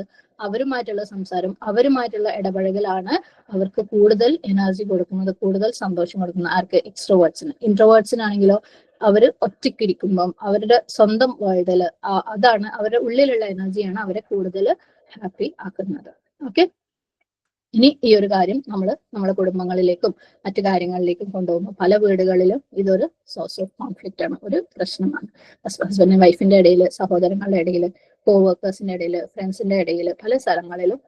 അവരുമായിട്ടുള്ള സംസാരം, അവരുമായിട്ടുള്ള ഇടപഴകലാണ് അവർക്ക് കൂടുതൽ എനർജി കൊടുക്കുന്നത്, കൂടുതൽ സന്തോഷം കൊടുക്കുന്നത്. ആർക്ക്? എക്സ്ട്രോവേർട്സിന്. ഇൻട്രോവേർട്സിനാണെങ്കിലോ അവർ ഒറ്റയ്ക്കിരിക്കുമ്പം അവരുടെ സ്വന്തം വേൾഡില്, അതാണ് അവരുടെ ഉള്ളിലുള്ള എനർജിയാണ് അവരെ കൂടുതൽ ഹാപ്പി ആക്കുന്നത്. ഓക്കെ, ഇനി ഈ ഒരു കാര്യം നമ്മൾ നമ്മുടെ കുടുംബങ്ങളിലേക്കും മറ്റു കാര്യങ്ങളിലേക്കും കൊണ്ടുപോകുമ്പോൾ പല വീടുകളിലും ഇതൊരു സോഴ്സ് ഓഫ് കോൺഫ്ലിക്റ്റ് ആണ്, ഒരു പ്രശ്നമാണ്. ഹസ്ബൻഡ് വൈഫിന്റെ ഇടയിൽ, സഹോദരങ്ങളുടെ ഇടയിൽ, കോവർക്കേഴ്സിന്റെ ഇടയിൽ, ഫ്രണ്ട്സിന്റെ ഇടയിൽ, പല സ്ഥലങ്ങളിലും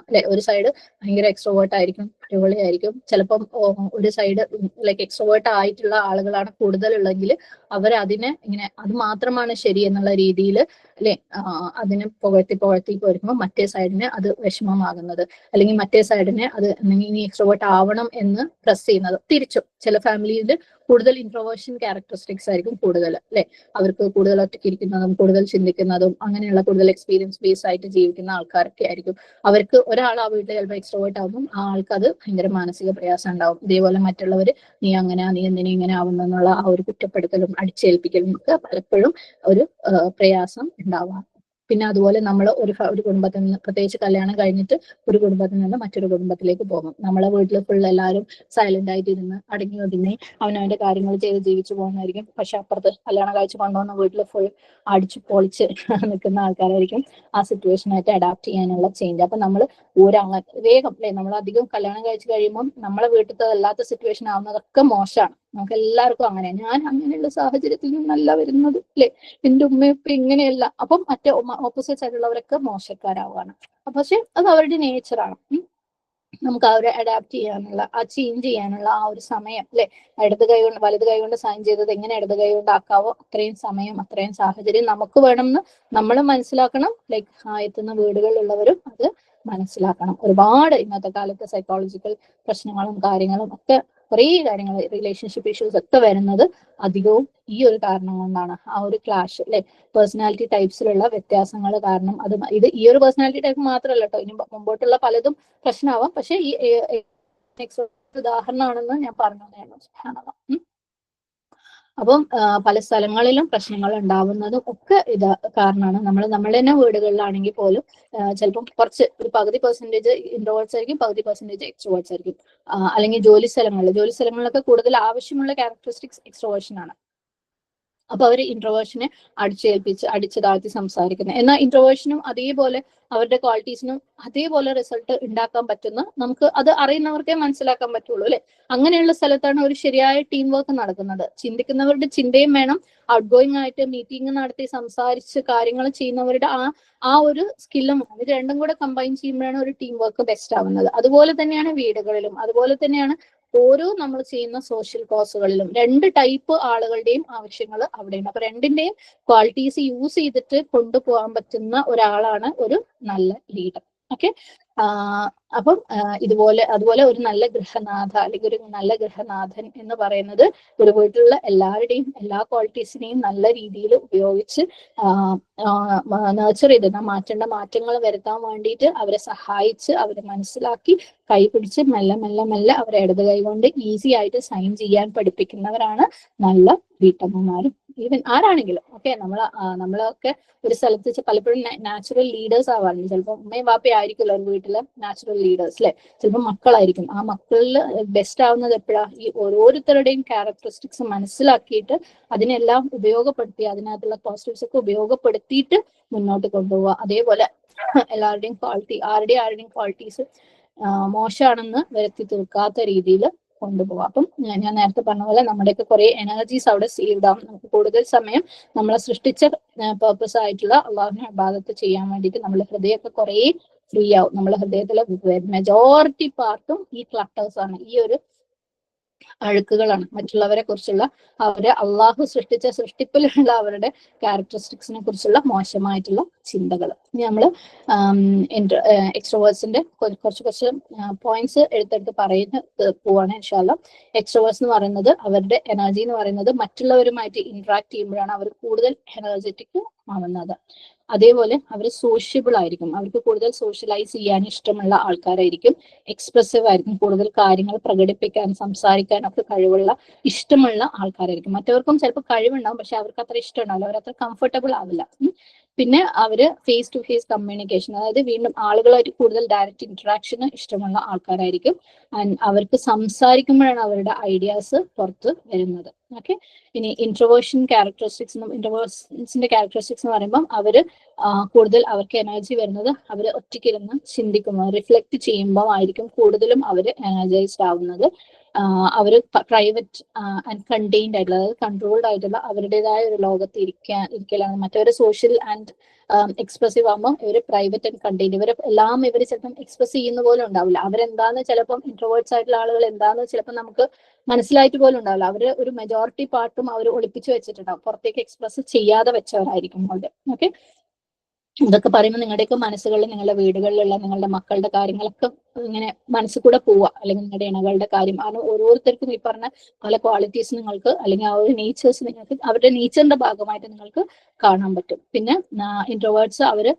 അല്ലെ, ഒരു സൈഡ് ഭയങ്കര എക്സ്ട്രോവേർട്ട് ആയിരിക്കും, അടിപൊളിയായിരിക്കും. ചിലപ്പം ഒരു സൈഡ് ലൈക്ക് എക്സ്ട്രോവേർട്ട് ആയിട്ടുള്ള ആളുകളാണ് കൂടുതലുള്ളെങ്കിൽ അവരതിനെ ഇങ്ങനെ അത് മാത്രമാണ് ശരി എന്നുള്ള രീതിയിൽ അല്ലെ അതിനെ പുകഴ്ത്തി വരുമ്പോൾ മറ്റേ സൈഡിന് അത് വിഷമമാകുന്നത്, അല്ലെങ്കിൽ മറ്റേ സൈഡിനെ അത് ഇനി എക്സ്ട്രോവേർട്ട് ആവണം എന്ന് പ്രസ് ചെയ്യുന്നത്. തിരിച്ചും ചില ഫാമിലിയിൽ കൂടുതൽ ഇൻട്രോവേർഷൻ ക്യാരക്ടറിസ്റ്റിക്സ് ആയിരിക്കും കൂടുതൽ അല്ലെ, അവർക്ക് കൂടുതൽ ഒറ്റയ്ക്കിരിക്കുന്നതും കൂടുതൽ ചിന്തിക്കുന്നതും അങ്ങനെയുള്ള കൂടുതൽ എക്സ്പീരിയൻസ് ബേസ് ആയിട്ട് ജീവിക്കുന്ന ആൾക്കാരൊക്കെ ആയിരിക്കും. അവർക്ക് ഒരാൾ ആ വീട്ടിൽ ചിലപ്പോൾ എക്സ്ട്രോവേർട്ട് ആകുമ്പോൾ ആ ആൾക്ക് അത് ഭയങ്കര മാനസിക പ്രയാസം ഉണ്ടാവും. ഇതേപോലെ മറ്റുള്ളവർ നീ അങ്ങനെ, നീ എന്തിനാ ഇങ്ങനെ ആവുന്നെന്നുള്ള ആ ഒരു കുറ്റപ്പെടുത്തലും അടിച്ചേൽപ്പിക്കലും ഒക്കെ പലപ്പോഴും ഒരു പ്രയാസം ഉണ്ടാവാം. പിന്നെ അതുപോലെ നമ്മൾ ഒരു കുടുംബത്തിൽ നിന്ന്, പ്രത്യേകിച്ച് കല്യാണം കഴിഞ്ഞിട്ട് ഒരു കുടുംബത്തിൽ നിന്ന് മറ്റൊരു കുടുംബത്തിലേക്ക് പോകും. നമ്മളെ വീട്ടിൽ ഫുൾ എല്ലാവരും സൈലന്റ് ആയിട്ട് ഇരുന്ന് അടങ്ങി ഒതുങ്ങി അവനവന്റെ കാര്യങ്ങൾ ചെയ്ത് ജീവിച്ചു പോകുന്നതായിരിക്കും. പക്ഷെ അപ്പുറത്ത് കല്യാണം കഴിച്ച് കൊണ്ടുവന്ന വീട്ടിൽ ഫുൾ അടിച്ചു പൊളിച്ച് നിൽക്കുന്ന ആൾക്കാരായിരിക്കും ആ സിറ്റുവേഷനായിട്ട് അഡാപ്റ്റ് ചെയ്യാനുള്ള ചേഞ്ച്. അപ്പൊ നമ്മൾ വേഗം അല്ലെ, നമ്മൾ അധികം കല്യാണം കഴിച്ച് കഴിയുമ്പോൾ നമ്മളെ വീട്ടിലത്തെ അല്ലാത്ത സിറ്റുവേഷൻ ആവുന്നതൊക്കെ മോശമാണ്. നമുക്ക് എല്ലാവർക്കും അങ്ങനെ, ഞാൻ അങ്ങനെയുള്ള സാഹചര്യത്തിൽ നിന്നല്ല വരുന്നത് അല്ലെ, എന്റെ ഉമ്മയൊക്കെ ഇങ്ങനെയല്ല. അപ്പം മറ്റേ ഓപ്പോസിറ്റ് സൈഡിലുള്ളവരൊക്കെ മോശക്കാരാവാണ്. പക്ഷെ അത് അവരുടെ നേച്ചറാണ്. നമുക്ക് അവരെ അഡാപ്റ്റ് ചെയ്യാനുള്ള, ആ ചേഞ്ച് ചെയ്യാനുള്ള ആ ഒരു സമയം അല്ലെ, ഇടത് കൈ കൊണ്ട് വലത് കൈ കൊണ്ട് സൈൻ ചെയ്തത് എങ്ങനെ ഇടത് കൈ കൊണ്ട് ആക്കാവോ അത്രയും സമയം, അത്രയും സാഹചര്യം നമുക്ക് വേണമെന്ന് നമ്മൾ മനസ്സിലാക്കണം. ലൈക്ക് എത്തുന്ന വീടുകളിലുള്ളവരും അത് മനസ്സിലാക്കണം. ഒരുപാട് ഇന്നത്തെ കാലത്ത് സൈക്കോളജിക്കൽ പ്രശ്നങ്ങളും കാര്യങ്ങളും ഒക്കെ കുറേ കാര്യങ്ങൾ, റിലേഷൻഷിപ്പ് ഇഷ്യൂസ് ഒക്കെ വരുന്നത് അധികവും ഈ ഒരു കാരണം കൊണ്ടാണ്. ആ ഒരു ക്ലാഷ് അല്ലെ, പേഴ്സണാലിറ്റി ടൈപ്സിലുള്ള വ്യത്യാസങ്ങൾ കാരണം. ഇത് ഈ ഒരു പേഴ്സണാലിറ്റി ടൈപ്പ് മാത്രമല്ല കേട്ടോ, ഇനി മുമ്പോട്ടുള്ള പലതും പ്രശ്നമാവാം. പക്ഷെ ഈ ഉദാഹരണമാണെന്ന് ഞാൻ പറഞ്ഞു. അപ്പം പല സ്ഥലങ്ങളിലും പ്രശ്നങ്ങൾ ഉണ്ടാവുന്നതും ഒക്കെ ഇത് കാരണമാണ്. നമ്മൾ തന്നെ വീടുകളിലാണെങ്കിൽ പോലും ചിലപ്പം കുറച്ച് ഒരു പകുതി പെർസെന്റേജ് ഇൻട്രോവേർട്സ് ആയിരിക്കും, പകുതി പെർസെന്റേജ് എക്സ്ട്രോവേർട്സ് ആയിരിക്കും. അല്ലെങ്കിൽ ജോലി സ്ഥലങ്ങളിലൊക്കെ കൂടുതൽ ആവശ്യമുള്ള ക്യാരക്ടറിസ്റ്റിക്സ് എക്സ്ട്രോവേർഷൻ ആണ്. അപ്പൊ അവർ ഇൻട്രോവേർഷനെ അടിച്ചു താഴ്ത്തി സംസാരിക്കുന്നത്. എന്നാൽ ഇൻട്രോവേർഷനും അതേപോലെ അവരുടെ ക്വാളിറ്റീസിനും അതേപോലെ റിസൾട്ട് ഉണ്ടാക്കാൻ പറ്റുന്ന, നമുക്ക് അത് അറിയുന്നവർക്കേ മനസ്സിലാക്കാൻ പറ്റുള്ളൂ അല്ലെ. അങ്ങനെയുള്ള സ്ഥലത്താണ് ഒരു ശരിയായ ടീം വർക്ക് നടക്കുന്നത്. ചിന്തിക്കുന്നവരുടെ ചിന്തയും വേണം, ഔട്ട് ഗോയിങ് ആയിട്ട് മീറ്റിംഗ് നടത്തി സംസാരിച്ച് കാര്യങ്ങൾ ചെയ്യുന്നവരുടെ ആ ഒരു സ്കില്ലും, ഇത് രണ്ടും കൂടെ കമ്പൈൻ ചെയ്യുമ്പോഴാണ് ഒരു ടീം വർക്ക് ബെസ്റ്റ് ആവുന്നത്. അതുപോലെ തന്നെയാണ് വീടുകളിലും, അതുപോലെ തന്നെയാണ് ഓരോ നമ്മൾ ചെയ്യുന്ന സോഷ്യൽ കോസുകളിലും. രണ്ട് ടൈപ്പ് ആളുകളുടെയും ആവശ്യങ്ങൾ അവിടെയുണ്ട്. അപ്പൊ രണ്ടിന്റെയും ക്വാളിറ്റീസ് യൂസ് ചെയ്തിട്ട് കൊണ്ടുപോകാൻ പറ്റുന്ന ഒരാളാണ് ഒരു നല്ല ലീഡർ. ഓക്കെ, അപ്പം അതുപോലെ ഒരു നല്ല ഗൃഹനാഥ അല്ലെങ്കിൽ ഒരു നല്ല ഗൃഹനാഥൻ എന്ന് പറയുന്നത് ഒരു വീട്ടിലുള്ള എല്ലാവരുടെയും എല്ലാ ക്വാളിറ്റീസിനെയും നല്ല രീതിയിൽ ഉപയോഗിച്ച് നർച്ചർ ചെയ്ത് മാറ്റേണ്ട മാറ്റങ്ങൾ വരുത്താൻ വേണ്ടിയിട്ട് അവരെ സഹായിച്ച്, അവരെ മനസ്സിലാക്കി കൈപിടിച്ച് മെല്ലെ മെല്ലെ മെല്ലെ അവരെ ഇടത് കൈ കൊണ്ട് ഈസി ആയിട്ട് സൈൻ ചെയ്യാൻ പഠിപ്പിക്കുന്നവരാണ് നല്ല വീട്ടമ്മമാരും. ഈവൻ ആരാണെങ്കിലും ഓക്കെ, നമ്മളൊക്കെ ഒരു സ്ഥലത്ത് വെച്ച് പലപ്പോഴും നാച്ചുറൽ ലീഡേഴ്സ് ആവാറുണ്ട്. ചിലപ്പോൾ ഉമ്മയും വാപ്പയും ആയിരിക്കുമല്ലോ ഒരു വീട്ടിലെ നാച്ചുറൽ ലീഡേഴ്സ് അല്ലെ, ചിലപ്പോൾ മക്കളായിരിക്കും. ആ മക്കളിൽ ബെസ്റ്റ് ആവുന്നത് എപ്പോഴാ? ഈ ഓരോരുത്തരുടെയും ക്യാരക്ടറിസ്റ്റിക്സ് മനസ്സിലാക്കിയിട്ട് അതിനെല്ലാം ഉപയോഗപ്പെടുത്തി, അതിനകത്തുള്ള പോസിറ്റീവ്സ് ഒക്കെ ഉപയോഗപ്പെടുത്തിയിട്ട് മുന്നോട്ട് കൊണ്ടുപോവുക. അതേപോലെ എല്ലാവരുടെയും ക്വാളിറ്റി ആരുടെയും ക്വാളിറ്റീസ് മോശമാണെന്ന് വരുത്തി തീർക്കാത്ത രീതിയിൽ കൊണ്ടുപോകാം. അപ്പം ഞാൻ നേരത്തെ പറഞ്ഞ പോലെ നമ്മുടെയൊക്കെ കുറെ എനർജീസ് അവിടെ സേവ്ഡ് ആവും. നമുക്ക് കൂടുതൽ സമയം നമ്മളെ സൃഷ്ടിച്ച പേർപ്പസ് ആയിട്ടുള്ള അള്ളാഹുവിനെ ഇബാദത്ത് ചെയ്യാൻ വേണ്ടിയിട്ട് നമ്മുടെ ഹൃദയമൊക്കെ കുറെ ഫ്രീ ആവും. നമ്മുടെ ഹൃദയത്തിലെ മെജോറിറ്റി പാർട്ടും ഈ ക്ലട്ടേഴ്സ് ആണ്, ഈ ഒരു അഴുക്കുകളാണ്, മറ്റുള്ളവരെ കുറിച്ചുള്ള അവരെ അള്ളാഹു സൃഷ്ടിച്ച സൃഷ്ടിപ്പിലുള്ള അവരുടെ ക്യാരക്ടറിസ്റ്റിക്സിനെ കുറിച്ചുള്ള മോശമായിട്ടുള്ള ചിന്തകൾ. ഇനി നമ്മൾ എക്സ്ട്രോവേഴ്സിന്റെ കുറച്ച് പോയിന്റ്സ് എടുത്തെടുത്ത് പറയുന്ന പോവാണ് ഇൻഷാല്ല. എക്സ്ട്രോവേഴ്സ് എന്ന് പറയുന്നത് അവരുടെ എനർജി എന്ന് പറയുന്നത് മറ്റുള്ളവരുമായിട്ട് ഇന്ററാക്ട് ചെയ്യുമ്പോഴാണ് അവർ കൂടുതൽ എനർജറ്റിക് ആവുന്നത്. അതേപോലെ അവർ സോഷ്യബിൾ ആയിരിക്കും, അവർക്ക് കൂടുതൽ സോഷ്യലൈസ് ചെയ്യാൻ ഇഷ്ടമുള്ള ആൾക്കാരായിരിക്കും. എക്സ്പ്രസീവ് ആയിരിക്കും, കൂടുതൽ കാര്യങ്ങൾ പ്രകടിപ്പിക്കാൻ സംസാരിക്കാൻ ഒക്കെ കഴിവുള്ള ഇഷ്ടമുള്ള ആൾക്കാരായിരിക്കും. മറ്റവർക്കും ചിലപ്പോൾ കഴിവുണ്ടാവും, പക്ഷെ അവർക്ക് അത്ര ഇഷ്ടം ഉണ്ടാവില്ല, അവർ അത്ര കംഫർട്ടബിൾ ആവില്ല. പിന്നെ അവര് ഫേസ് ടു ഫേസ് കമ്മ്യൂണിക്കേഷൻ, അതായത് വീണ്ടും ആളുകളായിട്ട് കൂടുതൽ ഡയറക്റ്റ് ഇന്ററാക്ഷന് ഇഷ്ടമുള്ള ആൾക്കാരായിരിക്കും. ആൻഡ് അവർക്ക് സംസാരിക്കുമ്പോഴാണ് അവരുടെ ഐഡിയാസ് പുറത്ത് വരുന്നത്. ഓക്കെ, ഇനി ഇൻട്രോവേർഷൻ ഇൻട്രോവേഴ്സിന്റെ ക്യാരക്ടറിസ്റ്റിക്സ് എന്ന് പറയുമ്പോൾ അവര് കൂടുതൽ അവർക്ക് എനർജി വരുന്നത് അവർ ഒറ്റയ്ക്കിരുന്ന് ചിന്തിക്കുമ്പോൾ റിഫ്ലക്ട് ചെയ്യുമ്പോൾ ആയിരിക്കും കൂടുതലും അവർ എനർജൈസ്ഡ് ആവുന്നത്. അവർ പ്രൈവറ്റ് ആൻഡ് കണ്ടെയ്ൻഡ് ആയിട്ടുള്ള, അതായത് കൺട്രോൾഡ് ആയിട്ടുള്ള അവരുടേതായ ഒരു ലോകത്ത് ഇരിക്കലാണ്. മറ്റവര് സോഷ്യൽ ആൻഡ് എക്സ്പ്രസീവ് ആകുമ്പോൾ ഇവര് പ്രൈവറ്റ് ആൻഡ് കണ്ടെയ്ൻഡ്, ഇവർ ചിലപ്പം എക്സ്പ്രസ് ചെയ്യുന്ന പോലും ഉണ്ടാവില്ല. അവരെന്താന്ന് ചിലപ്പം ഇൻട്രോവേർട്സ് ആയിട്ടുള്ള ആളുകൾ എന്താന്ന് ചിലപ്പോൾ നമുക്ക് മനസ്സിലായിട്ട് പോലും ഉണ്ടാവില്ല. അവര് ഒരു മെജോറിറ്റി പാർട്ടും അവർ ഒളിപ്പിച്ചു വെച്ചിട്ടുണ്ടാവും, പുറത്തേക്ക് എക്സ്പ്രസ് ചെയ്യാതെ വെച്ചവരായിരിക്കും അവര്. ഓക്കെ, ഇതൊക്കെ പറയുമ്പോൾ നിങ്ങളുടെയൊക്കെ മനസ്സുകളിൽ നിങ്ങളുടെ വീടുകളിലുള്ള നിങ്ങളുടെ മക്കളുടെ കാര്യങ്ങളൊക്കെ ഇങ്ങനെ മനസ്സിൽ കൂടെ പോവുക, അല്ലെങ്കിൽ നിങ്ങളുടെ ഇണകളുടെ കാര്യം. കാരണം ഓരോരുത്തർക്കും ഈ പറഞ്ഞ പല ക്വാളിറ്റീസ് നിങ്ങൾക്ക്, അല്ലെങ്കിൽ ആ ഒരു നേച്ചേഴ്സ് നിങ്ങൾക്ക് അവരുടെ നേച്ചറിന്റെ ഭാഗമായിട്ട് നിങ്ങൾക്ക് കാണാൻ പറ്റും. പിന്നെ ഇൻട്രോവേർട്സ് അവര്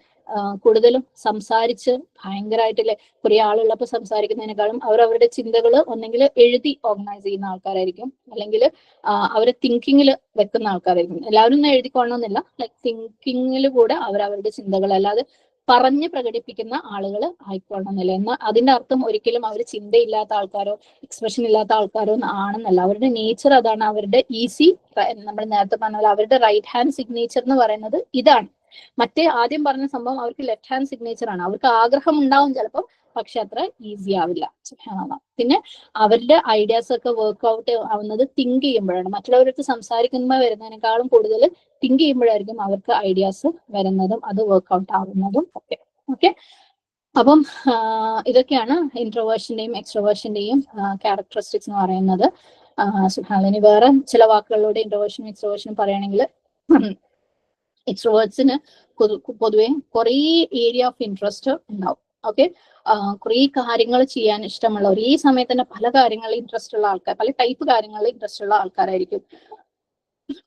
കൂടുതലും സംസാരിച്ച് ഭയങ്കരമായിട്ടില്ലേ, കുറെ ആളുള്ളപ്പോൾ സംസാരിക്കുന്നതിനേക്കാളും അവർ അവരുടെ ചിന്തകൾ ഒന്നെങ്കിൽ എഴുതി ഓർഗനൈസ് ചെയ്യുന്ന ആൾക്കാരായിരിക്കും, അല്ലെങ്കിൽ അവരെ തിങ്കിങ്ങിൽ വെക്കുന്ന ആൾക്കാരായിരിക്കും. എല്ലാവരും ഒന്നും എഴുതിക്കൊള്ളണമെന്നില്ല, ലൈക് തിങ്കിങ്ങിൽ കൂടെ അവരവരുടെ ചിന്തകൾ അല്ലാതെ പറഞ്ഞ് പ്രകടിപ്പിക്കുന്ന ആളുകൾ ആയിക്കൊള്ളണമെന്നില്ല. എന്നാൽ അതിന്റെ അർത്ഥം ഒരിക്കലും അവർ ചിന്തയില്ലാത്ത ആൾക്കാരോ എക്സ്പ്രഷൻ ഇല്ലാത്ത ആൾക്കാരോ ആണെന്നല്ല. അവരുടെ നേച്ചർ അതാണ്, അവരുടെ ഈസി, നമ്മൾ നേരത്തെ പറഞ്ഞ പോലെ അവരുടെ റൈറ്റ് ഹാൻഡ് സിഗ്നേച്ചർ എന്ന് പറയുന്നത് ഇതാണ്. മറ്റേ ആദ്യം പറഞ്ഞ സംഭവം അവർക്ക് ലെഫ്റ്റ് ഹാൻഡ് സിഗ്നേച്ചർ ആണ്. അവർക്ക് ആഗ്രഹം ഉണ്ടാവും ചിലപ്പോൾ, പക്ഷെ അത്ര ഈസി ആവില്ല. പിന്നെ അവരുടെ ഐഡിയാസ് ഒക്കെ വർക്ക് ഔട്ട് ആവുന്നത് തിങ്ക് ചെയ്യുമ്പോഴാണ്. മറ്റുള്ളവർക്ക് സംസാരിക്കുമ്പോൾ വരുന്നതിനേക്കാളും കൂടുതൽ തിങ്ക് ചെയ്യുമ്പോഴായിരിക്കും അവർക്ക് ഐഡിയാസ് വരുന്നതും അത് വർക്ക് ഔട്ട് ആവുന്നതും ഒക്കെ. ഓക്കെ, അപ്പം ഇതൊക്കെയാണ് ഇൻട്രോവേർഷന്റെയും എക്സ്ട്രോവേർഷന്റെയും ക്യാരക്ടറിസ്റ്റിക്സ് എന്ന് പറയുന്നത്. സുഹാലിനി വേറെ ചില വാക്കുകളിലൂടെ ഇൻട്രോവേർഷനും എക്സ്ട്രോവേർഷനും പറയുകയാണെങ്കിൽ, എക്സ്ട്രോവേർട്സിന് പൊതുവെ കുറേ ഏരിയ ഓഫ് ഇൻട്രസ്റ്റ് ഉണ്ടാവും. ഓക്കെ, കുറേ കാര്യങ്ങൾ ചെയ്യാൻ ഇഷ്ടമുള്ള, ഒരേ സമയത്ത് തന്നെ പല കാര്യങ്ങളിൽ ഇൻട്രസ്റ്റ് ഉള്ള ആൾക്കാർ, പല ടൈപ്പ് കാര്യങ്ങളിൽ ഇൻട്രസ്റ്റ് ഉള്ള ആൾക്കാരായിരിക്കും.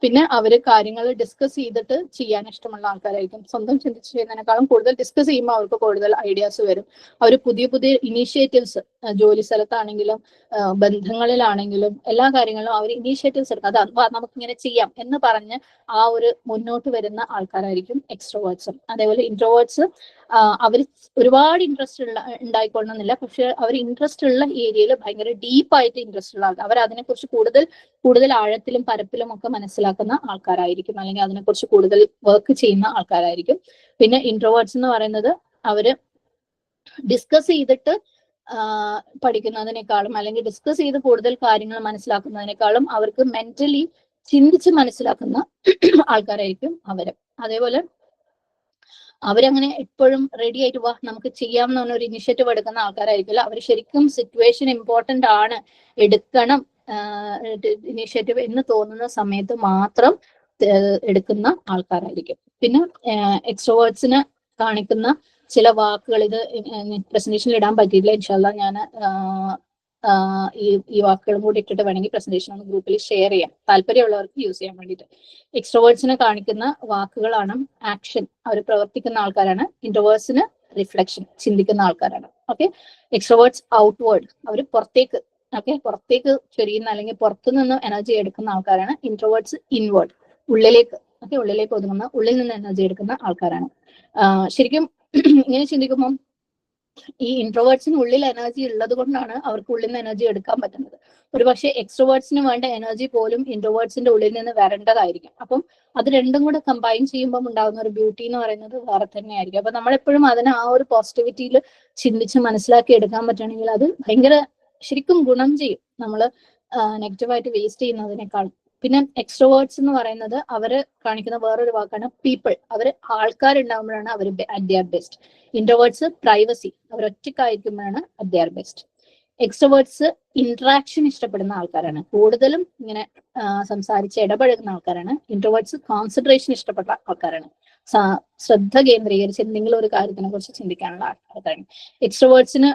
പിന്നെ അവര് കാര്യങ്ങൾ ഡിസ്കസ് ചെയ്തിട്ട് ചെയ്യാൻ ഇഷ്ടമുള്ള ആൾക്കാരായിരിക്കും. സ്വന്തം ചിന്തിച്ച് ചെയ്യുന്നതിനേക്കാളും കൂടുതൽ ഡിസ്കസ് ചെയ്യുമ്പോൾ അവർക്ക് കൂടുതൽ ഐഡിയാസ് വരും. അവർ പുതിയ പുതിയ ഇനീഷ്യേറ്റീവ്സ്, ജോലി സ്ഥലത്താണെങ്കിലും ബന്ധങ്ങളിലാണെങ്കിലും എല്ലാ കാര്യങ്ങളിലും അവർ ഇനീഷ്യേറ്റീവ്സ് എടുക്കും. അത് നമുക്കിങ്ങനെ ചെയ്യാം എന്ന് പറഞ്ഞ് ആ ഒരു മുന്നോട്ട് വരുന്ന ആൾക്കാരായിരിക്കും എക്സ്ട്രോവേർട്സും. അതേപോലെ ഇൻട്രോവേർട്സ് അവർ ഒരുപാട് ഇൻട്രസ്റ്റ് ഉണ്ടായിക്കൊള്ളണമെന്നില്ല, പക്ഷെ അവർ ഇൻട്രസ്റ്റ് ഉള്ള ഏരിയയിൽ ഭയങ്കര ഡീപ്പായിട്ട് ഇൻട്രസ്റ്റ് ഉള്ള ആൾക്കാർ, അവർ അതിനെക്കുറിച്ച് കൂടുതൽ ആഴത്തിലും പരപ്പിലും ഒക്കെ മനസ്സിലാക്കുന്ന ആൾക്കാരായിരിക്കും, അല്ലെങ്കിൽ അതിനെക്കുറിച്ച് കൂടുതൽ വർക്ക് ചെയ്യുന്ന ആൾക്കാരായിരിക്കും. പിന്നെ ഇൻട്രോവേർട്സ് എന്ന് പറയുന്നത് അവര് ഡിസ്കസ് ചെയ്തിട്ട് പഠിക്കുന്നതിനേക്കാളും, അല്ലെങ്കിൽ ഡിസ്കസ് ചെയ്ത് കൂടുതൽ കാര്യങ്ങൾ മനസ്സിലാക്കുന്നതിനേക്കാളും അവർക്ക് മെന്റലി ചിന്തിച്ച് മനസ്സിലാക്കുന്ന ആൾക്കാരായിരിക്കും അവര്. അതേപോലെ അവരങ്ങനെ എപ്പോഴും റെഡി ആയിട്ട് വാ നമുക്ക് ചെയ്യാമെന്ന് പറഞ്ഞ ഒരു ഇനിഷ്യേറ്റീവ് എടുക്കുന്ന ആൾക്കാരായിരിക്കില്ല. അവർ ശരിക്കും സിറ്റുവേഷൻ ഇമ്പോർട്ടന്റ് ആണ്, എടുക്കണം ഇനീഷ്യേറ്റീവ് എന്ന് തോന്നുന്ന സമയത്ത് മാത്രം എടുക്കുന്ന ആൾക്കാരായിരിക്കും. പിന്നെ എക്സ്ട്രോവേർട്സിന് കാണിക്കുന്ന ചില വാക്കുകൾ, ഇത് പ്രസന്റേഷനിൽ ഇടാൻ പറ്റിയില്ല, ഇൻഷാല്ല ഞാൻ ഈ വാക്കുകളും കൂടി ഇട്ടിട്ട് വേണമെങ്കിൽ പ്രസന്റേഷൻ ഒന്ന് ഗ്രൂപ്പിൽ ഷെയർ ചെയ്യാം, താല്പര്യമുള്ളവർക്ക് യൂസ് ചെയ്യാൻ വേണ്ടിയിട്ട്. എക്സ്ട്രോവേർട്സിന് കാണിക്കുന്ന വാക്കുകളാണ് ആക്ഷൻ, അവർ പ്രവർത്തിക്കുന്ന ആൾക്കാരാണ്. ഇൻട്രോവേർട്സിന് റിഫ്ലക്ഷൻ, ചിന്തിക്കുന്ന ആൾക്കാരാണ്. ഓക്കെ, എക്സ്ട്രോവേർട്സ് ഔട്ട്വേർഡ്, അവർ പുറത്തേക്ക്, പുറത്തേക്ക് ചൊരിയുന്ന അല്ലെങ്കിൽ പുറത്തു നിന്ന് എനർജി എടുക്കുന്ന ആൾക്കാരാണ്. ഇൻട്രോവേർട്സ് ഇൻവേർഡ്, ഉള്ളിലേക്ക്, ഉള്ളിലേക്ക് ഒതുങ്ങുന്ന, ഉള്ളിൽ നിന്ന് എനർജി എടുക്കുന്ന ആൾക്കാരാണ്. ശരിക്കും ഇങ്ങനെ ചിന്തിക്കുമ്പോൾ ഈ ഇൻട്രോവേർട്സിന് ഉള്ളിൽ എനർജി ഉള്ളത് കൊണ്ടാണ് അവർക്ക് ഉള്ളിൽ നിന്ന് എനർജി എടുക്കാൻ പറ്റുന്നത്. ഒരു പക്ഷേ എക്സ്ട്രോവേർട്സിന് വേണ്ട എനർജി പോലും ഇൻട്രോവേർട്സിന്റെ ഉള്ളിൽ നിന്ന് വരേണ്ടതായിരിക്കും. അപ്പം അത് രണ്ടും കൂടെ കമ്പൈൻ ചെയ്യുമ്പോൾ ഉണ്ടാകുന്ന ഒരു ബ്യൂട്ടി എന്ന് പറയുന്നത് വേറെ തന്നെയായിരിക്കും. അപ്പൊ നമ്മളെപ്പോഴും അതിനെ ആ ഒരു പോസിറ്റിവിറ്റിയിൽ ചിന്തിച്ച് മനസ്സിലാക്കി എടുക്കാൻ പറ്റുകയാണെങ്കിൽ അത് ഭയങ്കര ശരിക്കും ഗുണം ചെയ്യും, നമ്മൾ നെഗറ്റീവായിട്ട് വേസ്റ്റ് ചെയ്യുന്നതിനേക്കാൾ. പിന്നെ എക്സ്ട്രോവേർട്സ് എന്ന് പറയുന്നത് അവര് കാണിക്കുന്ന വേറൊരു വാക്കാണ് പീപ്പിൾ. അവര് ആൾക്കാരുണ്ടാകുമ്പോഴാണ് അവർ at their best. Introverts privacy, അവർ ഒറ്റക്കായിരിക്കുമ്പോഴാണ് at their best. Extroverts interaction ഇഷ്ടപ്പെടുന്ന ആൾക്കാരാണ്, കൂടുതലും ഇങ്ങനെ സംസാരിച്ച് ഇടപഴകുന്ന ആൾക്കാരാണ്. ഇൻട്രോവേർട്സ് കോൺസെൻട്രേഷൻ ഇഷ്ടപ്പെട്ട ആൾക്കാരാണ്, ശ്രദ്ധ കേന്ദ്രീകരിച്ച് എന്തെങ്കിലും ഒരു കാര്യത്തിനെ കുറിച്ച് ചിന്തിക്കാനുള്ള ആൾക്കാരാണ്. എക്സ്ട്രോവേർട്സിന്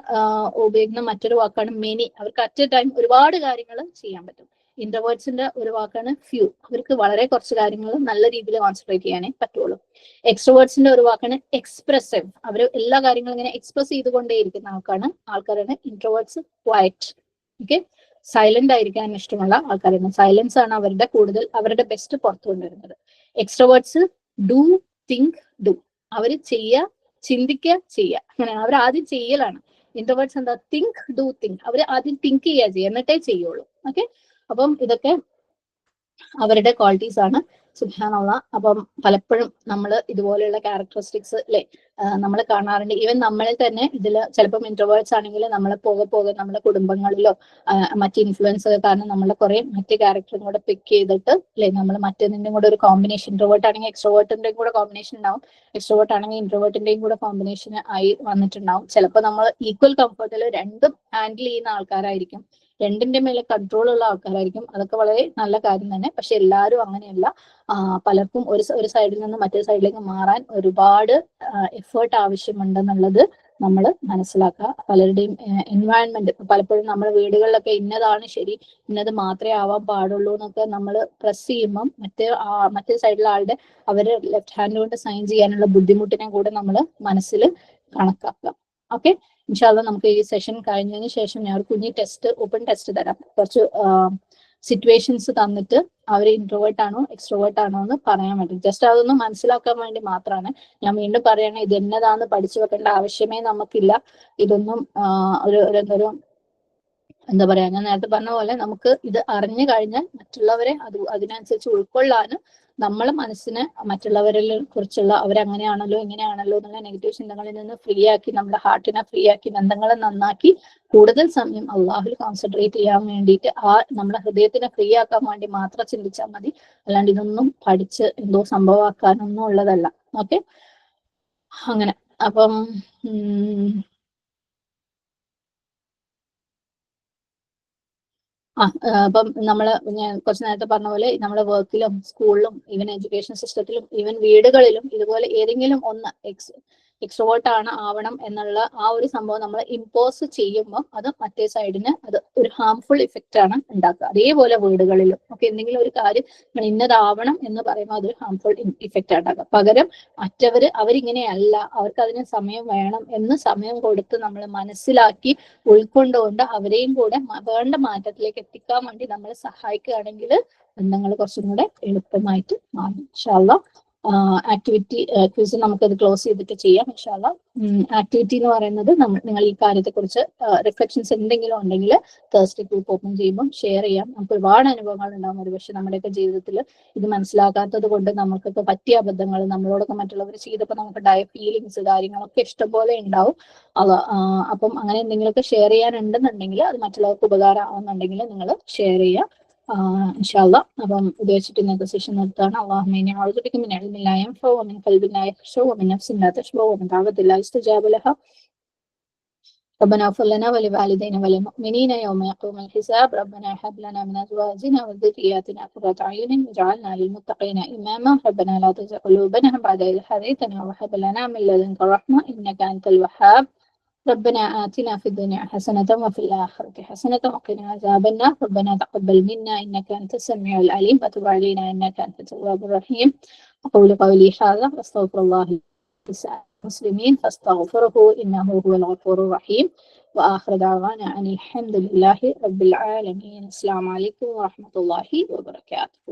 ഉപയോഗിക്കുന്ന മറ്റൊരു വാക്കാണ് മെനി, അവർക്ക് അറ്റ് എ ടൈം ഒരുപാട് കാര്യങ്ങൾ ചെയ്യാൻ പറ്റും. ഇൻട്രോവേർട്സിന്റെ ഒരു വാക്കാണ് ഫ്യൂ, അവർക്ക് വളരെ കുറച്ച് കാര്യങ്ങൾ നല്ല രീതിയിൽ കോൺസെൻട്രേറ്റ് ചെയ്യാനേ പറ്റുള്ളൂ. എക്സ്ട്രോവേർട്സിന്റെ ഒരു വാക്കാണ് എക്സ്പ്രസീവ്, അവർ എല്ലാ കാര്യങ്ങളും ഇങ്ങനെ എക്സ്പ്രസ് ചെയ്തുകൊണ്ടേയിരിക്കുന്ന ആൾക്കാരാണ് ഇൻട്രോവേർട്സ്. ക്വയറ്റ്, ഓക്കെ, സൈലന്റ് ആയിരിക്കാൻ ഇഷ്ടമുള്ള ആൾക്കാരാണ്. സൈലൻസ് ആണ് അവരുടെ ബെസ്റ്റ് പുറത്തു കൊണ്ടുവരുന്നത്. എക്സ്ട്രോവേർട്സ് ഡു തിങ്ക് ഡു, അവര് ചിന്തിക്കുക ചെയ്യുക, അങ്ങനെ അവർ ആദ്യം ചെയ്യലാണ്. ഇൻട്രോവേർട്സ് എന്താ, തിങ്ക് ഡു തിങ്ക്, അവർ ആദ്യം തിങ്ക് ചെയ്യുക എന്നിട്ടേ ചെയ്യുള്ളൂ. ഓക്കെ, അപ്പം ഇതൊക്കെ അവരുടെ ക്വാളിറ്റീസ് ആണ്. സുബ്ഹാനല്ലാഹ്. അപ്പം പലപ്പോഴും നമ്മൾ ഇതുപോലെയുള്ള ക്യാരക്ടറിസ്റ്റിക്സ് അല്ലെ നമ്മൾ കാണാറുണ്ട്. ഈവൻ നമ്മളിൽ തന്നെ ഇതിൽ ചിലപ്പം ഇൻട്രോവേർട്സ് ആണെങ്കിൽ നമ്മളെ പോകെ നമ്മുടെ കുടുംബങ്ങളിലോ മറ്റ് ഇൻഫ്ലുവൻസ് കാരണം നമ്മളെ കുറെ മറ്റ് ക്യാരക്ടറും കൂടെ പിക്ക് ചെയ്തിട്ട് അല്ലെ നമ്മൾ മറ്റൊന്നിന്റെയും കൂടെ ഒരു കോമ്പിനേഷൻ, ഇൻട്രോവേർട്ട് ആണെങ്കിൽ എക്സ്ട്രോവേർട്ടിന്റെയും കൂടെ കോമ്പിനേഷൻ ഉണ്ടാവും, എക്സ്ട്രോവേർട്ട് ആണെങ്കിൽ ഇൻട്രോവേർട്ടിന്റെയും കൂടെ കോമ്പിനേഷൻ ആയി വന്നിട്ടുണ്ടാവും. ചിലപ്പോൾ നമ്മൾ ഈക്വൽ കംഫർട്ടിൽ രണ്ടും ഹാൻഡിൽ ചെയ്യുന്ന ആൾക്കാരായിരിക്കും, രണ്ടിന്റെ മേലെ കൺട്രോൾ ഉള്ള ആൾക്കാരായിരിക്കും. അതൊക്കെ വളരെ നല്ല കാര്യം തന്നെ. പക്ഷെ എല്ലാവരും അങ്ങനെയല്ല. പലർക്കും ഒരു സൈഡിൽ നിന്ന് മറ്റേ സൈഡിലേക്ക് മാറാൻ ഒരുപാട് എഫേർട്ട് ആവശ്യമുണ്ടെന്നുള്ളത് നമ്മൾ മനസ്സിലാക്കുക. പലരുടെയും എൻവയൺമെന്റ്, പലപ്പോഴും നമ്മുടെ വീടുകളിലൊക്കെ ഇന്നതാണ് ശരി, ഇന്നത് മാത്രമേ ആവാൻ പാടുള്ളൂ എന്നൊക്കെ നമ്മൾ പ്രസ് ചെയ്യുമ്പം മറ്റേ സൈഡിലെ ആളുടെ അവര് ലെഫ്റ്റ് ഹാൻഡ് കൊണ്ട് സൈൻ ചെയ്യാനുള്ള ബുദ്ധിമുട്ടിനെ കൂടെ നമ്മൾ മനസ്സിൽ കണക്കാക്കുക. ഓക്കെ, ഇൻഷാല്ലാ നമുക്ക് ഈ സെഷൻ കഴിഞ്ഞതിന് ശേഷം ഞാൻ ഒരു കുഞ്ഞി ഓപ്പൺ ടെസ്റ്റ് തരാം. കുറച്ച് സിറ്റുവേഷൻസ് തന്നിട്ട് അവർ ഇൻട്രോവേർട്ട് ആണോ എക്സ്ട്രോവേർട്ട് ആണോ എന്ന് പറയാൻ വേണ്ടി, ജസ്റ്റ് അതൊന്ന് മനസ്സിലാക്കാൻ വേണ്ടി മാത്രമാണ്. ഞാൻ വീണ്ടും പറയണേ, ഇത് എന്നതാന്ന് പഠിച്ചു വെക്കേണ്ട ആവശ്യമേ നമുക്കില്ല. ഇതൊന്നും ഒരു എന്താ പറയാ, ഞാൻ നേരത്തെ പറഞ്ഞ പോലെ നമുക്ക് ഇത് അറിഞ്ഞു കഴിഞ്ഞാൽ മറ്റുള്ളവരെ അതിനനുസരിച്ച് ഉൾക്കൊള്ളാനും നമ്മളെ മനസ്സിനെ മറ്റുള്ളവരിൽ കുറിച്ചുള്ള അവരങ്ങനെയാണല്ലോ ഇങ്ങനെയാണല്ലോ എന്നുള്ള നെഗറ്റീവ് ചിന്തകളിൽ നിന്ന് ഫ്രീ ആക്കി, നമ്മുടെ ഹാർട്ടിനെ ഫ്രീ ആക്കി, ബന്ധങ്ങളെ നന്നാക്കി കൂടുതൽ സമയം അള്ളാഹുൽ കോൺസെൻട്രേറ്റ് ചെയ്യാൻ വേണ്ടിയിട്ട് നമ്മുടെ ഹൃദയത്തിനെ ഫ്രീ ആക്കാൻ വേണ്ടി മാത്രം ചിന്തിച്ചാൽ മതി. അല്ലാണ്ട് ഇതൊന്നും പഠിച്ച് എന്തോ സംഭവമാക്കാനൊന്നും ഉള്ളതല്ല. ഓക്കെ, അങ്ങനെ. അപ്പം അപ്പം ഞാൻ കുറച്ച് നേരത്തെ പറഞ്ഞ പോലെ നമ്മുടെ വർക്കിലും സ്കൂളിലും ഈവൻ എഡ്യൂക്കേഷൻ സിസ്റ്റത്തിലും ഈവൻ വീടുകളിലും ഇതുപോലെ ഏതെങ്കിലും ഒന്ന് എക്സ്ട്രോവേർട്ട് ആവണം എന്നുള്ള ആ ഒരു സംഭവം നമ്മൾ ഇമ്പോസ് ചെയ്യുമ്പോൾ അത് മറ്റേ സൈഡിന് അത് ഒരു ഹാംഫുൾ ഇഫക്റ്റ് ആണ് ഉണ്ടാക്കുക. അതേപോലെ വീടുകളിലും ഒക്കെ എന്തെങ്കിലും ഒരു കാര്യം ഇന്നതാവണം എന്ന് പറയുമ്പോൾ അതൊരു ഹാംഫുൾ ഇഫക്റ്റ് ഉണ്ടാക്കുക. പകരം അവരിങ്ങനെയല്ല, അവർക്ക് അതിന് സമയം വേണം എന്ന് സമയം കൊടുത്ത് നമ്മൾ മനസ്സിലാക്കി ഉൾക്കൊണ്ടുകൊണ്ട് അവരെയും കൂടെ വേണ്ട മാറ്റത്തിലേക്ക് എത്തിക്കാൻ വേണ്ടി നമ്മൾ സഹായിക്കുകയാണെങ്കിൽ ബന്ധങ്ങൾ കുറച്ചും കൂടെ എളുപ്പമായിട്ട് മാറും. ഇൻഷാ അല്ലാഹ് ആക്ടിവിറ്റി ക്വിസ് നമുക്കത് ക്ലോസ് ചെയ്തിട്ട് ചെയ്യാം. ഇൻഷാ അല്ലാഹ് ആക്ടിവിറ്റി എന്ന് പറയുന്നത് നിങ്ങൾ ഈ കാര്യത്തെക്കുറിച്ച് റിഫ്ലക്ഷൻസ് എന്തെങ്കിലും ഉണ്ടെങ്കിൽ തേഴ്സ്ഡേ ഗ്രൂപ്പ് ഓപ്പൺ ചെയ്യുമ്പോൾ ഷെയർ ചെയ്യാം. നമുക്ക് ഒരുപാട് അനുഭവങ്ങൾ ഉണ്ടാകും. ഒരുപക്ഷെ നമ്മുടെയൊക്കെ ജീവിതത്തിൽ ഇത് മനസ്സിലാക്കാത്തത് കൊണ്ട് നമുക്കൊക്കെ പറ്റിയ അബദ്ധങ്ങൾ, നമ്മളോടൊക്കെ മറ്റുള്ളവർ ചെയ്തപ്പോൾ നമുക്ക് ഉണ്ടായ ഫീലിങ്സ് കാര്യങ്ങളൊക്കെ ഇഷ്ടംപോലെ ഉണ്ടാവും. അപ്പം അങ്ങനെ എന്തെങ്കിലുമൊക്കെ ഷെയർ ചെയ്യാനുണ്ടെന്നുണ്ടെങ്കിൽ അത് മറ്റുള്ളവർക്ക് ഉപകാരം ആവുന്നുണ്ടെങ്കിൽ നിങ്ങൾ ഷെയർ ചെയ്യുക. ഇൻഷാ അല്ലാഹ്. അപ്പം ഉപയോഗിച്ചിട്ട് ഇന്നത്തെ സെഷൻ നിർത്തുകയാണ്. അല്ലാഹുമ്മ ഇന്നി അഊദു ബിക മിൻ ഇൽമിൻ ലാ യൻഫഉ വമിൻ ഖൽബിൻ ലാ യഖ്ശഉ വമിൻ നഫ്സിൻ ലാ തശ്ബഉ വമിൻ ദഅവത്തിൻ ലാ യുസ്തജാബു ലഹാ. ربنا اغفر لنا ولوالدينا وللمؤمنين يوم يقوم الحساب. ربنا هب لنا من ازواجنا وذرياتنا قرة اعين واجعلنا للمتقين اماما. ربنا لا تزغ قلوبنا بعد إذ هديتنا وهب لنا من لدنك رحمة انك انت الوهاب. ربنا آتنا في الدنيا حسنة وفي الآخرة حسنة وقنا عذاب النار. ربنا تقبل منا إنك أنت السميع العليم وتب علينا إنك أنت التواب الرحيم. أقول قولي هذا وأستغفر الله لسائر المسلمين فاستغفره إنه هو الغفور الرحيم. وآخر دعوانا أن الحمد لله رب العالمين. السلام عليكم ورحمة الله وبركاته.